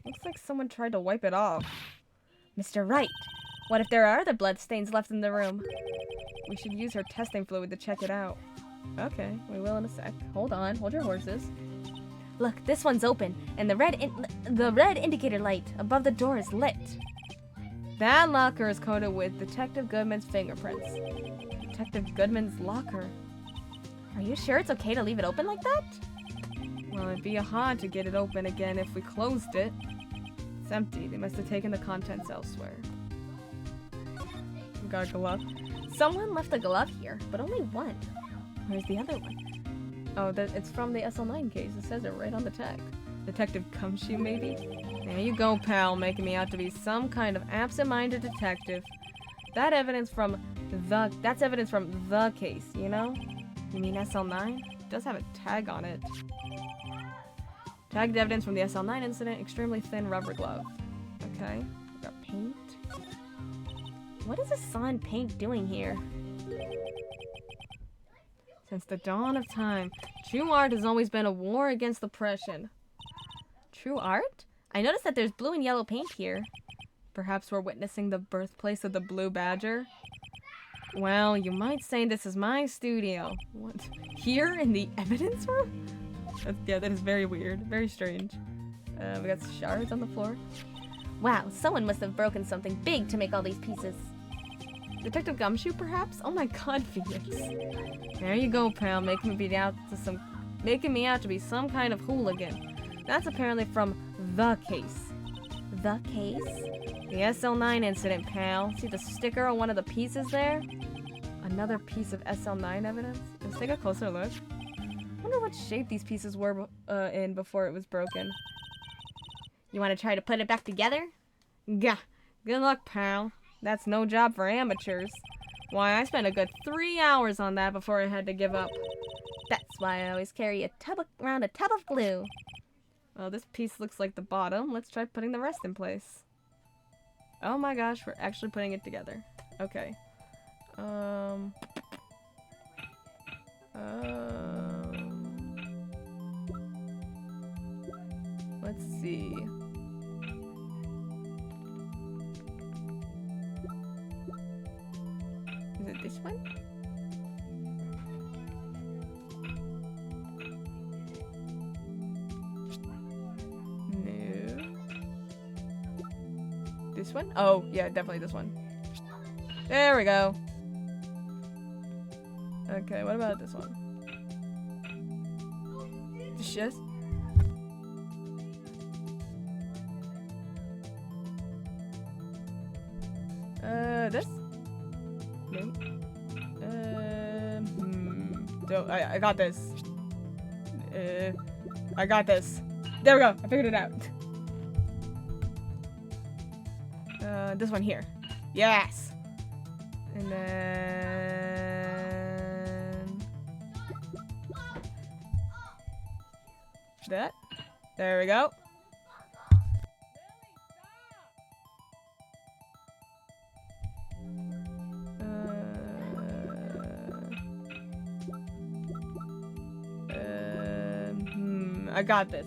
Looks like someone tried to wipe it off. Mr. Wright, what if there are other blood stains left in the room? We should use her testing fluid to check it out. Okay, we will in a sec. Hold on, hold your horses. Look, this one's open, and the red indicator light above the door is lit. That locker is coated with Detective Goodman's fingerprints. Detective Goodman's locker. Are you sure it's okay to leave it open like that? Well, it'd be hard to get it open again if we closed it. It's empty. They must have taken the contents elsewhere. We got a glove. Someone left a glove here, but only one. Where's the other one? Oh, it's from the SL9 case. It says it right on the tag. Detective Gumshoe, maybe? There you go, pal, making me out to be some kind of absent-minded detective. That's evidence from the case, you know? You mean SL9? It does have a tag on it. Tagged evidence from the SL9 incident, extremely thin rubber glove. Okay, we got paint. What is a sawn paint doing here? Since the dawn of time, true art has always been a war against oppression. True art? I noticed that there's blue and yellow paint here. Perhaps we're witnessing the birthplace of the Blue Badger? Well, you might say this is my studio. What? Here in the evidence room? Yeah, that is very weird. Very strange. We got shards on the floor. Wow, someone must have broken something big to make all these pieces. Detective Gumshoe, perhaps? Oh my god, Phoenix. There you go, pal, making me out to be some kind of hooligan. That's apparently from the case. The case? The SL9 incident, pal. See the sticker on one of the pieces there? Another piece of SL9 evidence? Let's take a closer look. Wonder what shape these pieces were in before it was broken. You want to try to put it back together? Gah. Good luck, pal. That's no job for amateurs. Why, I spent a good 3 hours on that before I had to give up. That's why I always carry around a tub of glue. Well, this piece looks like the bottom. Let's try putting the rest in place. Oh my gosh, we're actually putting it together. Okay. Let's see. Is it this one? No. This one? Oh, yeah, definitely this one. There we go. Okay, what about this one? Just this? No. I got this. I got this. There we go. I figured it out. This one here. Yes. And then that. There we go. I got this.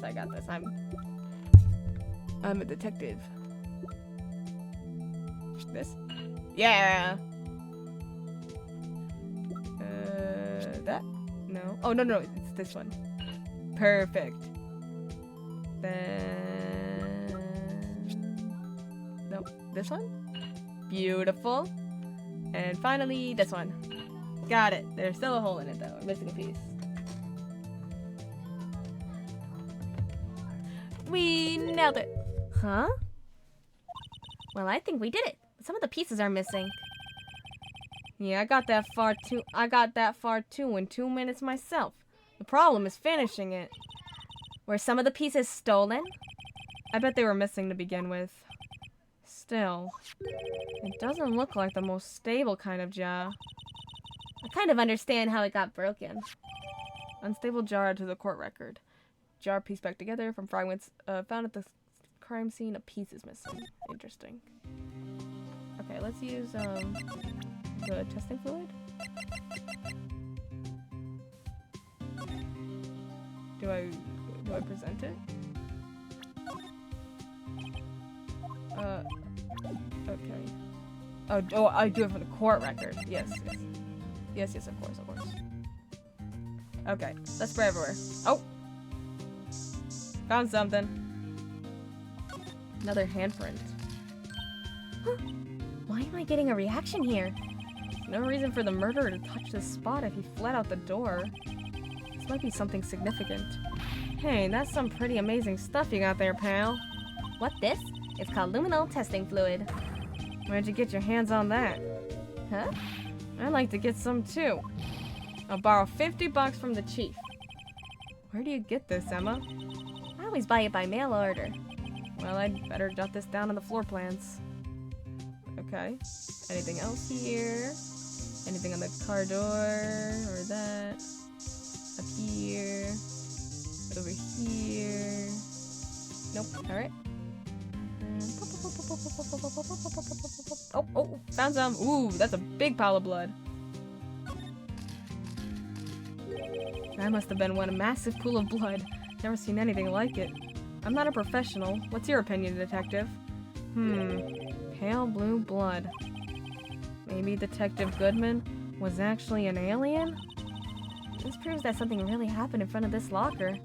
I'm a detective. This? Yeah. That? No. Oh, no, it's this one. Perfect. Then... Nope. This one? Beautiful. And finally, this one. Got it. There's still a hole in it, though. I'm missing a piece. We nailed it. Huh? Well, I think we did it. But some of the pieces are missing. Yeah, I got that far too in 2 minutes myself. The problem is finishing it. Were some of the pieces stolen? I bet they were missing to begin with. Still, it doesn't look like the most stable kind of jar. I kind of understand how it got broken. Unstable jar to the court record. Jar pieced back together from fragments found at the crime scene. A piece is missing. Interesting. Okay, let's use the testing fluid. Do I present it? Okay. Oh, I do it for the court record. Yes, of course. Okay, let's spray everywhere. Oh! Found something. Another handprint. Huh. Why am I getting a reaction here? No reason for the murderer to touch this spot if he fled out the door. This might be something significant. Hey, that's some pretty amazing stuff you got there, pal. What this? It's called luminol testing fluid. Where'd you get your hands on that? Huh? I'd like to get some too. I'll borrow $50 from the chief. Where do you get this, Emma? I always buy it by mail order. Well, I'd better jot this down on the floor plans. Okay. Anything else here? Anything on the car door? Or that? Up here? Over here? Nope. Alright. Oh, found some. Ooh, that's a big pile of blood. That must have been one massive pool of blood. Never seen anything like it. I'm not a professional. What's your opinion, detective? Pale blue blood. Maybe Detective Goodman was actually an alien? This proves that something really happened in front of this locker.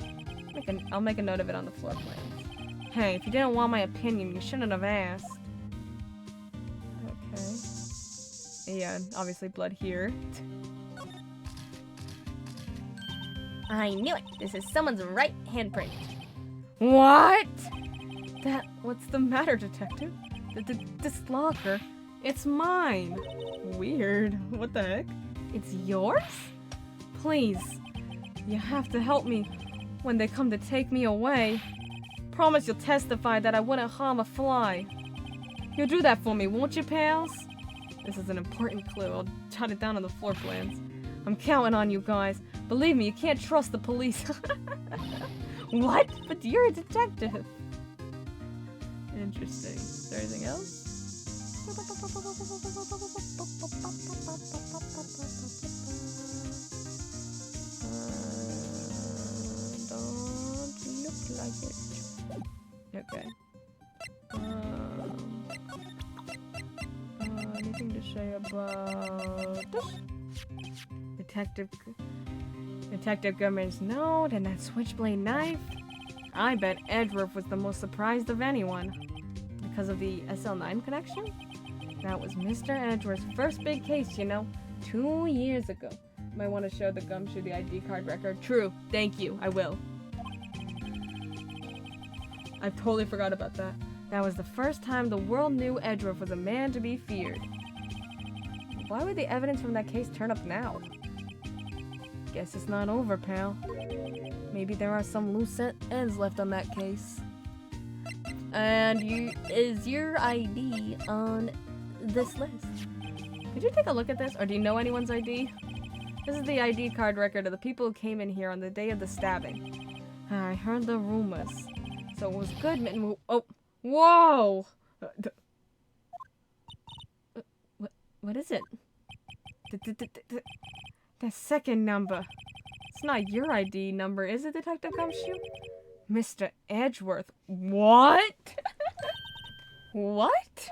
I'll make a note of it on the floor plan. Hey, if you didn't want my opinion, you shouldn't have asked. Okay. Yeah, obviously blood here. I knew it! This is someone's right handprint. What? What's the matter, detective? This locker, it's mine. Weird. What the heck? It's yours? Please, you have to help me when they come to take me away. Promise you'll testify that I wouldn't harm a fly. You'll do that for me, won't you, pals? This is an important clue. I'll jot it down on the floor plans. I'm counting on you guys. Believe me, you can't trust the police. What? But you're a detective. Interesting. Is there anything else? Don't look like it. Okay. Anything to say about this? Detective Goodman's note and that switchblade knife. I bet Edgeworth was the most surprised of anyone. Because of the SL9 connection? That was Mr. Edgeworth's first big case, you know, 2 years ago. Might want to show the gumshoe the ID card record. True. Thank you. I will. I totally forgot about that. That was the first time the world knew Edgeworth was a man to be feared. Why would the evidence from that case turn up now? Guess it's not over, pal. Maybe there are some loose ends left on that case. And is your ID on this list? Could you take a look at this, or do you know anyone's ID? This is the ID card record of the people who came in here on the day of the stabbing. I heard the rumors. So it was Goodman who— oh, whoa! What is it? The second number. It's not your ID number, is it, Detective Gumshoe? Mr. Edgeworth. What? What?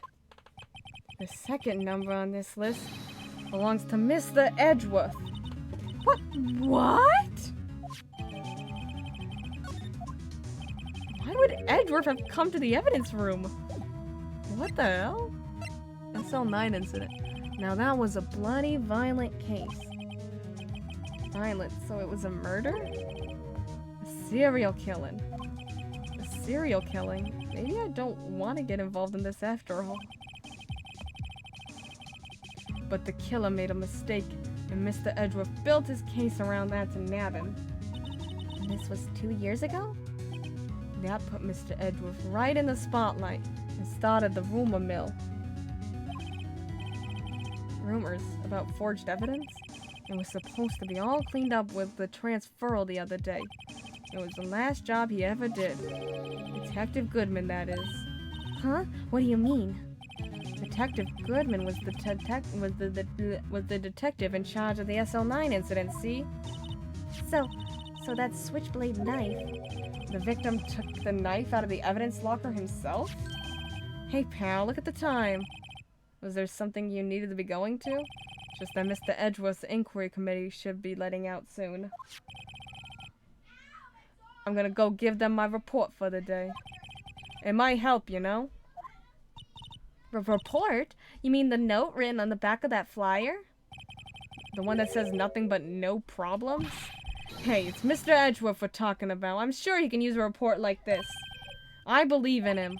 The second number on this list belongs to Mr. Edgeworth. What? What? Why would Edgeworth have come to the evidence room? What the hell? SL9 incident. Now that was a bloody, violent case. Violent, so it was a murder? A serial killing. A serial killing? Maybe I don't want to get involved in this after all. But the killer made a mistake, and Mr. Edgeworth built his case around that to nab him. And this was 2 years ago? That put Mr. Edgeworth right in the spotlight and started the rumor mill. Rumors about forged evidence? It was supposed to be all cleaned up with the transferal the other day. It was the last job he ever did. Detective Goodman, that is. Huh? What do you mean? Detective Goodman was the detective in charge of the SL9 incident, see? So that switchblade knife. The victim took the knife out of the evidence locker himself? Hey pal, look at the time. Was there something you needed to be going to? Just that Mr. Edgeworth's inquiry committee should be letting out soon. I'm gonna go give them my report for the day. It might help, you know? Report? You mean the note written on the back of that flyer? The one that says nothing but no problems? Hey, it's Mr. Edgeworth we're talking about. I'm sure he can use a report like this. I believe in him.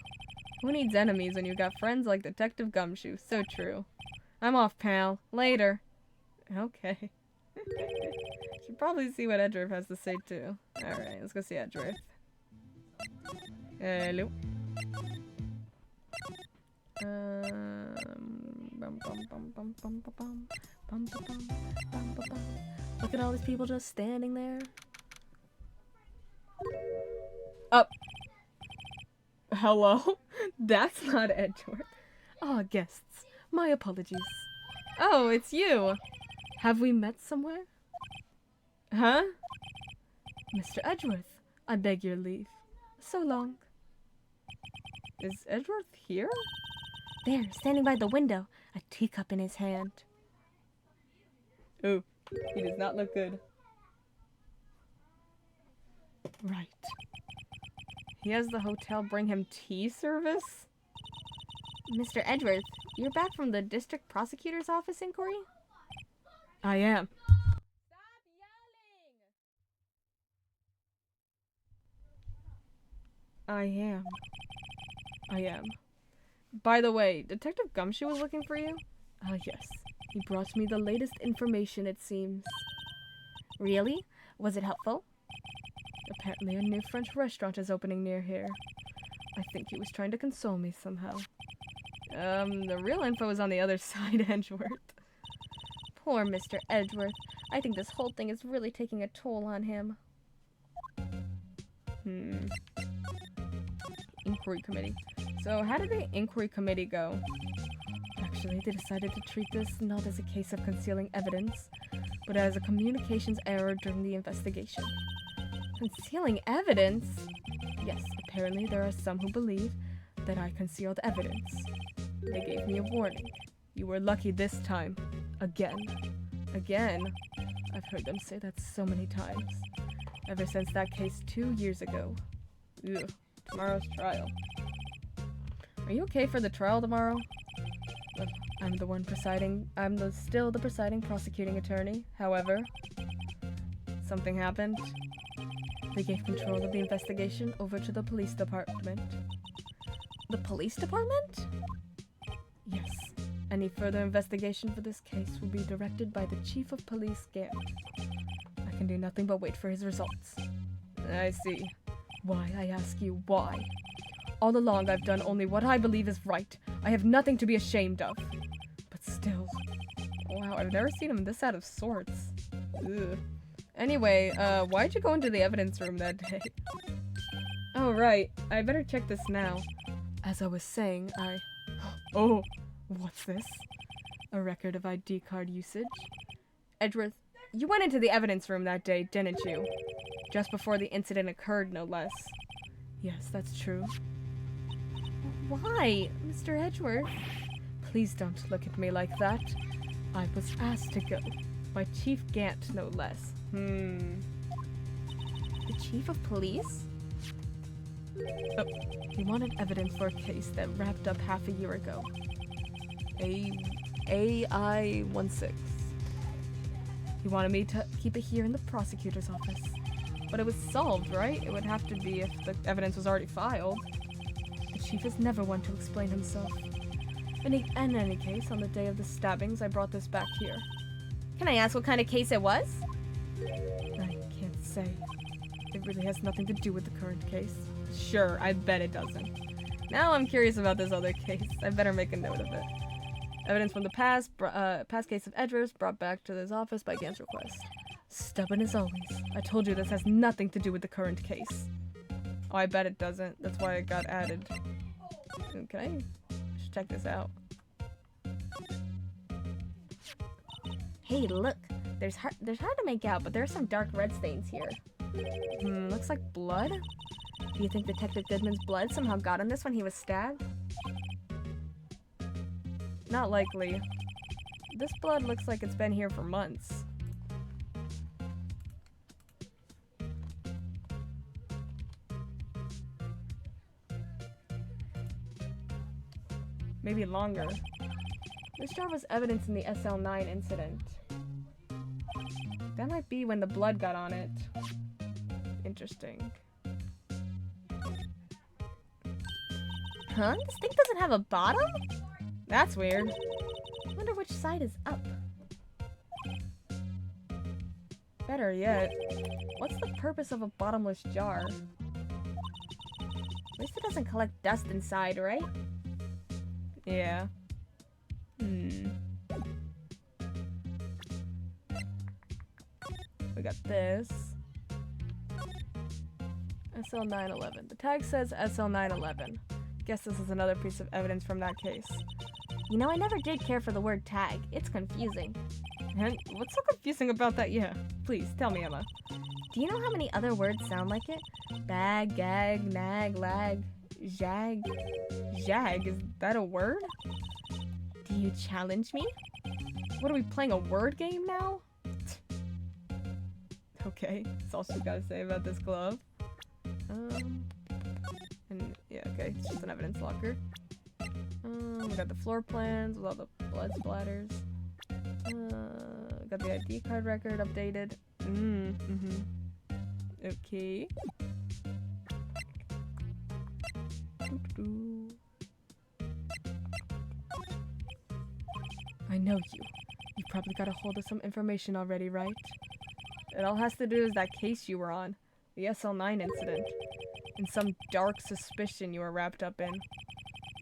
Who needs enemies when you got friends like Detective Gumshoe? So true. I'm off, pal. Later. Okay. Should probably see what Edgeworth has to say, too. Alright, let's go see Edgeworth. Hello. Look at all these people just standing there. Up. Hello? That's not Edgeworth. Ah, guests. My apologies. Oh, it's you. Have we met somewhere? Huh? Mr. Edgeworth, I beg your leave. So long. Is Edgeworth here? There, standing by the window, a teacup in his hand. Oh, he does not look good. Right. He has the hotel bring him tea service? Mr. Edgeworth, you're back from the district prosecutor's office inquiry? I am. Stop yelling! I am. By the way, Detective Gumshoe was looking for you? Ah, yes. He brought me the latest information, it seems. Really? Was it helpful? Apparently a new French restaurant is opening near here. I think he was trying to console me somehow. The real info is on the other side, Edgeworth. Poor Mr. Edgeworth. I think this whole thing is really taking a toll on him. Inquiry committee. So how did the inquiry committee go? Actually, they decided to treat this not as a case of concealing evidence, but as a communications error during the investigation. Concealing evidence? Yes, apparently there are some who believe that I concealed evidence. They gave me a warning. You were lucky this time. Again. Again? I've heard them say that so many times. Ever since that case 2 years ago. Ugh. Tomorrow's trial. Are you okay for the trial tomorrow? Look, I'm the one presiding. I'm still the presiding prosecuting attorney. However, something happened. They gave control of the investigation over to the police department. The police department? Yes. Any further investigation for this case will be directed by the chief of police, Gant. I can do nothing but wait for his results. I see. Why, I ask you, why? All along I've done only what I believe is right. I have nothing to be ashamed of. But still... Wow, I've never seen him this out of sorts. Ugh. Anyway, why'd you go into the evidence room that day? Oh, right. I better check this now. As I was saying, Oh, what's this? A record of ID card usage? Edgeworth, you went into the evidence room that day, didn't you? Just before the incident occurred, no less. Yes, that's true. Why, Mr. Edgeworth? Please don't look at me like that. I was asked to go. By Chief Gant, no less. The Chief of Police? Oh, he wanted evidence for a case that wrapped up half a year ago. AI-16. He wanted me to keep it here in the prosecutor's office. But it was solved, right? It would have to be if the evidence was already filed. The chief is never one to explain himself. In any case, on the day of the stabbings, I brought this back here. Can I ask what kind of case it was? I can't say. It really has nothing to do with the current case. Sure, I bet it doesn't. Now I'm curious about this other case. I better make a note of it. Evidence from the past case of Edgeworth brought back to this office by Gant's request. Stubborn as always. I told you this has nothing to do with the current case. Oh, I bet it doesn't. That's why it got added. Can I just check this out? Hey, look. There's hard to make out, but there are some dark red stains here. Looks like blood? Do you think Detective Goodman's blood somehow got on this when he was stabbed? Not likely. This blood looks like it's been here for months. Maybe longer. This jar was evidence in the SL9 incident. That might be when the blood got on it. Interesting. Huh? This thing doesn't have a bottom? That's weird. I wonder which side is up. Better yet, what's the purpose of a bottomless jar? At least it doesn't collect dust inside, right? Yeah. We got this. SL911. The tag says SL911. Guess this is another piece of evidence from that case. You know, I never did care for the word tag. It's confusing. And what's so confusing about that? Yeah, please, tell me, Emma. Do you know how many other words sound like it? Bag, gag, nag, lag, jag. Jag, is that a word? Do you challenge me? What, are we playing a word game now? Okay, that's all she gotta say about this glove. And yeah, okay, it's just an evidence locker. We got the floor plans with all the blood splatters. Got the ID card record updated. Okay. I know you. You probably got a hold of some information already, right? It all has to do with that case you were on. The SL9 incident. And some dark suspicion you were wrapped up in.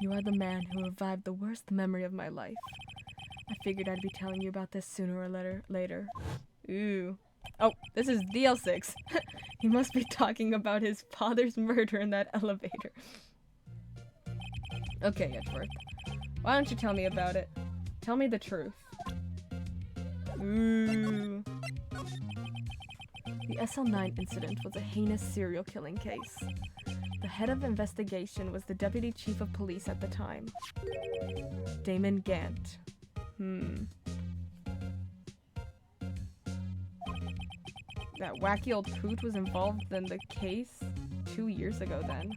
You are the man who revived the worst memory of my life. I figured I'd be telling you about this sooner or later. Ooh. Oh, this is DL6. He must be talking about his father's murder in that elevator. Okay, Edgeworth. Why don't you tell me about it? Tell me the truth. Ooh. The SL9 incident was a heinous serial killing case. The head of investigation was the deputy chief of police at the time, Damon Gant. That wacky old coot was involved in the case 2 years ago then.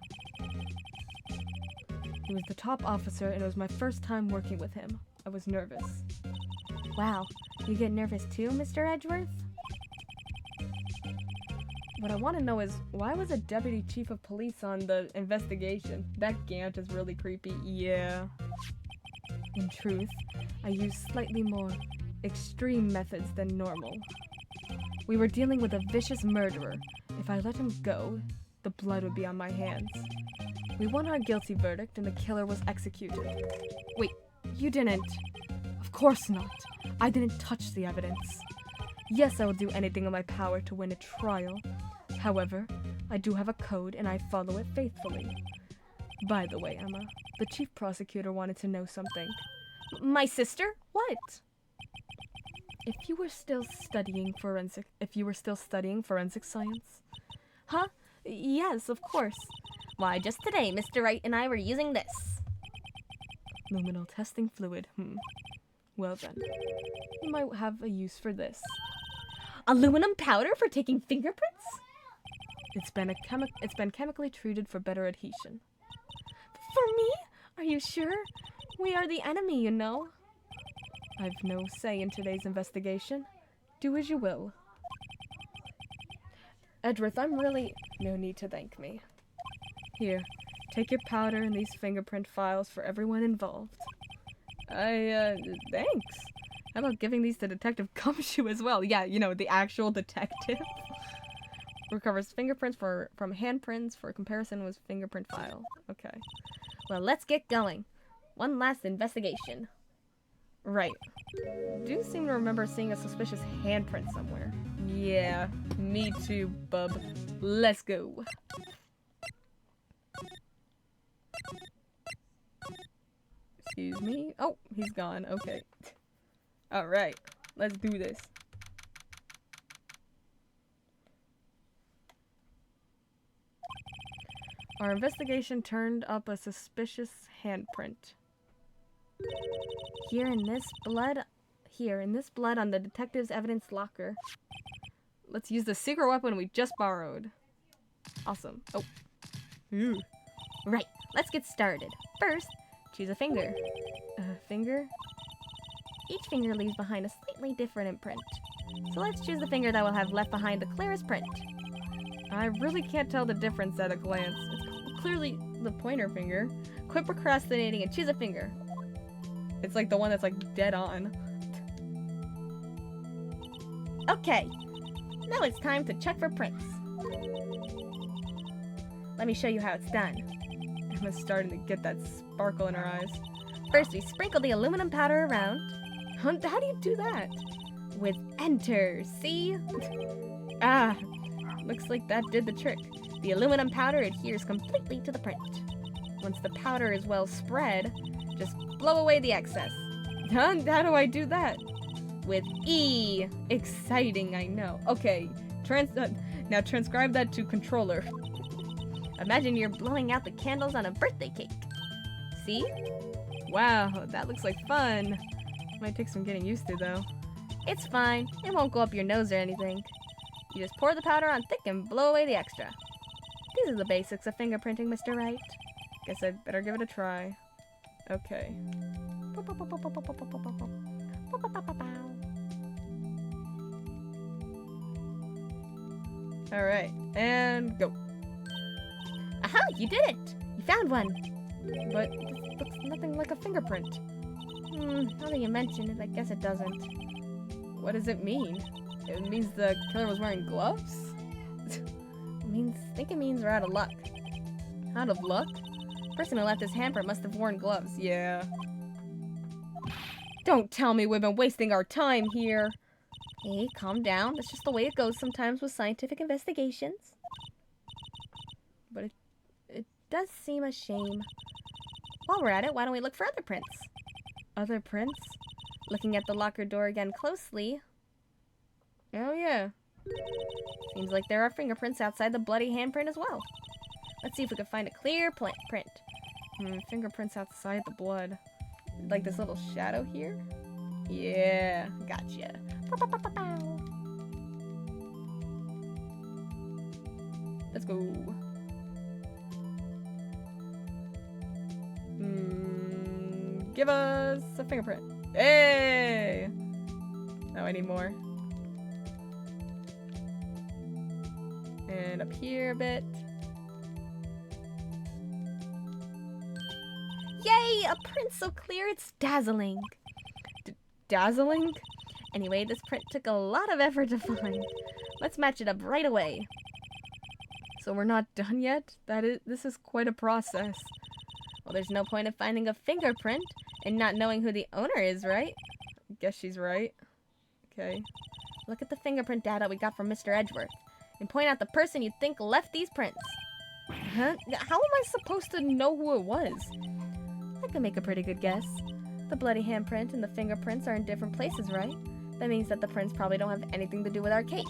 He was the top officer and it was my first time working with him. I was nervous. Wow, you get nervous too, Mr. Edgeworth? What I want to know is, why was a deputy chief of police on the investigation? That Gant is really creepy. Yeah. In truth, I used slightly more extreme methods than normal. We were dealing with a vicious murderer. If I let him go, the blood would be on my hands. We won our guilty verdict and the killer was executed. Wait, you didn't? Of course not. I didn't touch the evidence. Yes, I will do anything in my power to win a trial. However, I do have a code and I follow it faithfully. By the way, Emma, the chief prosecutor wanted to know something. My sister? What? If you were still studying forensic science? Huh? Yes, of course. Why, just today, Mr. Wright and I were using this. Luminal testing fluid, Well then, you might have a use for this. Aluminum powder for taking fingerprints? It's been chemically treated for better adhesion. For me? Are you sure? We are the enemy, you know. I've no say in today's investigation. Do as you will. Edrith, no need to thank me. Here, take your powder and these fingerprint files for everyone involved. Thanks. How about giving these to Detective Gumshoe as well? Yeah, you know, the actual detective. Recovers fingerprints from handprints for comparison with fingerprint file. Okay. Well, let's get going. One last investigation. Right. Do seem to remember seeing a suspicious handprint somewhere. Yeah, me too, bub. Let's go. Excuse me. Oh, he's gone. Okay. Alright, let's do this. Our investigation turned up a suspicious handprint. Here in this blood on the detective's evidence locker. Let's use the secret weapon we just borrowed. Awesome. Oh. Ooh. Right, let's get started. First, choose a finger. Finger? Each finger leaves behind a slightly different imprint. So let's choose the finger that will have left behind the clearest print. I really can't tell the difference at a glance. It's clearly the pointer finger. Quit procrastinating and choose a finger. It's like the one that's like dead on. Okay, now it's time to check for prints. Let me show you how it's done. Emma's starting to get that sparkle in her eyes. First, we sprinkle the aluminum powder around. How do you do that? With enter, see? Ah, looks like that did the trick. The aluminum powder adheres completely to the print. Once the powder is well spread, just blow away the excess. How do I do that? With E. Exciting, I know. Okay, now transcribe that to controller. Imagine you're blowing out the candles on a birthday cake. See? Wow, that looks like fun. Might take some getting used to, though. It's fine. It won't go up your nose or anything. You just pour the powder on thick and blow away the extra. These are the basics of fingerprinting, Mr. Wright. Guess I'd better give it a try. Okay. Alright, and go. Aha! You did it! You found one! But it looks nothing like a fingerprint. Now that you mention it, I guess it doesn't. What does it mean? It means the killer was wearing gloves? I think it means we're out of luck. Out of luck? The person who left this hamper must have worn gloves. Yeah. Don't tell me we've been wasting our time here. Hey, calm down. That's just the way it goes sometimes with scientific investigations. But it does seem a shame. While we're at it, why don't we look for other prints? Other prints? Looking at the locker door again closely. Oh yeah. Seems like there are fingerprints outside the bloody handprint as well. Let's see if we can find a clear print. Fingerprints outside the blood. Like this little shadow here? Yeah, gotcha. Let's go. Give us a fingerprint. Hey! Oh, I need more. And up here a bit. Yay! A print so clear it's dazzling. Dazzling? Anyway, this print took a lot of effort to find. Let's match it up right away. So we're not done yet? This is quite a process. Well, there's no point in finding a fingerprint and not knowing who the owner is, right? I guess she's right. Okay. Look at the fingerprint data we got from Mr. Edgeworth and point out the person you think left these prints. Huh? How am I supposed to know who it was? I can make a pretty good guess. The bloody handprint and the fingerprints are in different places, right? That means that the prints probably don't have anything to do with our case.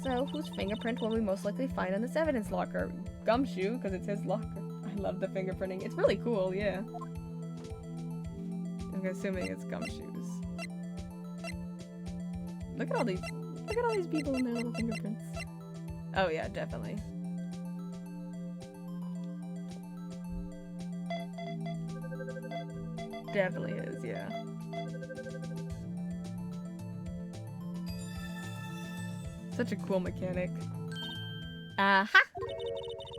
So, whose fingerprint will we most likely find in this evidence locker? Gumshoe, because it's his locker. I love the fingerprinting. It's really cool, yeah. I'm assuming it's Gumshoe's. Look at all these people in their little fingerprints. Oh yeah, definitely. Definitely is, yeah. Such a cool mechanic. Aha!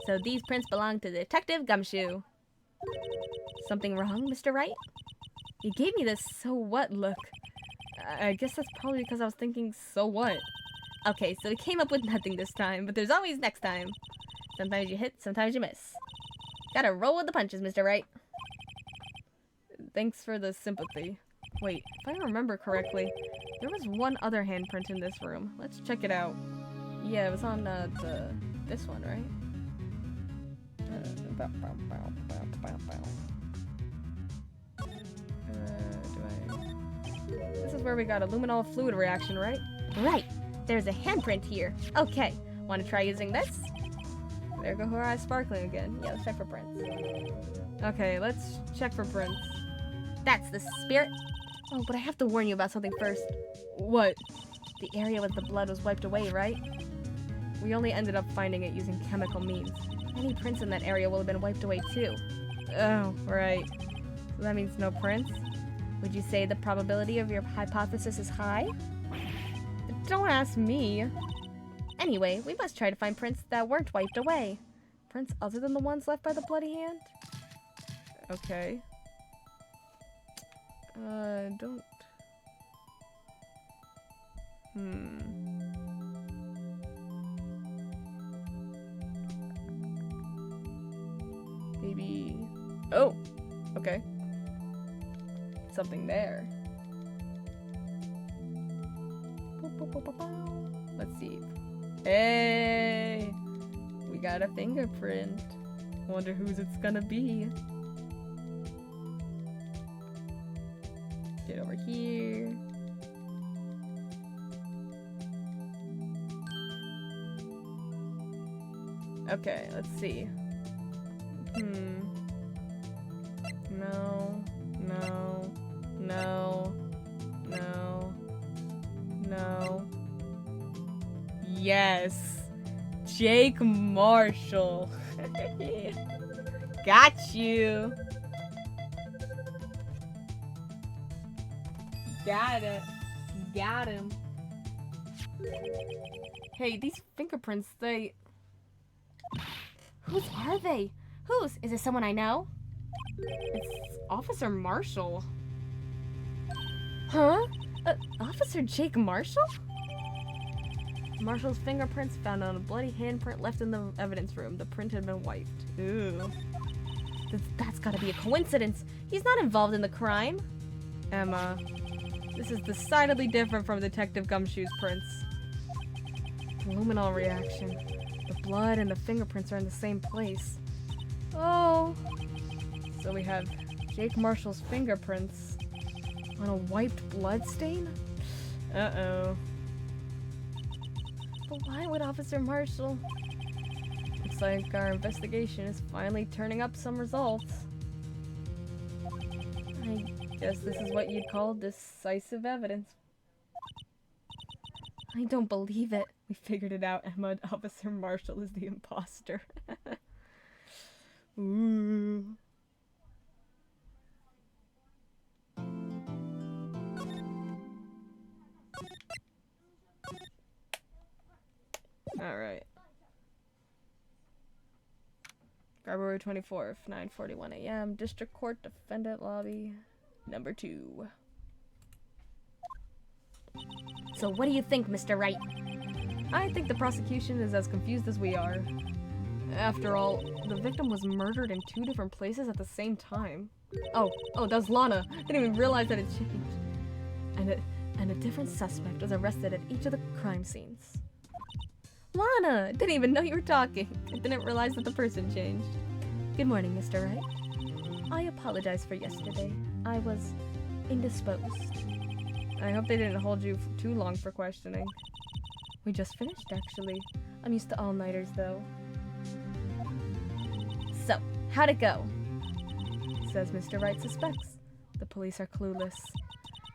So these prints belong to Detective Gumshoe. Something wrong, Mr. Wright? You gave me this so what look. I guess that's probably because I was thinking, so what? Okay, so we came up with nothing this time, but there's always next time. Sometimes you hit, sometimes you miss. Gotta roll with the punches, Mr. Wright. Thanks for the sympathy. Wait, if I remember correctly, there was one other handprint in this room. Let's check it out. Yeah, it was on this one, right? This is where we got a luminol fluid reaction, right? Right! There's a handprint here. Okay, want to try using this? There go her eyes sparkling again. Yeah, let's check for prints. Okay, let's check for prints. That's the spirit. Oh, but I have to warn you about something first. What? The area with the blood was wiped away, right? We only ended up finding it using chemical means. Any prints in that area will have been wiped away too. Oh, right. So that means no prints? Would you say the probability of your hypothesis is high? Don't ask me. Anyway, we must try to find prints that weren't wiped away. Prints other than the ones left by the bloody hand? Okay. Don't... Maybe... Oh! Okay. Something there. Let's see. Hey! We got a fingerprint. Wonder whose it's gonna be. Get over here. Okay, let's see. No. No. No. No. No. Yes. Jake Marshall. Got you. Got it. Got him. Hey, these fingerprints, they... Whose are they? Whose? Is it someone I know? It's Officer Marshall. Huh? Officer Jake Marshall? Marshall's fingerprints found on a bloody handprint left in the evidence room. The print had been wiped. Ooh. That's gotta be a coincidence. He's not involved in the crime. Emma, this is decidedly different from Detective Gumshoe's prints. Luminol reaction. The blood and the fingerprints are in the same place. Oh. So we have Jake Marshall's fingerprints on a wiped blood stain? Uh-oh. But why would Officer Marshall... Looks like our investigation is finally turning up some results. I guess this is what you'd call decisive evidence. I don't believe it. We figured it out, Emma. Officer Marshall is the imposter. Ooh. Alright. February 24th, 9:41 a.m. District Court Defendant Lobby, number 2. So what do you think, Mr. Wright? I think the prosecution is as confused as we are. After all, the victim was murdered in 2 different places at the same time. Oh, that was Lana. Didn't even realize that it changed. And a different suspect was arrested at each of the crime scenes. Lana! Didn't even know you were talking. I didn't realize that the person changed. Good morning, Mr. Wright. I apologize for yesterday. I was indisposed. I hope they didn't hold you too long for questioning. We just finished, actually. I'm used to all-nighters, though. So, how'd it go? Says Mr. Wright suspects. The police are clueless.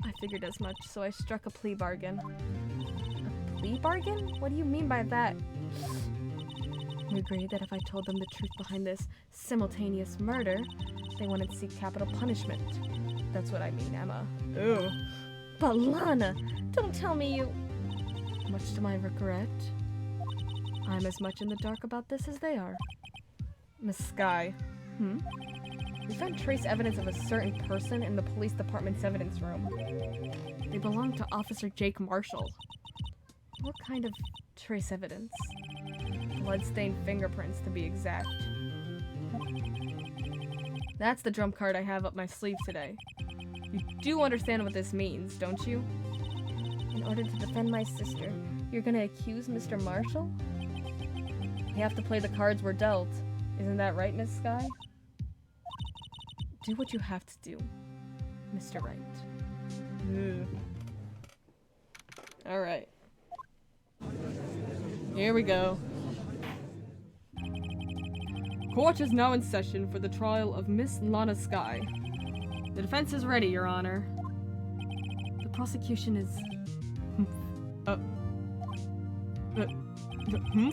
I figured as much, so I struck a plea bargain. A plea bargain? What do you mean by that? We agreed that if I told them the truth behind this simultaneous murder, they wouldn't seek capital punishment. That's what I mean, Emma. Ooh. But Lana, don't tell me you... Much to my regret, I'm as much in the dark about this as they are. Miss Skye. We found trace evidence of a certain person in the police department's evidence room. They belong to Officer Jake Marshall. What kind of trace evidence? Blood-stained fingerprints, to be exact. That's the trump card I have up my sleeve today. You do understand what this means, don't you? In order to defend my sister, you're gonna accuse Mr. Marshall? You have to play the cards we're dealt. Isn't that right, Miss Skye? Do what you have to do, Mr. Wright. Alright. Here we go. Court is now in session for the trial of Miss Lana Skye. The defense is ready, Your Honor. The prosecution is...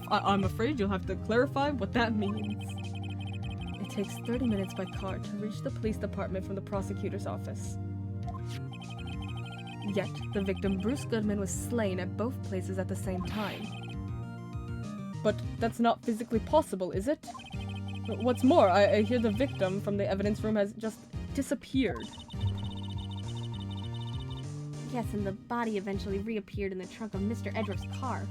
I'm afraid you'll have to clarify what that means. It takes 30 minutes by car to reach the police department from the prosecutor's office. Yet, the victim, Bruce Goodman, was slain at both places at the same time. But that's not physically possible, is it? What's more, I hear the victim from the evidence room has just disappeared. Yes, and the body eventually reappeared in the trunk of Mr. Edruff's car.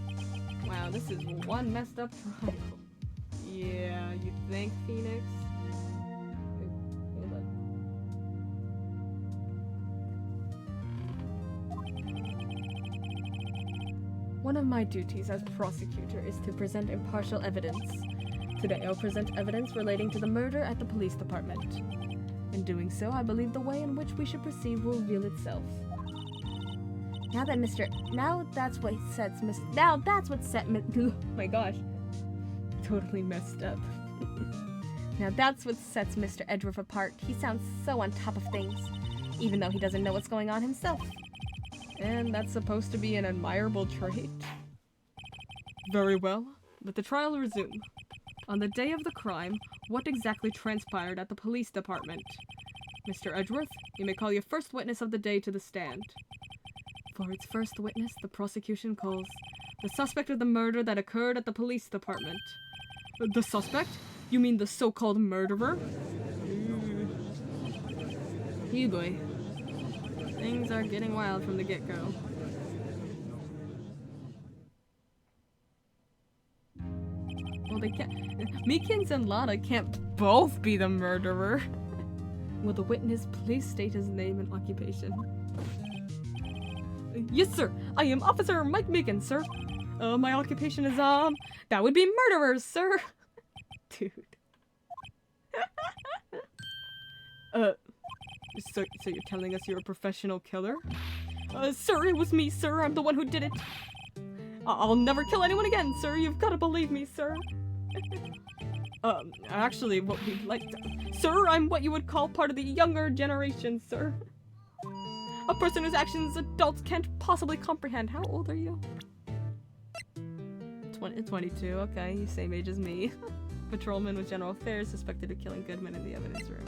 Wow, this is one messed up trial. Yeah, you think, Phoenix? Hold on. One of my duties as prosecutor is to present impartial evidence. Today I'll present evidence relating to the murder at the police department. In doing so, I believe the way in which we should proceed will reveal itself. Now that's what oh my gosh. Totally messed up. Now that's what sets Mr. Edruff apart. He sounds so on top of things, even though he doesn't know what's going on himself. And that's supposed to be an admirable trait? Very well. Let the trial resume. On the day of the crime, what exactly transpired at the police department? Mr. Edgeworth, you may call your first witness of the day to the stand. For its first witness, the prosecution calls the suspect of the murder that occurred at the police department. The suspect? You mean the so-called murderer? Hey boy. Things are getting wild from the get-go. Well, they can't... Meekins and Lana can't both be the murderer. Will the witness please state his name and occupation? Yes, sir. I am Officer Mike Meekins, sir. My occupation is, that would be murderers, sir. Dude. So you're telling us you're a professional killer? Sir, it was me, sir. I'm the one who did it. I'll never kill anyone again, sir. You've got to believe me, sir. Actually, what we'd like to... Sir, I'm what you would call part of the younger generation, sir. A person whose actions adults can't possibly comprehend. How old are you? 22, okay, you same age as me. Patrolman with General Affairs suspected of killing Goodman in the evidence room.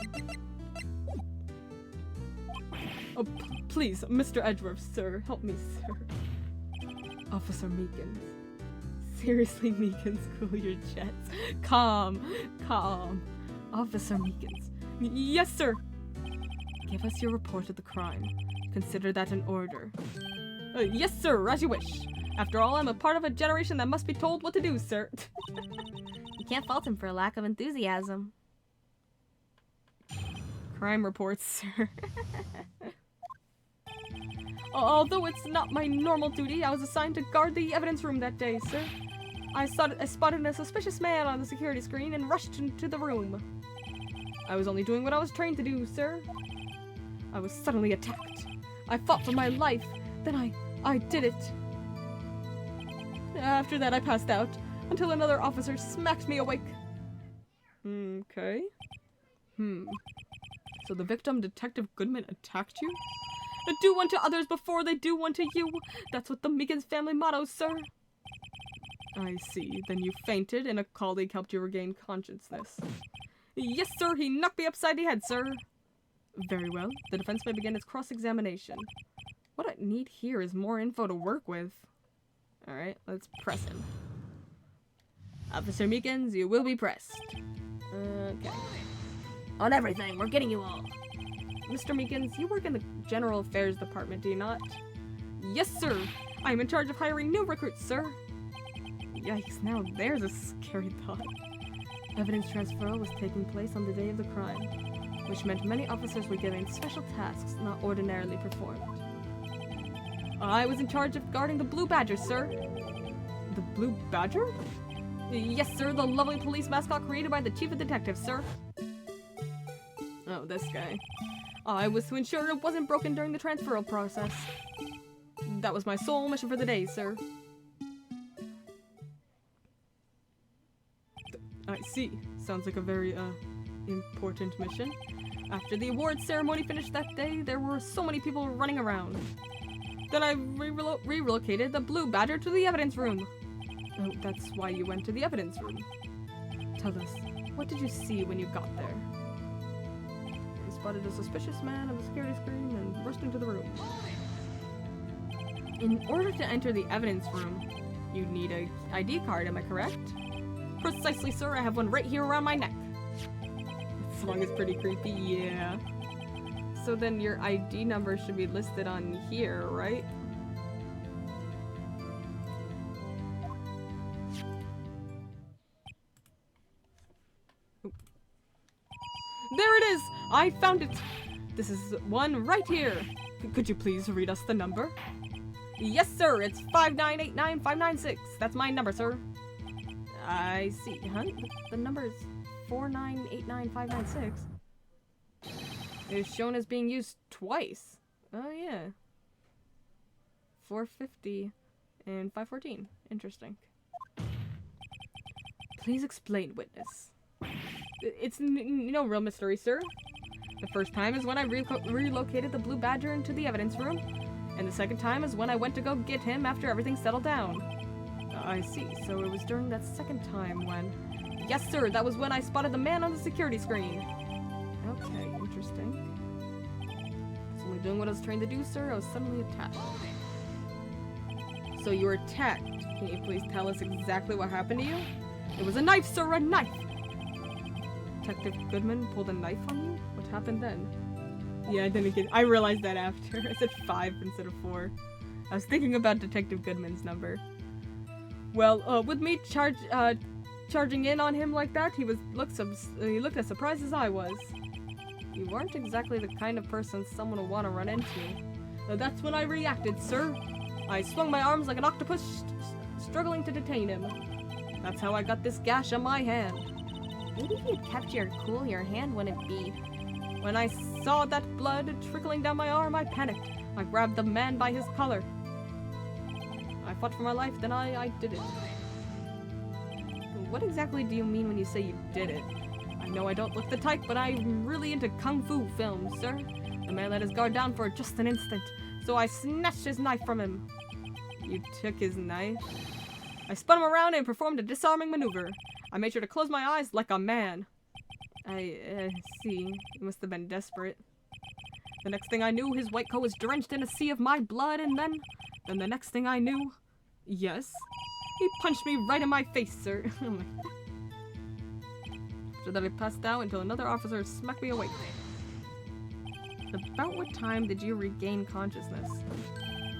Oh, please, Mr. Edgeworth, sir, help me, sir. Officer Meekins. Seriously, Meekins, cool your jets. Calm. Officer Meekins. Yes, sir. Give us your report of the crime. Consider that an order. Yes, sir, as you wish. After all, I'm a part of a generation that must be told what to do, sir. You can't fault him for a lack of enthusiasm. Crime reports, sir. Although it's not my normal duty, I was assigned to guard the evidence room that day, sir. I spotted a suspicious man on the security screen and rushed into the room. I was only doing what I was trained to do, sir. I was suddenly attacked. I fought for my life. Then I did it. After that, I passed out until another officer smacked me awake. Okay. So the victim, Detective Goodman, attacked you? Do unto others before they do unto you. That's what the Meekins family motto, sir. I see. Then you fainted and a colleague helped you regain consciousness. Yes, sir. He knocked me upside the head, sir. Very well. The defense may begin its cross-examination. What I need here is more info to work with. Alright, let's press him. Officer Meekins, you will be pressed. Okay. On everything, we're getting you all. Mr. Meekins, you work in the General Affairs Department, do you not? Yes, sir. I am in charge of hiring new recruits, sir. Yikes, now there's a scary thought. Evidence transfer was taking place on the day of the crime, which meant many officers were given special tasks not ordinarily performed. I was in charge of guarding the Blue Badger, sir. The Blue Badger? Yes, sir, the lovely police mascot created by the Chief of Detectives, sir. Oh, this guy. I was to ensure it wasn't broken during the transferal process. That was my sole mission for the day, sir. I see. Sounds like a very, important mission. After the awards ceremony finished that day, there were so many people running around. Then I relocated the Blue Badger to the evidence room. Oh, that's why you went to the evidence room. Tell us, what did you see when you got there? I spotted a suspicious man on the security screen and rushed into the room. In order to enter the evidence room, you need a ID card, am I correct? Precisely, sir. I have one right here around my neck. This song is pretty creepy, yeah. So then your ID number should be listed on here, right? Oop. There it is! I found it! This is one right here. Could you please read us the number? Yes, sir. It's 5989596. That's my number, sir. I see. Huh? The number is 4989596. It is shown as being used twice. Oh, yeah. 450 and 514. Interesting. Please explain, witness. It's no real mystery, sir. The first time is when I relocated the Blue Badger into the evidence room, and the second time is when I went to go get him after everything settled down. I see. So it was during that second time when... Yes, sir. That was when I spotted the man on the security screen. Okay, interesting. I was only doing what I was trained to do, sir. I was suddenly attacked. So you were attacked. Can you please tell us exactly what happened to you? It was a knife, sir, a knife! Detective Goodman pulled a knife on you? What happened then? Yeah, I realized that after. I said 5 instead of 4. I was thinking about Detective Goodman's number. Well, with me charging in on him like that, he looked as surprised as I was. You weren't exactly the kind of person someone would want to run into. That's when I reacted, sir. I swung my arms like an octopus, struggling to detain him. That's how I got this gash on my hand. Maybe if you'd kept your cool, your hand wouldn't be. When I saw that blood trickling down my arm, I panicked. I grabbed the man by his collar. I fought for my life, then I did it. What exactly do you mean when you say you did it? I know I don't look the type, but I'm really into kung fu films, sir. The man let his guard down for just an instant, so I snatched his knife from him. You took his knife? I spun him around and performed a disarming maneuver. I made sure to close my eyes like a man. I see. He must have been desperate. The next thing I knew, his white coat was drenched in a sea of my blood, and then the next thing I knew... Yes? He punched me right in my face, sir. After that, I passed out until another officer smacked me awake. About what time did you regain consciousness?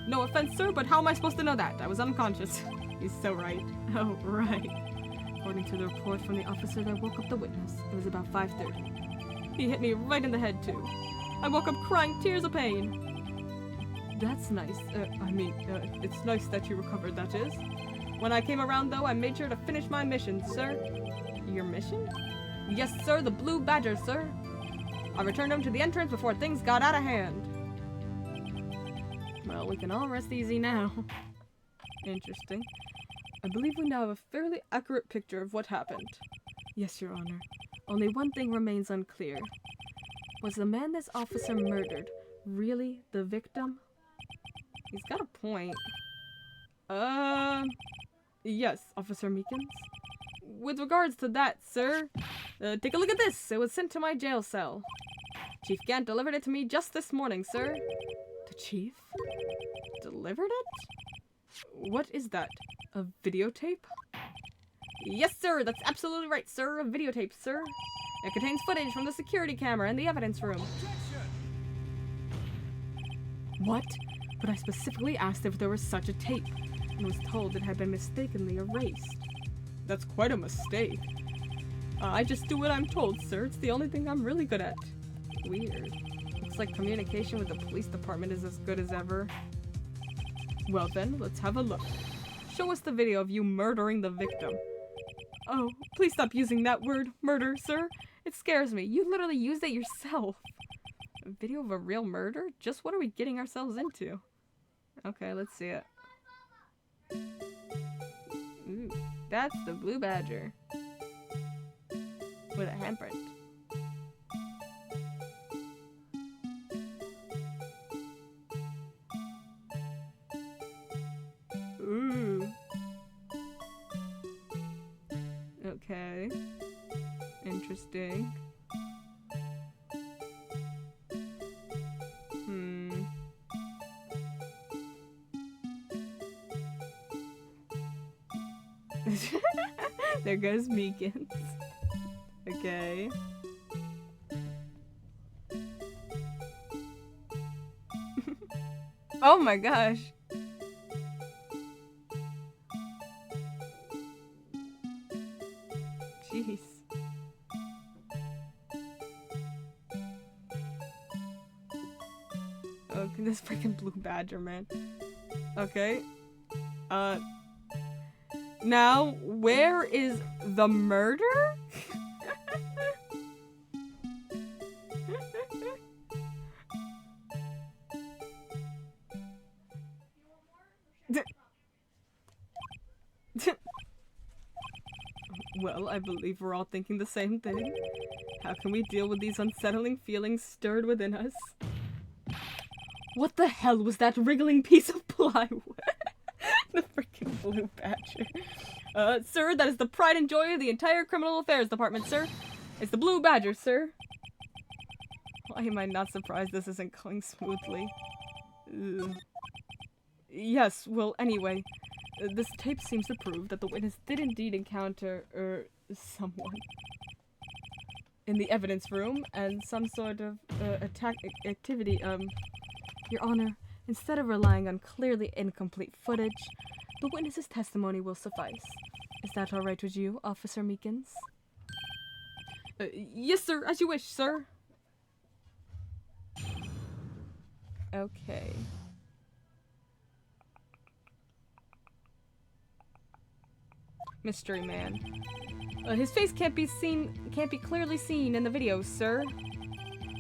No offense, sir, but how am I supposed to know that? I was unconscious. He's so right. Oh, right. According to the report from the officer that woke up the witness, it was about 5:30. He hit me right in the head, too. I woke up crying tears of pain. That's nice. It's nice that you recovered, that is. When I came around, though, I made sure to finish my mission, sir. Your mission? Yes, sir, the Blue Badger, sir. I returned him to the entrance before things got out of hand. Well, we can all rest easy now. Interesting. I believe we now have a fairly accurate picture of what happened. Yes, Your Honor. Only one thing remains unclear. Was the man this officer murdered really the victim? He's got a point. Yes, Officer Meekins. With regards to that, sir, take a look at this. It was sent to my jail cell. Chief Gant delivered it to me just this morning, sir. The chief? Delivered it? What is that? A videotape? Yes, sir, that's absolutely right, sir. A videotape, sir. It contains footage from the security camera in the evidence room. What? But I specifically asked if there was such a tape, and was told it had been mistakenly erased. That's quite a mistake. I just do what I'm told, sir. It's the only thing I'm really good at. Weird. Looks like communication with the police department is as good as ever. Well then, let's have a look. Show us the video of you murdering the victim. Oh, please stop using that word, murder, sir. It scares me. You literally used it yourself. A video of a real murder? Just what are we getting ourselves into? Okay, let's see it. Ooh, that's the Blue Badger. With a handprint. Ooh. Okay. Interesting. There goes Meekins. Okay. Oh my gosh. Jeez. Okay, this freaking Blue Badger, man. Okay. Now, where is the murder? Well, I believe we're all thinking the same thing. How can we deal with these unsettling feelings stirred within us? What the hell was that wriggling piece of plywood? The freaking Blue Badger. Sir, that is the pride and joy of the entire Criminal Affairs Department, sir. It's the Blue Badger, sir. Why am I not surprised this isn't going smoothly? Yes, well, anyway. This tape seems to prove that the witness did indeed encounter, someone in the evidence room and some sort of, attack activity, Your Honor, instead of relying on clearly incomplete footage, the witness's testimony will suffice. Is that all right with you, Officer Meekins? Yes, sir, as you wish, sir. Okay. Mystery Man. His face can't be clearly seen in the video, sir.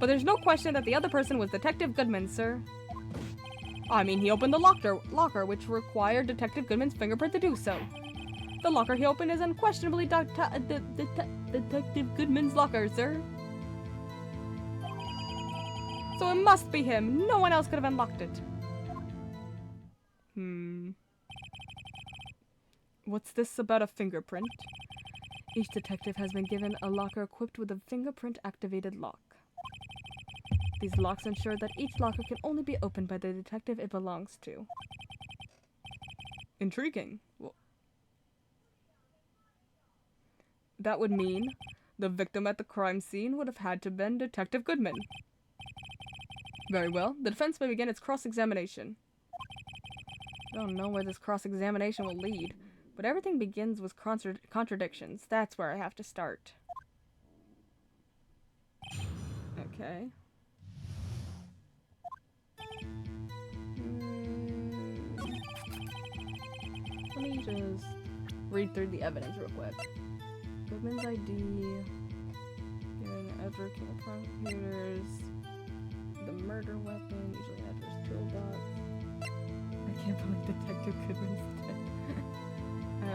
But there's no question that the other person was Detective Goodman, sir. I mean, he opened the locker, which required Detective Goodman's fingerprint to do so. The locker he opened is unquestionably Detective Goodman's locker, sir. So it must be him. No one else could have unlocked it. What's this about a fingerprint? Each detective has been given a locker equipped with a fingerprint-activated lock. These locks ensure that each locker can only be opened by the detective it belongs to. Intriguing. Well, that would mean the victim at the crime scene would have had to have been Detective Goodman. Very well. The defense may begin its cross-examination. I don't know where this cross-examination will lead, but everything begins with contradictions. That's where I have to start. Okay. Let me just read through the evidence real quick. Goodman's ID. Giving Edward King of Prosecutors. The murder weapon, usually in Edward's toolbox. I can't believe Detective Goodman's dead.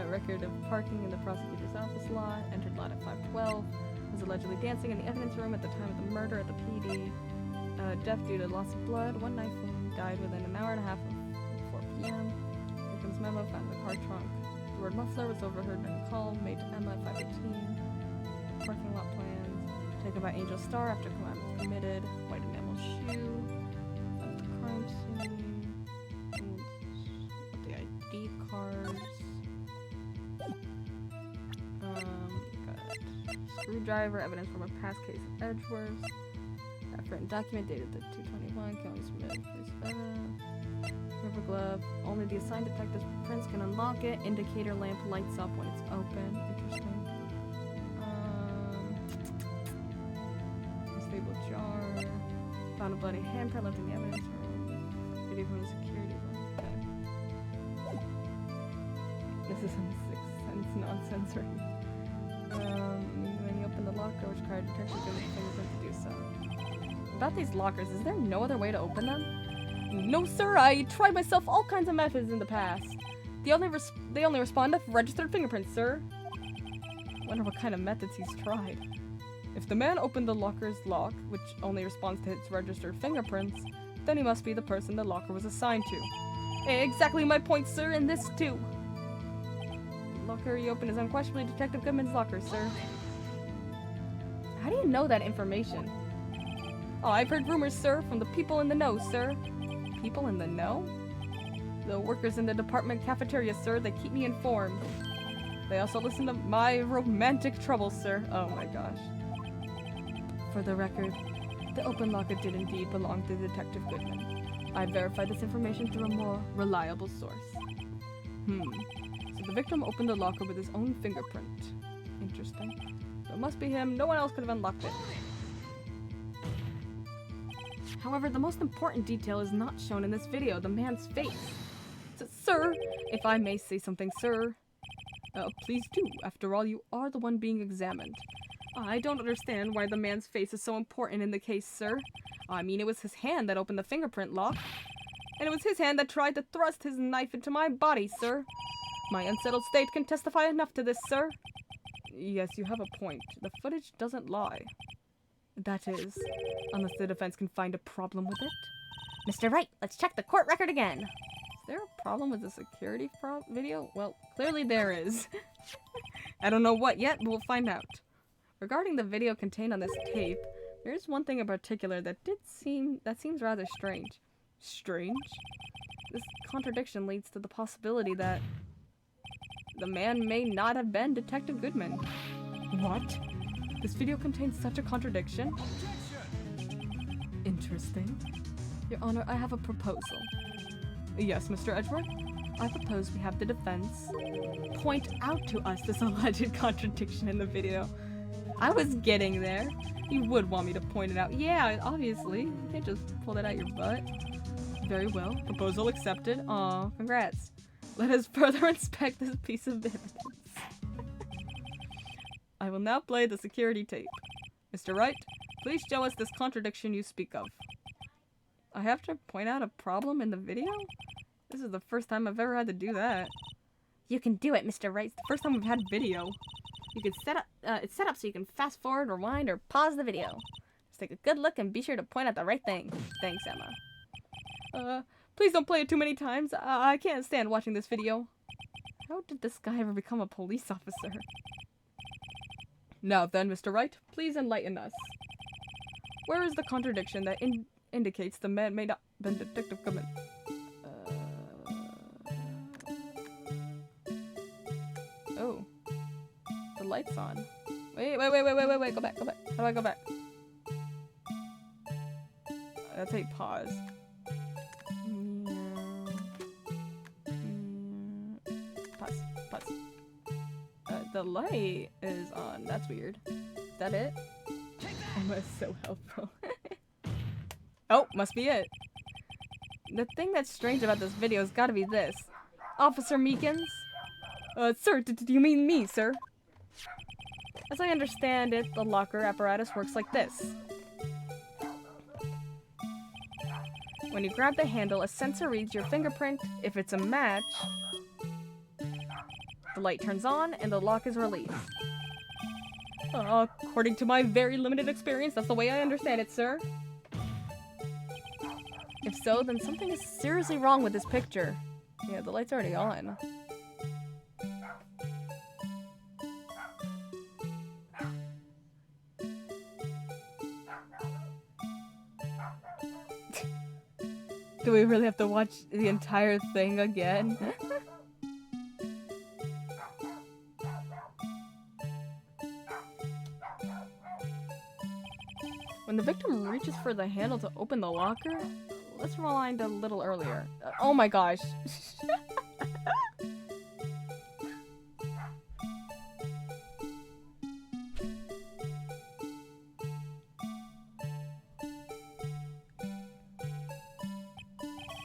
Record of parking in the prosecutor's office lot. Entered lot at 5:12. Was allegedly dancing in the evidence room at the time of the murder at the PD. Death due to loss of blood. One knife wound. Died within an hour and a half of 4 p.m. Victim's memo found in the car trunk. The word muffler was overheard during a call made to Emma at 5:18. Parking lot plans. Taken by Angel Star after crime was committed. White enamel shoe. Found at the crime scene. And the ID cards. Screwdriver, evidence from a past case of Edgeworth. That written document dated the 221, killing submitted 37. Rubber glove. Only the assigned detective's prints can unlock it. Indicator lamp lights up when it's open. Interesting. Unstable jar. Found a bloody handprint left in the evidence room. Video from the security room. Okay. This is some Sixth Sense nonsense right here. When you open the locker, which required detective to give fingerprint to do so. About these lockers, is there no other way to open them? No, sir. I tried myself all kinds of methods in the past. They only respond to registered fingerprints, sir. Wonder what kind of methods he's tried. If the man opened the locker's lock, which only responds to its registered fingerprints, then he must be the person the locker was assigned to. Exactly my point, sir, and this too. The locker you opened is unquestionably Detective Goodman's locker, sir. How do you know that information? Oh, I've heard rumors, sir, from the people in the know, sir. People in the know? The workers in the department cafeteria, sir. They keep me informed. They also listen to my romantic troubles, sir. Oh my gosh. For the record, the open locker did indeed belong to Detective Goodman. I verified this information through a more reliable source. So the victim opened the locker with his own fingerprint. Interesting. So it must be him. No one else could have unlocked it. However, the most important detail is not shown in this video, the man's face. So, sir, if I may say something, sir. Please do. After all, you are the one being examined. I don't understand why the man's face is so important in the case, sir. I mean, it was his hand that opened the fingerprint lock. And it was his hand that tried to thrust his knife into my body, sir. My unsettled state can testify enough to this, sir. Yes, you have a point. The footage doesn't lie. That is, unless the defense can find a problem with it. Mr. Wright, let's check the court record again. Is there a problem with the security video? Well, clearly there is. I don't know what yet, but we'll find out. Regarding the video contained on this tape, there is one thing in particular that seems rather strange. Strange? This contradiction leads to the possibility that the man may not have been Detective Goodman. What? This video contains such a contradiction? Interesting. Your Honor, I have a proposal. Yes, Mr. Edgeworth? I propose we have the defense point out to us this alleged contradiction in the video. I was getting there. You would want me to point it out. Yeah, obviously. You can't just pull that out your butt. Very well. Proposal accepted. Aw, congrats. Let us further inspect this piece of evidence. I will now play the security tape. Mr. Wright, please show us this contradiction you speak of. I have to point out a problem in the video? This is the first time I've ever had to do that. You can do it, Mr. Wright. It's the first time we've had video. You can set up, it's set up so you can fast forward, rewind, or pause the video. Just take a good look and be sure to point out the right thing. Thanks, Emma. Please don't play it too many times. I can't stand watching this video. How did this guy ever become a police officer? Now then, Mr. Wright, please enlighten us. Where is the contradiction that indicates the man may not have been Detective Goodman? Oh. The light's on. Wait, go back. How do I go back? That's a pause. the light is on. That's weird. Is that it? Emma is so helpful. Oh, must be it. The thing that's strange about this video has gotta be this. Officer Meekins? Sir, do you mean me, sir? As I understand it, the locker apparatus works like this. When you grab the handle, a sensor reads your fingerprint. If it's a match, the light turns on and the lock is released. According to my very limited experience, that's the way I understand it, sir. If so, then something is seriously wrong with this picture. Yeah, the light's already on. Do we really have to watch the entire thing again? When the victim reaches for the handle to open the locker, let's rewind a little earlier. Oh my gosh.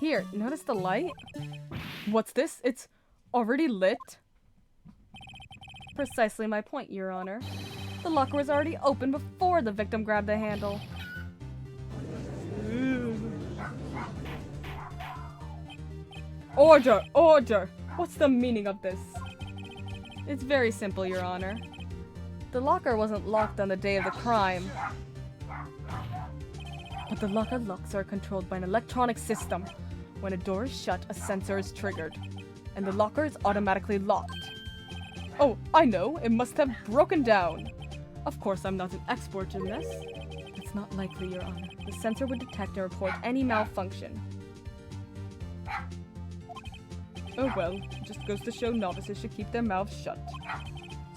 Here, notice the light? What's this? It's already lit? Precisely my point, Your Honor. The locker was already open before the victim grabbed the handle. Order! Order! What's the meaning of this? It's very simple, Your Honor. The locker wasn't locked on the day of the crime. But the locker locks are controlled by an electronic system. When a door is shut, a sensor is triggered, and the locker is automatically locked. Oh, I know! It must have broken down! Of course, I'm not an expert in this. It's not likely, Your Honor. The sensor would detect and report any malfunction. Oh well, it just goes to show novices should keep their mouths shut.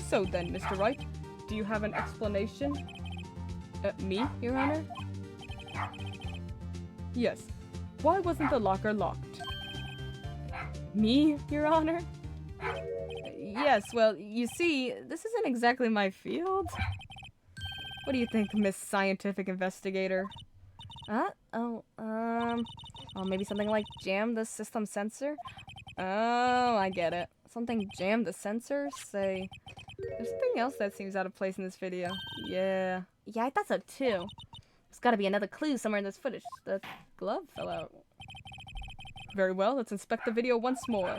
So then, Mr. Wright, do you have an explanation? Me, Your Honor? Yes. Why wasn't the locker locked? Me, Your Honor? Yes, well, you see, this isn't exactly my field. What do you think, Miss Scientific Investigator? Oh, maybe something like jam the system sensor? Oh, I get it. Something jam the sensor? Say, there's something else that seems out of place in this video. Yeah, I thought so too. There's gotta be another clue somewhere in this footage. The glove fell out. Very well, let's inspect the video once more.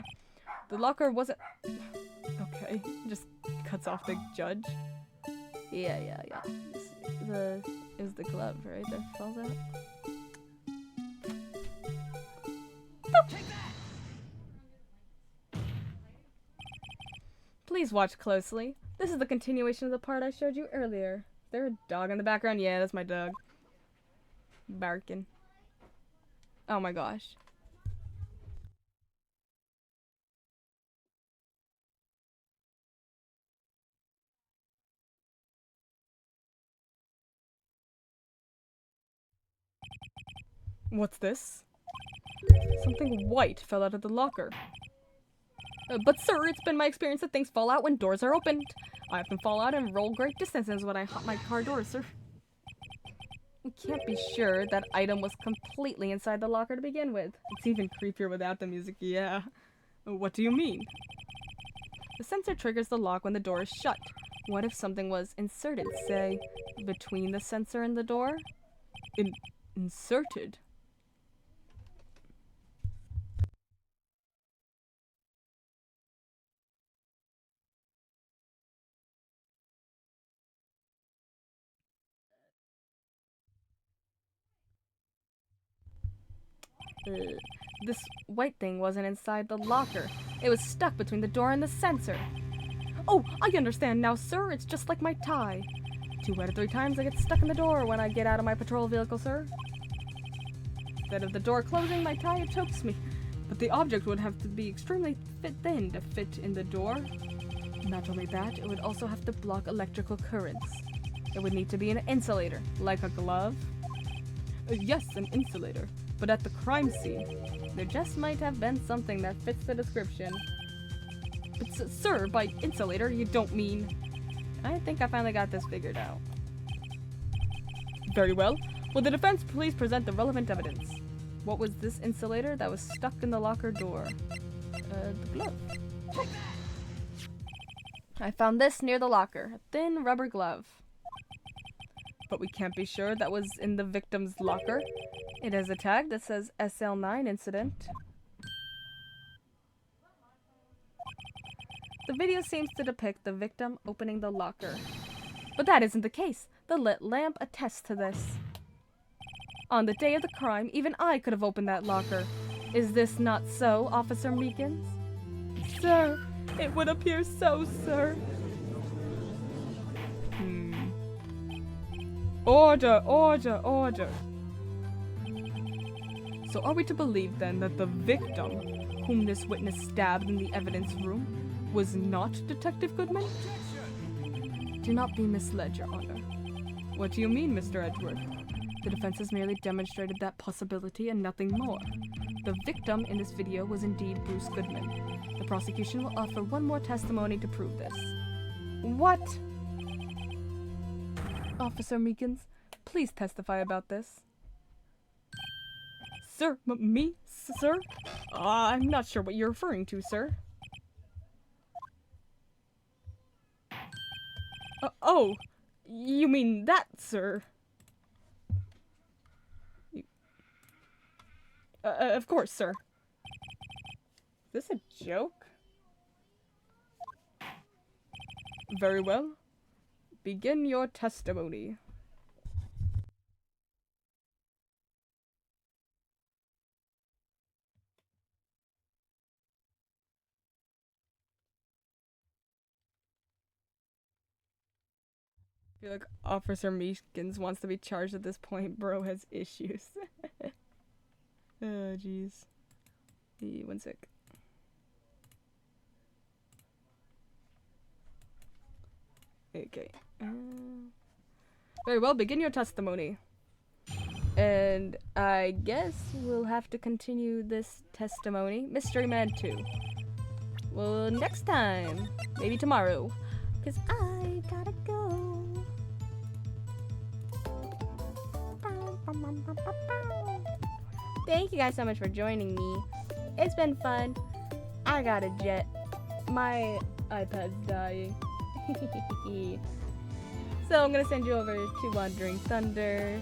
The locker wasn't... Okay, just cuts off the judge. Yeah. It was the glove, right, that falls out? Please watch closely. This is the continuation of the part I showed you earlier. Is there a dog in the background? Yeah, that's my dog. Barking. Oh my gosh. What's this? Something white fell out of the locker. But sir, it's been my experience that things fall out when doors are opened. I often fall out and roll great distances when I hop my car doors, sir. We can't be sure that item was completely inside the locker to begin with. It's even creepier without the music, yeah. What do you mean? The sensor triggers the lock when the door is shut. What if something was inserted, say, between the sensor and the door? Inserted? This white thing wasn't inside the locker. It was stuck between the door and the sensor. Oh, I understand now, sir. It's just like my tie. 2 out of 3 times I get stuck in the door when I get out of my patrol vehicle, sir. Instead of the door closing, my tie chokes me. But the object would have to be extremely thin to fit in the door. Not only that, it would also have to block electrical currents. It would need to be an insulator, like a glove. Yes, an insulator. But at the crime scene, there just might have been something that fits the description. But sir, by insulator, you don't mean... I think I finally got this figured out. Very well. Will the defense please present the relevant evidence? What was this insulator that was stuck in the locker door? The glove. I found this near the locker. A thin rubber glove. But we can't be sure that was in the victim's locker. It has a tag that says SL9 incident. The video seems to depict the victim opening the locker. But that isn't the case. The lit lamp attests to this. On the day of the crime, even I could have opened that locker. Is this not so, Officer Meekins? Sir, it would appear so, sir. Order, order, order. So are we to believe then that the victim, whom this witness stabbed in the evidence room, was not Detective Goodman? Do not be misled, Your Honor. What do you mean, Mr. Edgeworth? The defense has merely demonstrated that possibility and nothing more. The victim in this video was indeed Bruce Goodman. The prosecution will offer one more testimony to prove this. What? Officer Meekins, please testify about this. Sir, me? Sir? I'm not sure what you're referring to, sir. Oh, you mean that, sir? Of course, sir. Is this a joke? Very well. Begin your testimony. I feel like Officer Meekins wants to be charged at this point. Bro has issues. Oh, jeez. 1 sec. Okay. Very well, begin your testimony. And I guess we'll have to continue this testimony. Mystery Man 2. Well, next time. Maybe tomorrow. Because I gotta go. Thank you guys so much for joining me. It's been fun. I got a jet. My iPad's dying. So I'm gonna send you over to Wandering Thunder.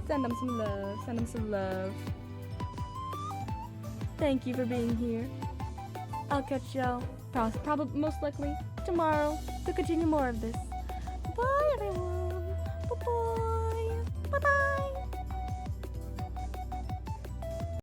Send them some love. Send them some love. Thank you for being here. I'll catch y'all probably most likely tomorrow to continue more of this. Bye everyone. Bye bye. Bye bye.